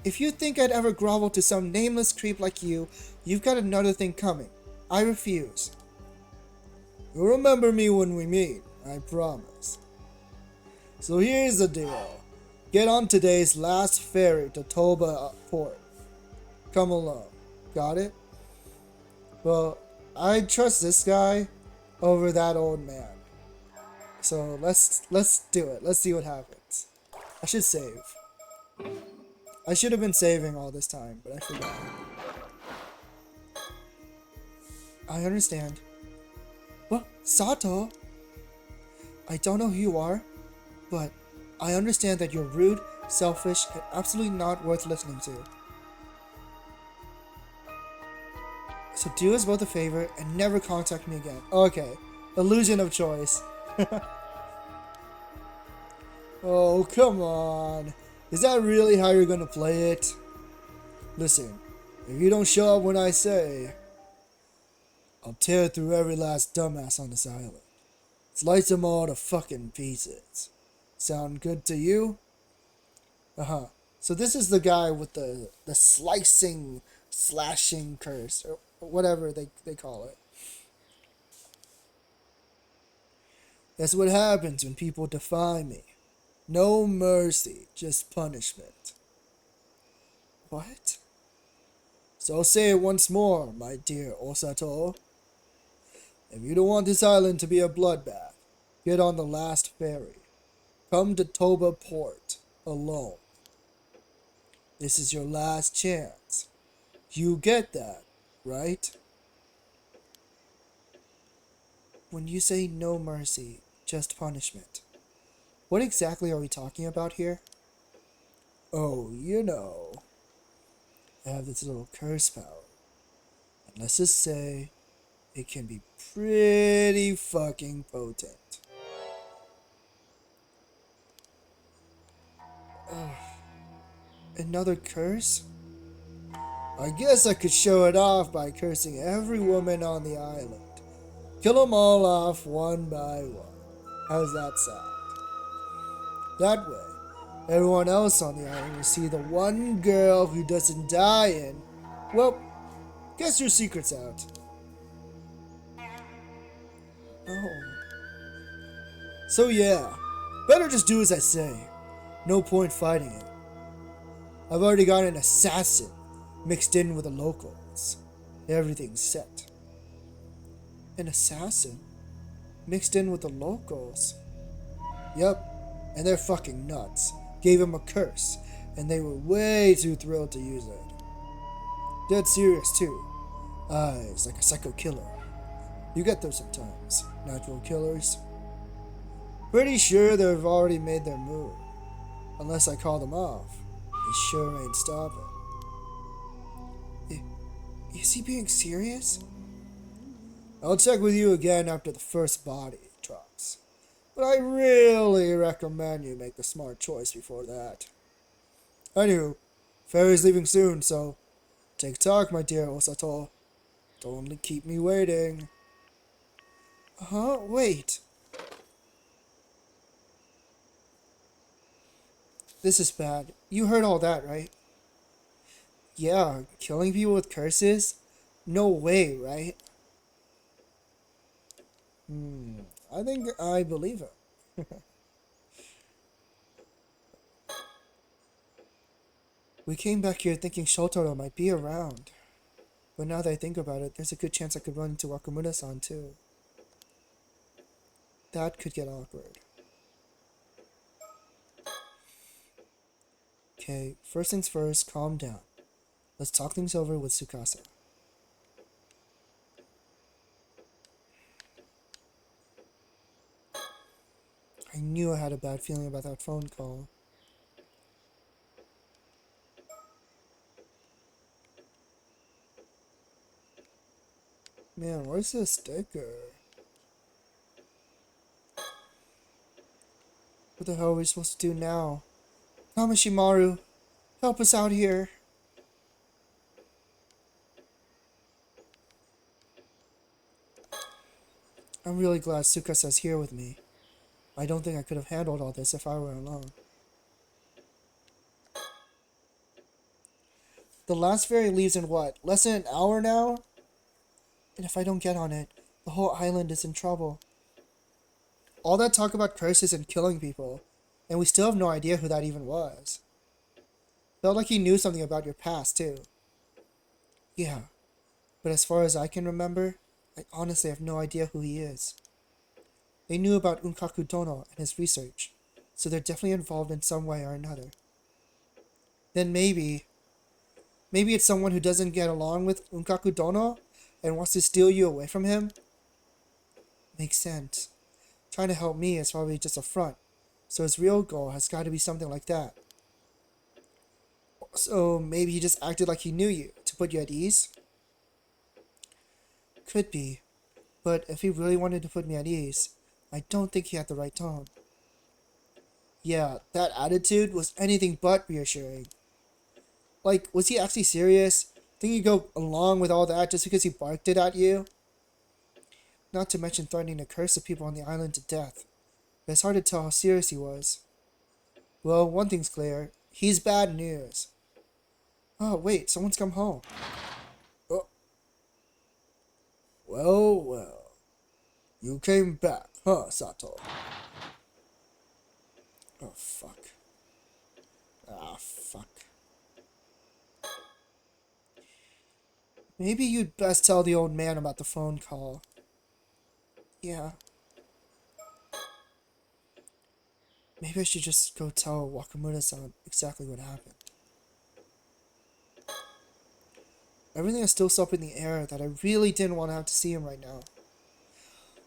If you think I'd ever grovel to some nameless creep like you, you've got another thing coming. I refuse. You'll remember me when we meet, I promise. So here's the deal. Get on today's last ferry to Toba Port. Come along. Got it? Well, I trust this guy over that old man. So let's do it. Let's see what happens. I should save. I should have been saving all this time, but I forgot. I understand. What? Sato? I don't know who you are, but I understand that you're rude, selfish, and absolutely not worth listening to. So do us both a favor and never contact me again. Okay. Illusion of choice. Oh, come on. Is that really how you're gonna play it? Listen, if you don't show up when I say, I'll tear through every last dumbass on this island. Slice them all to fucking pieces. Sound good to you? Uh-huh. So this is the guy with the slicing, slashing curse, or whatever they call it. That's what happens when people defy me. No mercy, just punishment. What? So I'll say it once more, my dear Osato. If you don't want this island to be a bloodbath, get on the last ferry. Come to Toba Port, alone. This is your last chance. You get that, right? When you say no mercy, just punishment, what exactly are we talking about here? Oh, you know, I have this little curse power. And let's just say it can be pretty fucking potent. Another curse? I guess I could show it off by cursing every woman on the island. Kill them all off one by one. How's that sound? That way, everyone else on the island will see the one girl who doesn't die and, well, guess your secret's out. Oh. So yeah, better just do as I say. No point fighting it. I've already got an assassin mixed in with the locals. Everything's set. An assassin? Mixed in with the locals? Yep, and they're fucking nuts. Gave him a curse, and they were way too thrilled to use it. Dead serious too. Eyes like a psycho killer. You get those sometimes, natural killers. Pretty sure they've already made their move. Unless I call them off. They sure ain't stopping. Is he being serious? I'll check with you again after the first body drops. But I really recommend you make the smart choice before that. Anywho, ferry's leaving soon, so take talk, my dear Osato. Don't keep me waiting. Wait. This is bad. You heard all that, right? Yeah, killing people with curses? No way, right? I think I believe it. We came back here thinking Shotaro might be around. But now that I think about it, there's a good chance I could run into Wakamura-san too. That could get awkward. Okay, first things first, calm down. Let's talk things over with Tsukasa. I knew I had a bad feeling about that phone call. Man, where's the sticker? What the hell are we supposed to do now? Kamashimaru, help us out here. I'm really glad Tsukasa's here with me. I don't think I could have handled all this if I were alone. The last ferry leaves in what? Less than an hour now? And if I don't get on it, the whole island is in trouble. All that talk about curses and killing people, and we still have no idea who that even was. Felt like he knew something about your past, too. Yeah, but as far as I can remember, I honestly have no idea who he is. They knew about Unkaku Dono and his research, so they're definitely involved in some way or another. Then maybe it's someone who doesn't get along with Unkaku Dono and wants to steal you away from him? Makes sense. Trying to help me is probably just a front, so his real goal has got to be something like that. So maybe he just acted like he knew you, to put you at ease? Could be, but if he really wanted to put me at ease, I don't think he had the right tone. Yeah, that attitude was anything but reassuring. Like, was he actually serious? Think he'd go along with all that just because he barked it at you? Not to mention threatening to curse the people on the island to death. But it's hard to tell how serious he was. Well, one thing's clear. He's bad news. Oh, wait, someone's come home. Oh. Well. You came back, huh, Sato? Oh, fuck. Fuck. Maybe you'd best tell the old man about the phone call. Yeah. Maybe I should just go tell Wakamura-san exactly what happened. Everything is still so up in the air that I really didn't want to have to see him right now.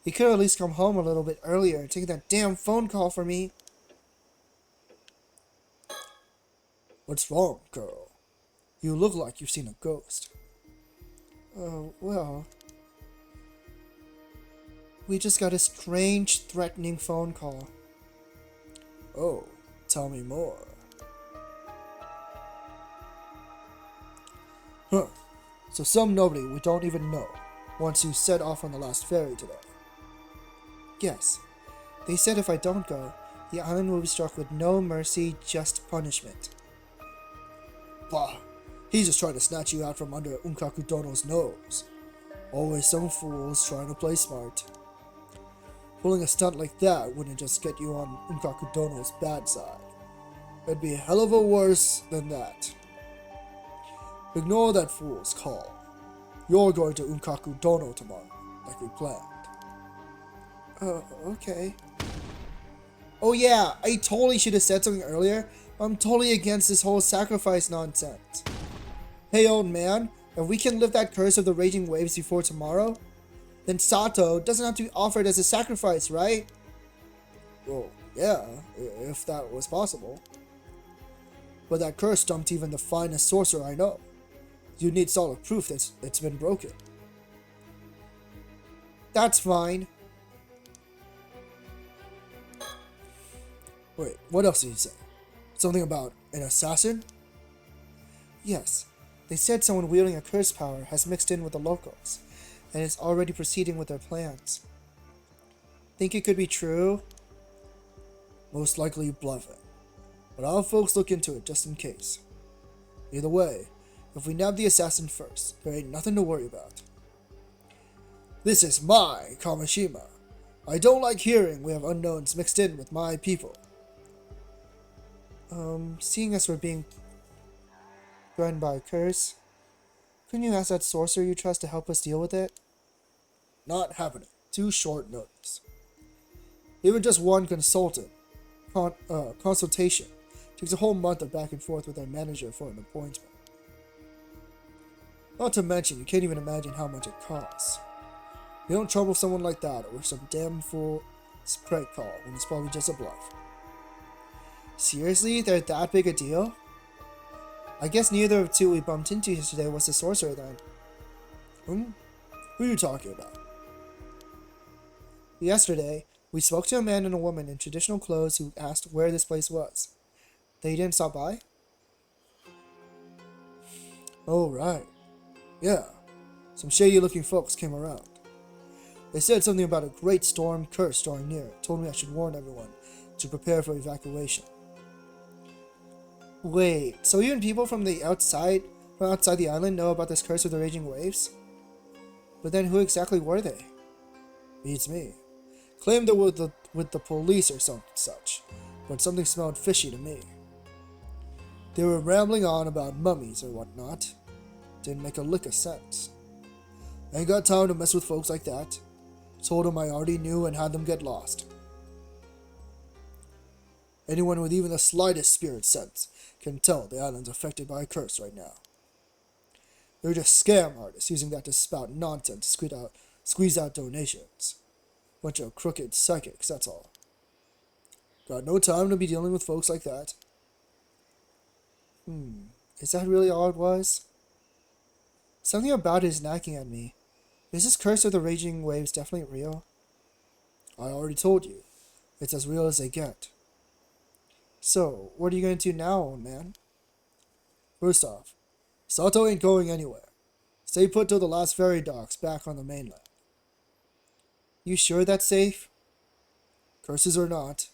He could have at least come home a little bit earlier and taken that damn phone call for me. What's wrong, girl? You look like you've seen a ghost. Well... We just got a strange, threatening phone call. Oh, tell me more. Huh. So some nobody we don't even know wants you set off on the last ferry today. Yes. They said if I don't go, the island will be struck with no mercy, just punishment. Bah! He's just trying to snatch you out from under Unkaku Dono's nose. Always some fools trying to play smart. Pulling a stunt like that wouldn't just get you on Unkaku Dono's bad side. It'd be a hell of a worse than that. Ignore that fool's call. You're going to Unkaku Dono tomorrow, like we planned. Okay. Oh yeah, I totally should have said something earlier. I'm totally against this whole sacrifice nonsense. Hey old man, if we can lift that curse of the raging waves before tomorrow, then Sato doesn't have to be offered as a sacrifice, right? Well, yeah, if that was possible. But that curse stumped even the finest sorcerer I know. You need solid proof that it's been broken. That's fine. Wait, what else did he say? Something about an assassin? Yes, they said someone wielding a curse power has mixed in with the locals, and is already proceeding with their plans. Think it could be true? Most likely bluffing, but I'll have folks look into it just in case. Either way, if we nab the assassin first, there ain't nothing to worry about. This is my Kamishima. I don't like hearing we have unknowns mixed in with my people. Seeing as we're being threatened by a curse, couldn't you ask that sorcerer you trust to help us deal with it? Not happening. Too short notice. Even just one consultation takes a whole month of back and forth with our manager for an appointment. Not to mention, you can't even imagine how much it costs. You don't trouble someone like that or some damn fool prank call when it's probably just a bluff. Seriously? They're that big a deal? I guess neither of the two we bumped into yesterday was the sorcerer then. Who are you talking about? Yesterday, we spoke to a man and a woman in traditional clothes who asked where this place was. They didn't stop by? Oh, right. Yeah. Some shady-looking folks came around. They said something about a great storm curse drawing near. Told me I should warn everyone to prepare for evacuation. Wait, so even people from the outside from outside the island know about this curse of the raging waves? But then who exactly were they? Beats me. Claimed they were with the police or some such, but something smelled fishy to me. They were rambling on about mummies or whatnot. Didn't make a lick of sense. Ain't got time to mess with folks like that. Told them I already knew and had them get lost. Anyone with even the slightest spirit sense can tell the island's affected by a curse right now. They're just scam artists using that to spout nonsense to squeeze out donations. Bunch of crooked psychics, that's all. Got no time to be dealing with folks like that. Is that really all it was? Something about it is nagging at me. Is this curse of the raging waves definitely real? I already told you. It's as real as they get. So, what are you going to do now, old man? First off, Sato ain't going anywhere. Stay put till the last ferry docks back on the mainland. You sure that's safe? Curses or not,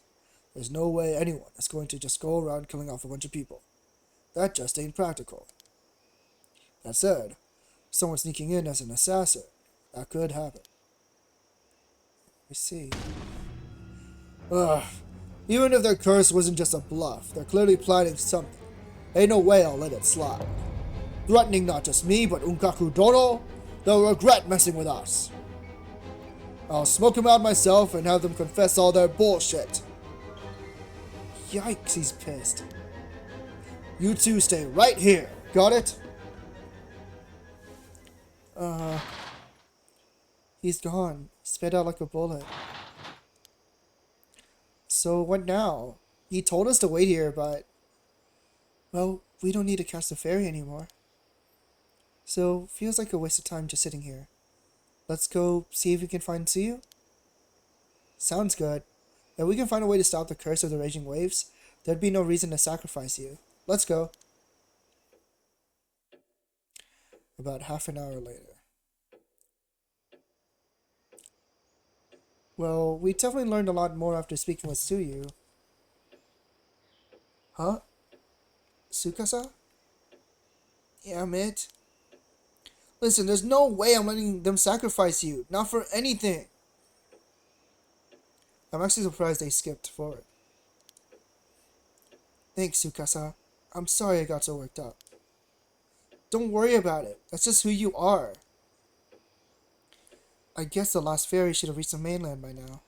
there's no way anyone is going to just go around killing off a bunch of people. That just ain't practical. That said, someone sneaking in as an assassin, that could happen. I see. Ugh. Even if their curse wasn't just a bluff, they're clearly planning something. Ain't no way I'll let it slide. Threatening not just me, but Unkaku Dono, they'll regret messing with us. I'll smoke them out myself and have them confess all their bullshit. Yikes, he's pissed. You two stay right here. Got it? He's gone. Spit out like a bullet. So what now? He told us to wait here, but... well, we don't need to catch the ferry anymore. So, feels like a waste of time just sitting here. Let's go see if we can find Tsuyu? Sounds good. If we can find a way to stop the curse of the raging waves, there'd be no reason to sacrifice you. Let's go. About half an hour later. Well, we definitely learned a lot more after speaking with Tsuyu. Huh? Tsukasa? Yeah, mate. Listen, there's no way I'm letting them sacrifice you. Not for anything. I'm actually surprised they skipped forward. Thanks, Tsukasa. I'm sorry I got so worked up. Don't worry about it. That's just who you are. I guess the last ferry should have reached the mainland by now.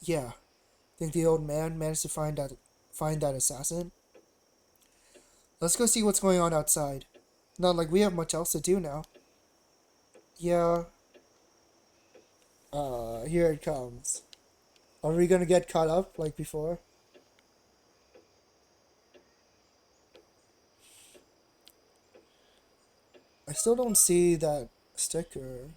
Yeah. Think the old man managed to find that assassin? Let's go see what's going on outside. Not like we have much else to do now. Yeah. Here it comes. Are we gonna get caught up like before? I still don't see that sticker.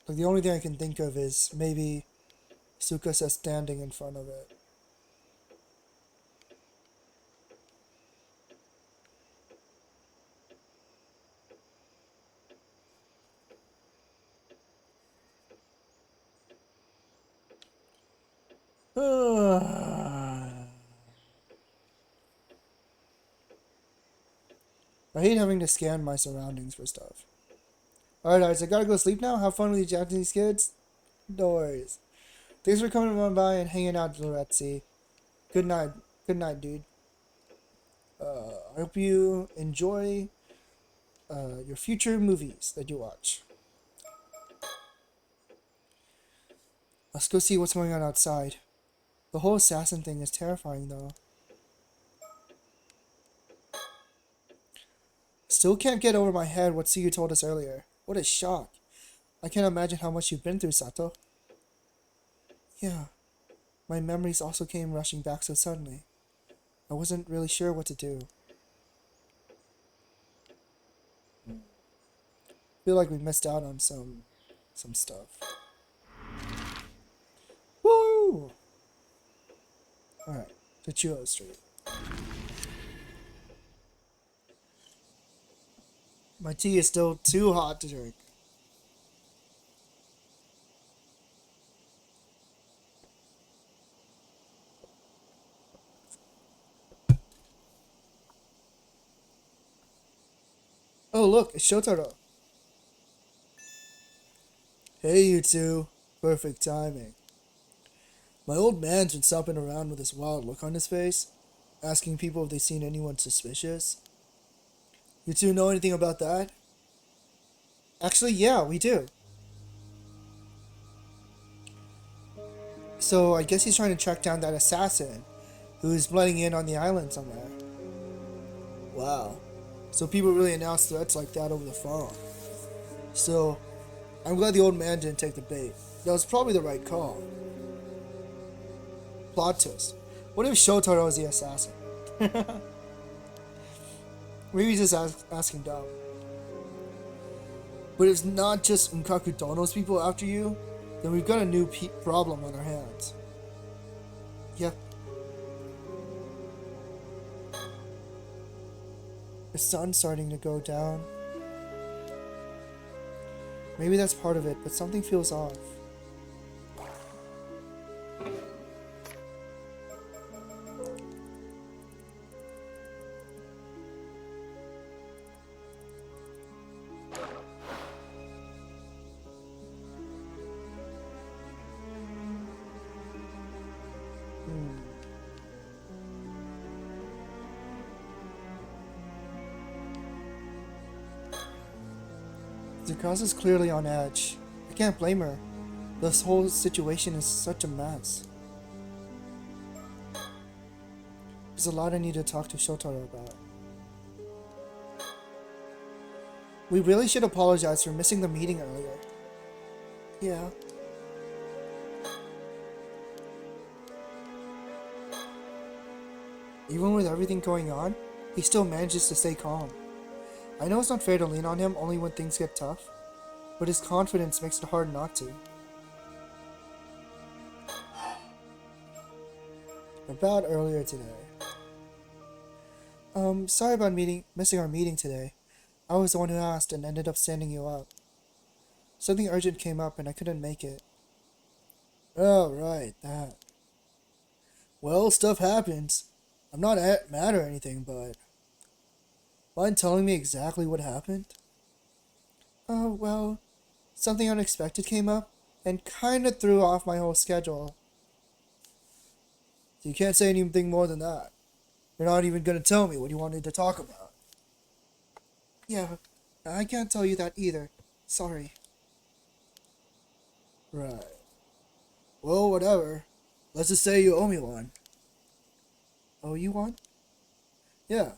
Like, the only thing I can think of is maybe Tsukasa standing in front of it. I hate having to scan my surroundings for stuff. Alright guys, I gotta go sleep now. Have fun with you Japanese kids. No worries. Thanks for coming on by and hanging out, Loretzi. Good night. Good night, dude. I hope you enjoy your future movies that you watch. Let's go see what's going on outside. The whole assassin thing is terrifying, though. Still can't get over my head what Tsuyu told us earlier. What a shock. I can't imagine how much you've been through, Sato. Yeah. My memories also came rushing back so suddenly. I wasn't really sure what to do. Feel like we missed out on some stuff. Woo! Alright, to Chuo Street. My tea is still too hot to drink. Oh, look, it's Shotaro. Hey, you two. Perfect timing. My old man's been stopping around with this wild look on his face, asking people if they've seen anyone suspicious. You two know anything about that? Actually, yeah, we do. So, I guess he's trying to track down that assassin who's blending in on the island somewhere. Wow. So people really announce threats like that over the phone. So, I'm glad the old man didn't take the bait. That was probably the right call. Plot twist. What if Shotaro is the assassin? Maybe he's just asking dumb. But it's not just Unkaku Dono's people after you, then we've got a new problem on our hands. Yep. The sun's starting to go down. Maybe that's part of it, but something feels off. Zukasa's clearly on edge. I can't blame her. This whole situation is such a mess. There's a lot I need to talk to Shotaro about. We really should apologize for missing the meeting earlier. Yeah. Even with everything going on, he still manages to stay calm. I know it's not fair to lean on him only when things get tough, but his confidence makes it hard not to. About earlier today. Sorry about missing our meeting today. I was the one who asked and ended up standing you up. Something urgent came up and I couldn't make it. Oh, right, that. Well, stuff happens. I'm not mad or anything, but... mind telling me exactly what happened? Oh, well, something unexpected came up and kinda threw off my whole schedule. You can't say anything more than that. You're not even gonna tell me what you wanted to talk about. Yeah, I can't tell you that either. Sorry. Right. Well, whatever. Let's just say you owe me one. Owe you one? Yeah.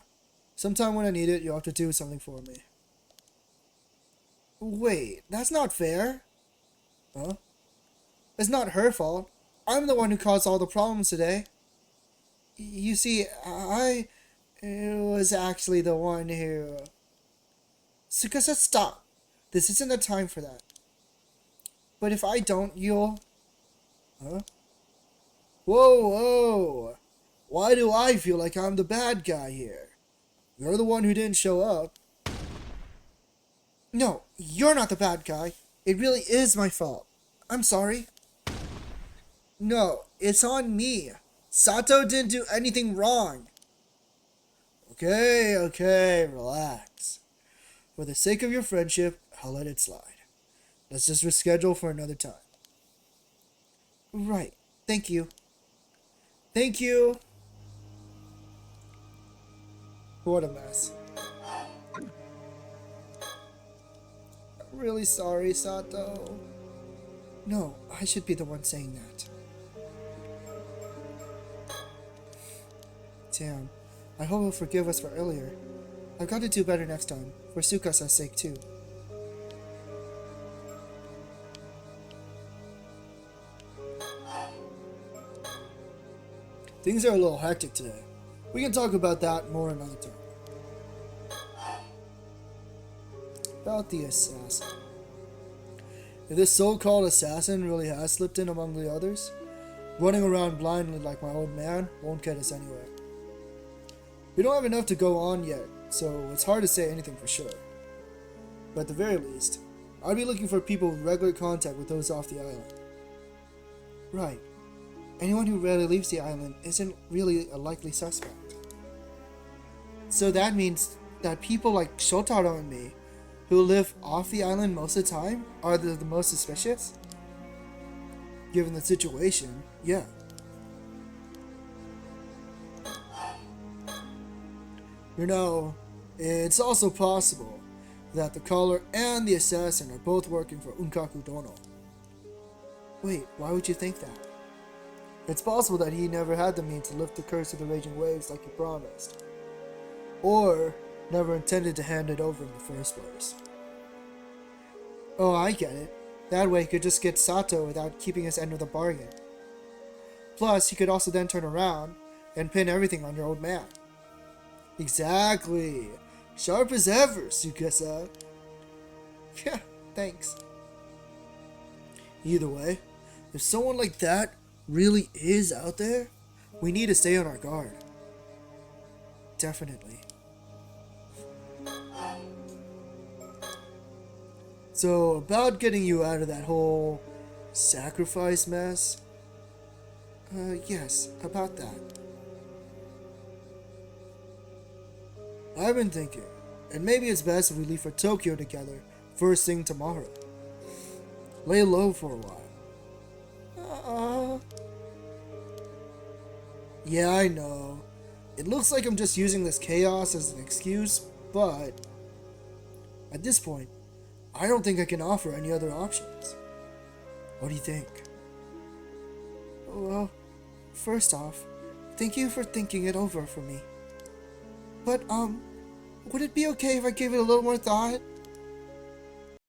Sometime when I need it, you'll have to do something for me. Wait, that's not fair. Huh? It's not her fault. I'm the one who caused all the problems today. You see, I was actually the one who... Tsukasa, stop. This isn't the time for that. But if I don't, you'll... Huh? Whoa, whoa. Why do I feel like I'm the bad guy here? You're the one who didn't show up. No, you're not the bad guy. It really is my fault. I'm sorry. No, it's on me. Sato didn't do anything wrong. Okay, relax. For the sake of your friendship, I'll let it slide. Let's just reschedule for another time. Right. Thank you. Thank you. What a mess. I'm really sorry, Sato. No, I should be the one saying that. Damn. I hope he'll forgive us for earlier. I've got to do better next time, for Tsukasa's sake too. Things are a little hectic today. We can talk about that more another time. About the assassin. If this so-called assassin really has slipped in among the others, running around blindly like my old man won't get us anywhere. We don't have enough to go on yet, so it's hard to say anything for sure. But at the very least, I'd be looking for people with regular contact with those off the island. Right. Anyone who rarely leaves the island isn't really a likely suspect. So that means that people like Shotaro and me, who live off the island most of the time, are the most suspicious? Given the situation, yeah. You know, it's also possible that the caller and the assassin are both working for Unkaku Dono. Wait, why would you think that? It's possible that he never had the means to lift the curse of the raging waves like he promised. Or never intended to hand it over in the first place. Oh, I get it. That way he could just get Sato without keeping his end of the bargain. Plus, he could also then turn around and pin everything on your old man. Exactly. Sharp as ever, Tsukasa. Yeah, thanks. Either way, if someone like that really is out there, we need to stay on our guard. Definitely. So, about getting you out of that whole sacrifice mess. Yes, about that. I've been thinking, and maybe it's best if we leave for Tokyo together first thing tomorrow. Lay low for a while. Yeah, I know. It looks like I'm just using this chaos as an excuse, but at this point, I don't think I can offer any other options. What do you think? Well, first off, thank you for thinking it over for me. But, would it be okay if I gave it a little more thought?